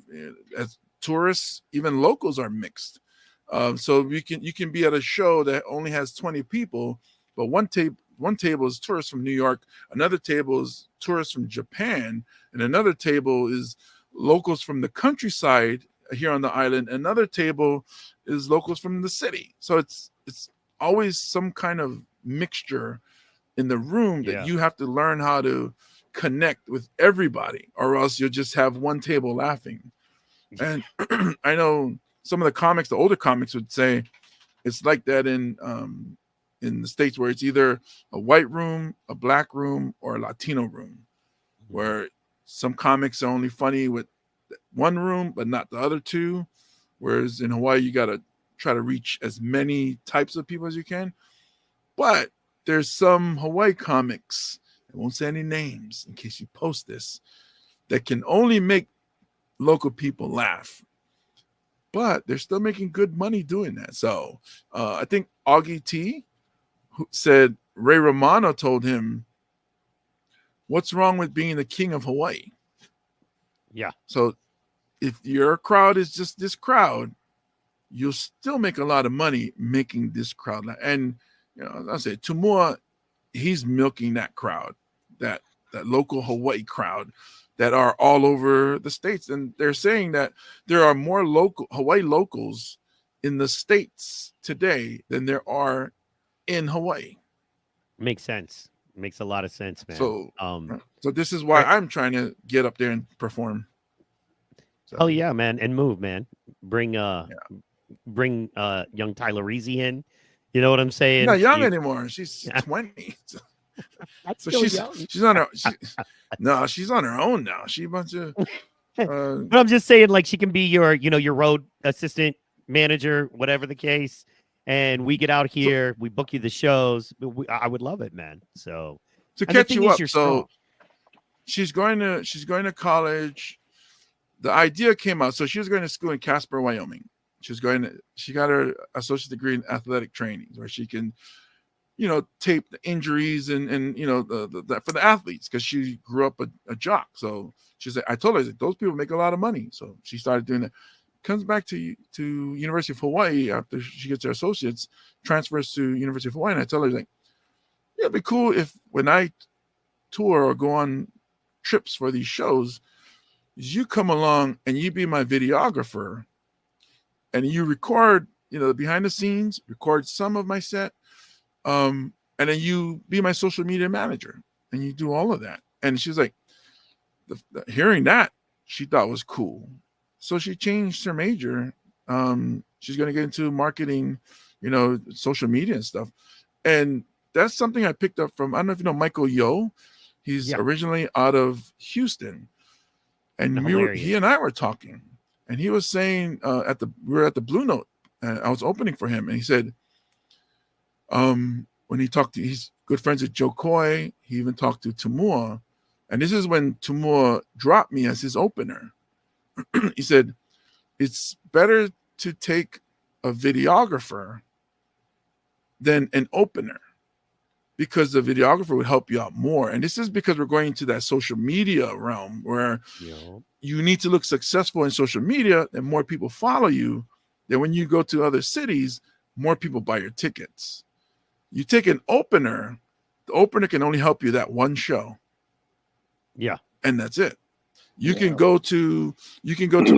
as tourists, even locals are mixed. So you can be at a show that only has 20 people, but one table is tourists from New York, another table is tourists from Japan, and another table is locals from the countryside here on the island. Another table is locals from the city. So it's always some kind of mixture in the room that you have to learn how to connect with everybody, or else you'll just have one table laughing. And I know some of the comics, the older comics, would say it's like that in the States, where it's either a white room, a black room, or a Latino room, where some comics are only funny with one room but not the other two, whereas in Hawaii you got to try to reach as many types of people as you can. But there's some Hawaii comics, I won't say any names in case you post this, that can only make local people laugh, but they're still making good money doing that. So I think Augie T said Ray Romano told him, "What's wrong with being the king of Hawaii?" Yeah. So if your crowd is just this crowd, you'll still make a lot of money making this crowd laugh. And you know, I say Tumua, he's milking that crowd, that local Hawaii crowd that are all over the states. And they're saying that there are more local Hawaii locals in the states today than there are in Hawaii. Makes sense. Makes a lot of sense, man. So this is why I'm trying to get up there and perform. So. Oh yeah, man, and move, man. Bring young Tyler Reese in. You know what I'm saying? She's not young anymore. She's 20. That's so still she's young. she's on her she's on her own now. She wants to but I'm just saying, like, she can be your road assistant, manager, whatever the case. And we get out here, we book you the shows. I would love it, man. So to catch you up, so she's going to college. The idea came out. So she was going to school in Casper, Wyoming. She got her associate degree in athletic training, where she can, tape the injuries and the for the athletes, because she grew up a jock. So she said, I told her, those people make a lot of money. So she started doing that. Comes back to University of Hawaii after she gets her associates, transfers to University of Hawaii, and I tell her, like, yeah, it'd be cool if when I tour or go on trips for these shows, you come along and you be my videographer, and you record, behind the scenes, record some of my set, and then you be my social media manager, and you do all of that. And she's like, hearing that, she thought was cool. So she changed her major. She's going to get into marketing, social media and stuff. And that's something I picked up from, I don't know if you know Michael Yo. He's originally out of Houston. And he and I were talking. And he was saying, we were at the Blue Note. And I was opening for him. And he said, when he talked to, he's good friends with Joe Coy. He even talked to Tumua. And this is when Tumua dropped me as his opener. He said, it's better to take a videographer than an opener, because the videographer would help you out more. And this is because we're going into that social media realm where you need to look successful in social media, and more people follow you. Then when you go to other cities, more people buy your tickets. You take an opener, the opener can only help you that one show. Yeah. And that's it. You can go to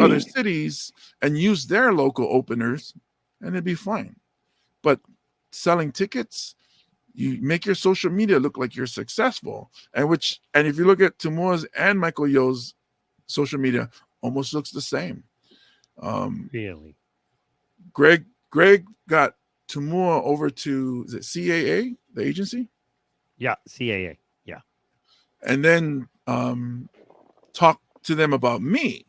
other cities and use their local openers, and it'd be fine. But selling tickets, you make your social media look like you're successful. And if you look at Tumua's and Michael Yo's social media, almost looks the same. Really? Greg got Tumua over to, is it CAA, the agency? Yeah, CAA. Yeah. And then talked to them about me,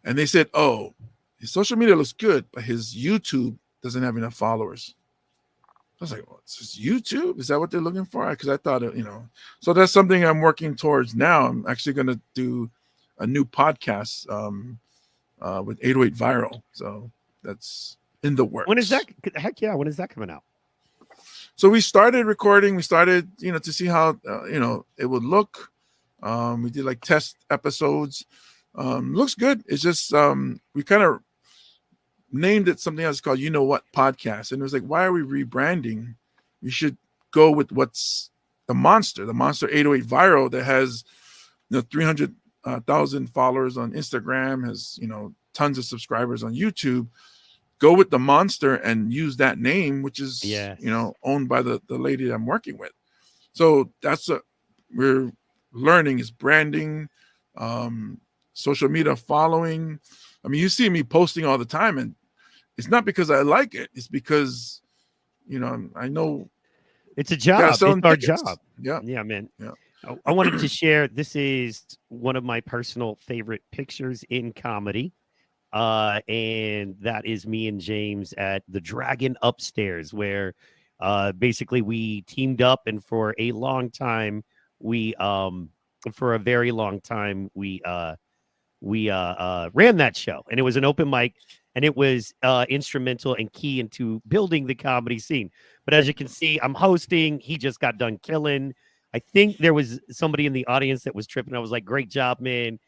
and they said, oh, his social media looks good, but his YouTube doesn't have enough followers. I was like, well, it's just YouTube? Is that what they're looking for? Because I thought, so that's something I'm working towards now. I'm actually going to do a new podcast with 808 Viral. So that's in the works. When is that? Heck yeah. When is that coming out? So we started recording. We started, to see how, it would look. We did like test episodes. Looks good. It's just we kind of named it something else called What Podcast. And it was like, why are we rebranding? We should go with what's the monster 808 Viral, that has 300,000 followers on Instagram, has tons of subscribers on YouTube. Go with the monster and use that name, which is owned by the lady that I'm working with. So that's we're learning is branding, social media following. I mean, you see me posting all the time, and it's not because I like it. It's because, I know it's a job. It's our tickets. job. Yeah, man. Yeah. I wanted to share. This is one of my personal favorite pictures in comedy. And that is me and James at the Dragon upstairs, where basically we teamed up, and for a long time, for a very long time, we ran that show, and it was an open mic, and it was instrumental and key into building the comedy scene. But as you can see, I'm hosting. He just got done killing. I think there was somebody in the audience that was tripping. I was like, great job, man.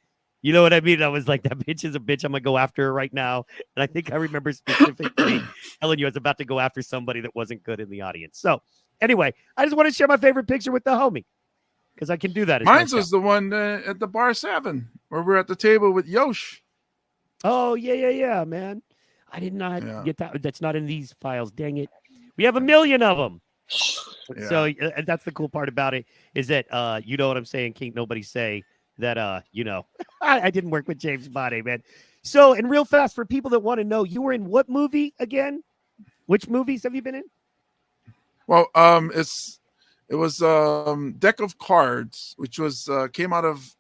You know what I mean? I was like, that bitch is a bitch. I'm gonna go after her right now. And I think I remember specifically telling you I was about to go after somebody that wasn't good in the audience. So anyway, I just want to share my favorite picture with the homie because I can do that. Mine was the one at the Bar 7 where we're at the table with Yosh. Oh yeah, man. I did not get that. That's not in these files. Dang it. We have a million of them. Yeah. So that's the cool part about it is that you know what I'm saying. Can't nobody say that you know I didn't work with James Bonney, man. So and real fast for people that want to know, you were in what movie again? Which movies have you been in? Well, it was Deck of Cards, which was came out of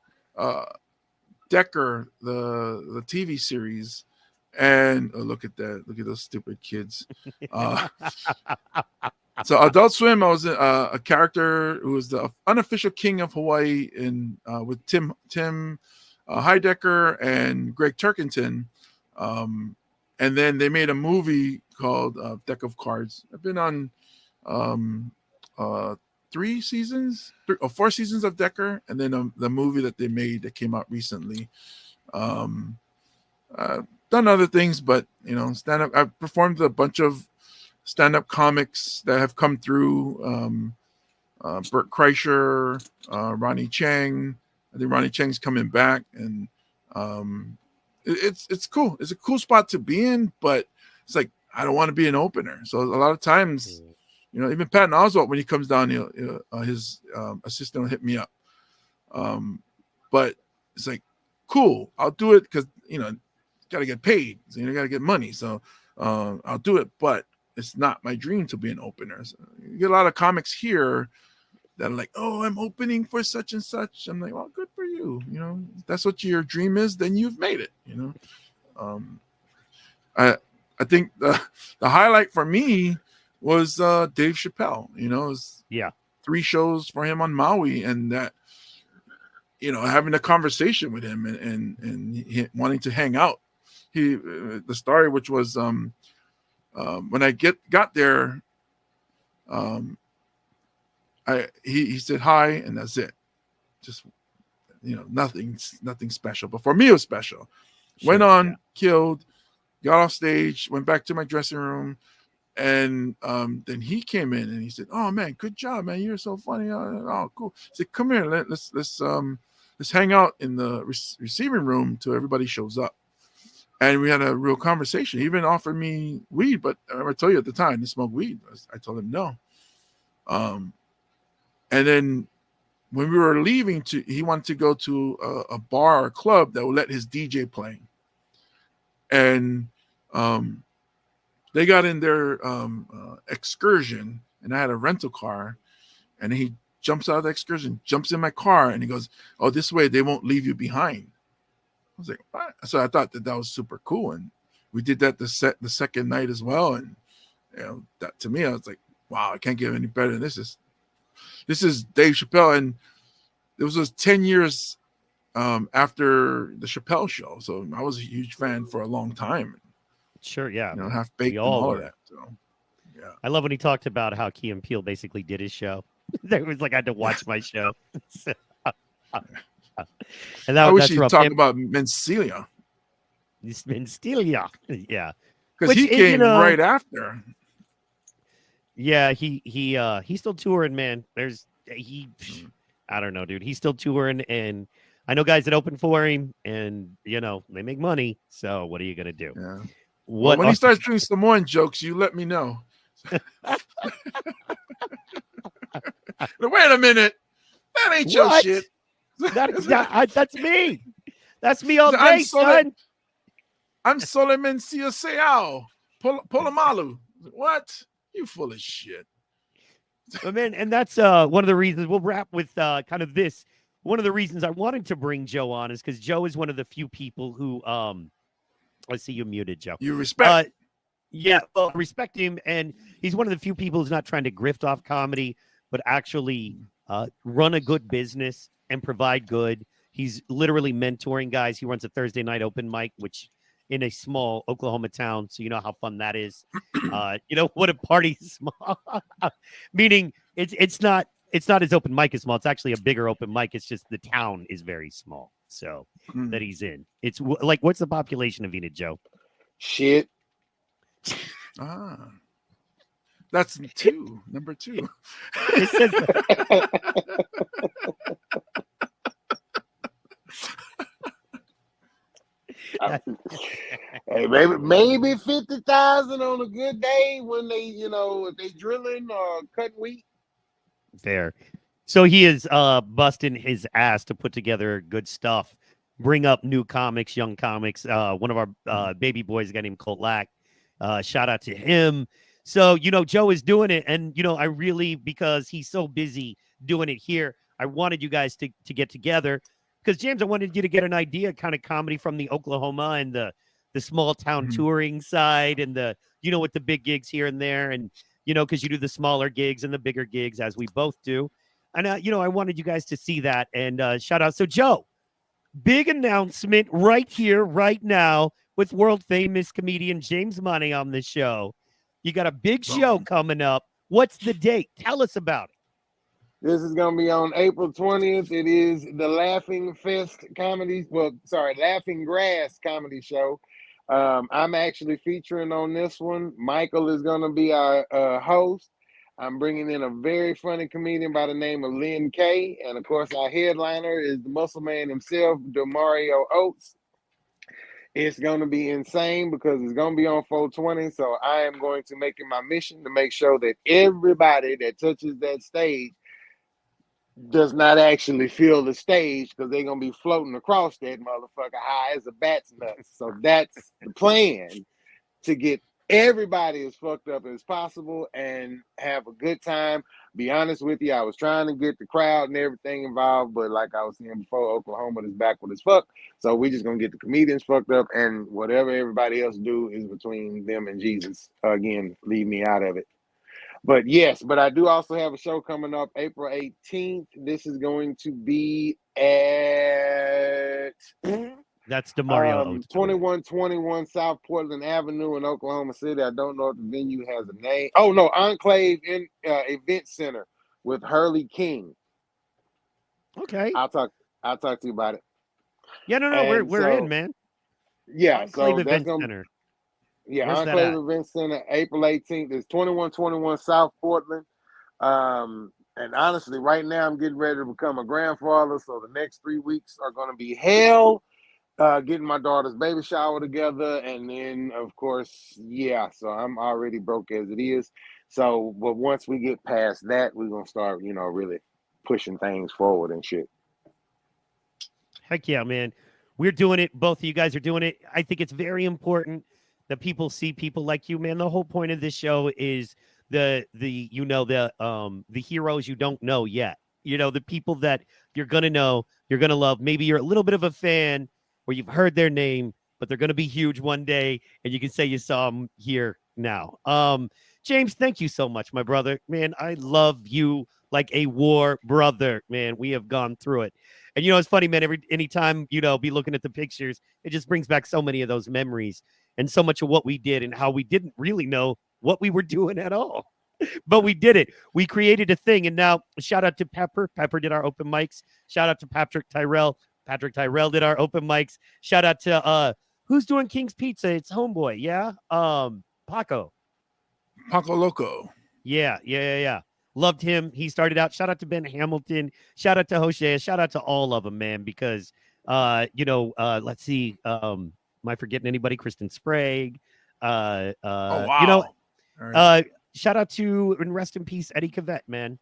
Decker, the TV series. And look at that! Look at those stupid kids. So Adult Swim, I was a character who was the unofficial king of Hawaii with Tim Heidecker and Greg Turkington. And then they made a movie called Deck of Cards. I've been on 4 seasons of Decker, and then the movie that they made that came out recently. Done other things, but you know, stand up. I've performed a bunch of stand-up comics that have come through. Bert Kreischer, Ronnie Chang. I think Ronnie Chang's coming back, and it's cool. It's a cool spot to be in, but it's like I don't want to be an opener. So a lot of times, you know, even Patton Oswalt, when he comes down, his assistant will hit me up. But it's like, cool, I'll do it because you know, got to get paid. So you got to get money. So I'll do it, but it's not my dream to be an opener. So you get a lot of comics here that are like, oh, I'm opening for such and such. I'm like, well, good for you. You know, if that's what your dream is, then you've made it. You know, I think the highlight for me was Dave Chappelle. You know, it was 3 shows for him on Maui, and that, you know, having a conversation with him and wanting to hang out. The story, which was when I got there, he said hi, and that's it. Just, you know, nothing special. But for me, it was special. Sure, went on, killed, got off stage, went back to my dressing room, and then he came in and he said, "Oh man, good job, man! You're so funny." Oh, cool. He said, "Come here, let's hang out in the receiving room till everybody shows up." And we had a real conversation. He even offered me weed, but I told you at the time, I didn't smoke weed. I told him no. And then when we were leaving, he wanted to go to a bar or club that would let his DJ play. And they got in their excursion, and I had a rental car. And he jumps out of the excursion, jumps in my car, and he goes, "Oh, this way they won't leave you behind." I was like, what? So I thought that was super cool, and we did that the second night as well. And you know, that to me, I was like, wow, I can't get any better than this. This is Dave Chappelle, and it was 10 years after the Chappelle show, so I was a huge fan for a long time. Sure, yeah, you know, Half Baked and all of that. So yeah, I love when he talked about how Key and Peele basically did his show. It was like I had to watch my show. And I wish he'd talk about Mencia. Mencia, yeah, because he came right after. Yeah, he's still touring, man. I don't know, dude. He's still touring, and I know guys that open for him, and you know they make money. So what are you gonna do? Yeah. When he starts doing Samoan jokes, you let me know. Wait a minute, that ain't your shit. That's me. That's me all day, son. I'm Solomon Seao. Polamalu. What? You full of shit. But man, and that's one of the reasons we'll wrap with kind of this. One of the reasons I wanted to bring Joe on is because Joe is one of the few people who I see you muted, Joe. You respect. Yeah, well, respect him, and he's one of the few people who's not trying to grift off comedy, but actually run a good business and provide good. He's literally mentoring guys. He runs a Thursday night open mic, which in a small Oklahoma town. So you know how fun that is. You know what a party small, meaning it's not it's not his open mic is small. It's actually a bigger open mic. It's just the town is very small. So that he's in. It's like, what's the population of Enid, Joe? Shit. That's number 2. It says Hey, maybe 50,000 on a good day when they, if they drilling or cutting wheat. fair. So he is busting his ass to put together good stuff, bring up new comics, young comics. One of our baby boys, a guy named Colt Lack. Shout out to him. So, Joe is doing it. And, I really, because he's so busy doing it here, I wanted you guys to get together. Because, James, I wanted you to get an idea kind of comedy from the Oklahoma and the small town touring side and with the big gigs here and there. And, because you do the smaller gigs and the bigger gigs, as we both do. And, I wanted you guys to see that and shout out. So, Joe, big announcement right here, right now, with world famous comedian James Money on the show. You got a big show coming up. What's the date? Tell us about it. This is going to be on April 20th. It is the Laughing Grass comedy show. I'm actually featuring on this one. Michael is going to be our host. I'm bringing in a very funny comedian by the name of Lynn Kay. And, of course, our headliner is the muscle man himself, DeMario Oates. It's going to be insane because it's going to be on 420. So I am going to make it my mission to make sure that everybody that touches that stage does not actually feel the stage because they're going to be floating across that motherfucker high as a bat's nuts. So that's the plan, to get everybody as fucked up as possible and have a good time. Be honest with you, I was trying to get the crowd and everything involved, but like I was saying before, Oklahoma is backward as fuck. So we just gonna get the comedians fucked up, and whatever everybody else do is between them and Jesus. Again, leave me out of it. But yes, I do also have a show coming up April 18th. This is going to be at That's DeMario Oates. 2121 South Portland Avenue in Oklahoma City. I don't know if the venue has a name. Oh no, Enclave Event Center with Hurley King. Okay. I'll talk to you about it. Yeah, no, we're in, man. Yeah, Enclave so Event Center. Yeah, Where's Enclave Event Center, April 18th. It's 2121 South Portland. And honestly, right now I'm getting ready to become a grandfather, so the next 3 weeks are going to be hell. Getting my daughter's baby shower together, and then of course, so I'm already broke as it is. So, but once we get past that, we're gonna start, really pushing things forward and shit. Heck yeah, man. We're doing it. Both of you guys are doing it. I think it's very important that people see people like you, man. The whole point of this show is the heroes you don't know yet. The people that you're gonna know, you're gonna love. Maybe you're a little bit of a fan, where you've heard their name, but they're going to be huge one day, and you can say you saw them here now. James, thank you so much, my brother. Man, I love you like a war brother, man. We have gone through it. And, it's funny, man, anytime, be looking at the pictures, it just brings back so many of those memories and so much of what we did and how we didn't really know what we were doing at all. But we did it. We created a thing. And now, shout out to Pepper. Pepper did our open mics. Shout out to Patrick Tyrell. Patrick Tyrell did our open mics. Shout out to who's doing King's Pizza? It's Homeboy, yeah. Paco Loco. Yeah. Loved him. He started out. Shout out to Ben Hamilton. Shout out to Hosea. Shout out to all of them, man. Because let's see. Am I forgetting anybody? Kristen Sprague. Oh wow. Shout out to, and rest in peace, Eddie Cavett, man.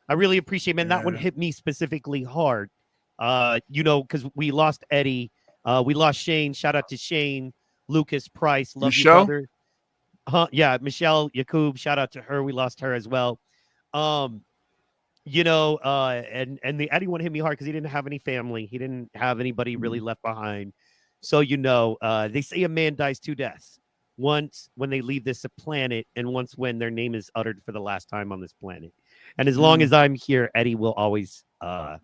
I really appreciate, man. That one hit me specifically hard. Because we lost Eddie, we lost Shane. Shout out to Shane, Lucas Price, love you, brother. Michelle Yakub, shout out to her. We lost her as well. And the Eddie one hit me hard because he didn't have any family. He didn't have anybody really left behind. So they say a man dies 2 deaths. Once when they leave this planet, and once when their name is uttered for the last time on this planet. And as long as I'm here, Eddie will always not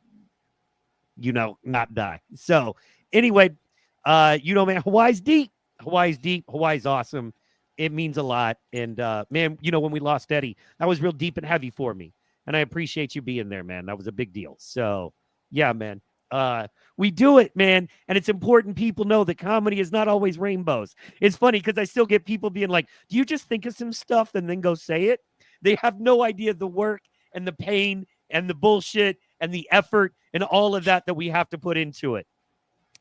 die. So anyway, man, Hawaii's deep. Hawaii's awesome. It means a lot. And man, when we lost Eddie, that was real deep and heavy for me. and I appreciate you being there, man. That was a big deal. So yeah, man. We do it, man. And it's important people know that comedy is not always rainbows. It's funny because I still get people being like, do you just think of some stuff and then go say it? They have no idea the work and the pain and the bullshit and the effort and all of that we have to put into it.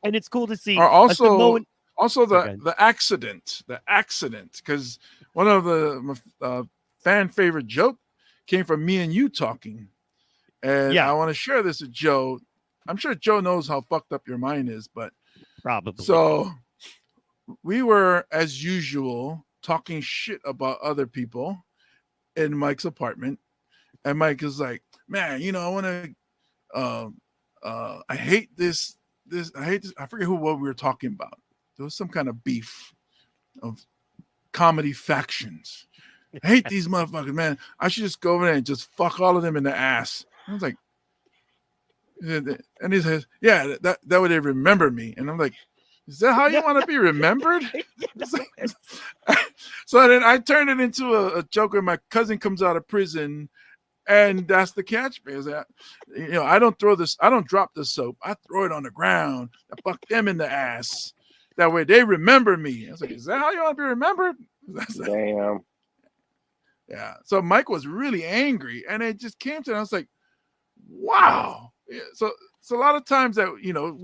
And it's cool to see. Or also the accident, because one of the fan favorite joke came from me and you talking. And I want to share this with Joe. I'm sure Joe knows how fucked up your mind is, but probably. So we were, as usual, talking shit about other people in Mike's apartment. And Mike is like, man, you know, I want to, I hate this. I hate this. I forget what we were talking about. There was some kind of beef of comedy factions. I hate these motherfuckers, man. I should just go over there and just fuck all of them in the ass. I was like, and he says, yeah, that way they remember me. And I'm like, is that how you want to be remembered? So then I turned it into a joke where my cousin comes out of prison, and that's the catchphrase. You know, I don't drop the soap. I throw it on the ground. I fuck them in the ass. That way they remember me. I was like, is that how you want to be remembered? Damn. Yeah. So Mike was really angry, and it just came to, and I was like, wow. Yeah. So a lot of times that, you know,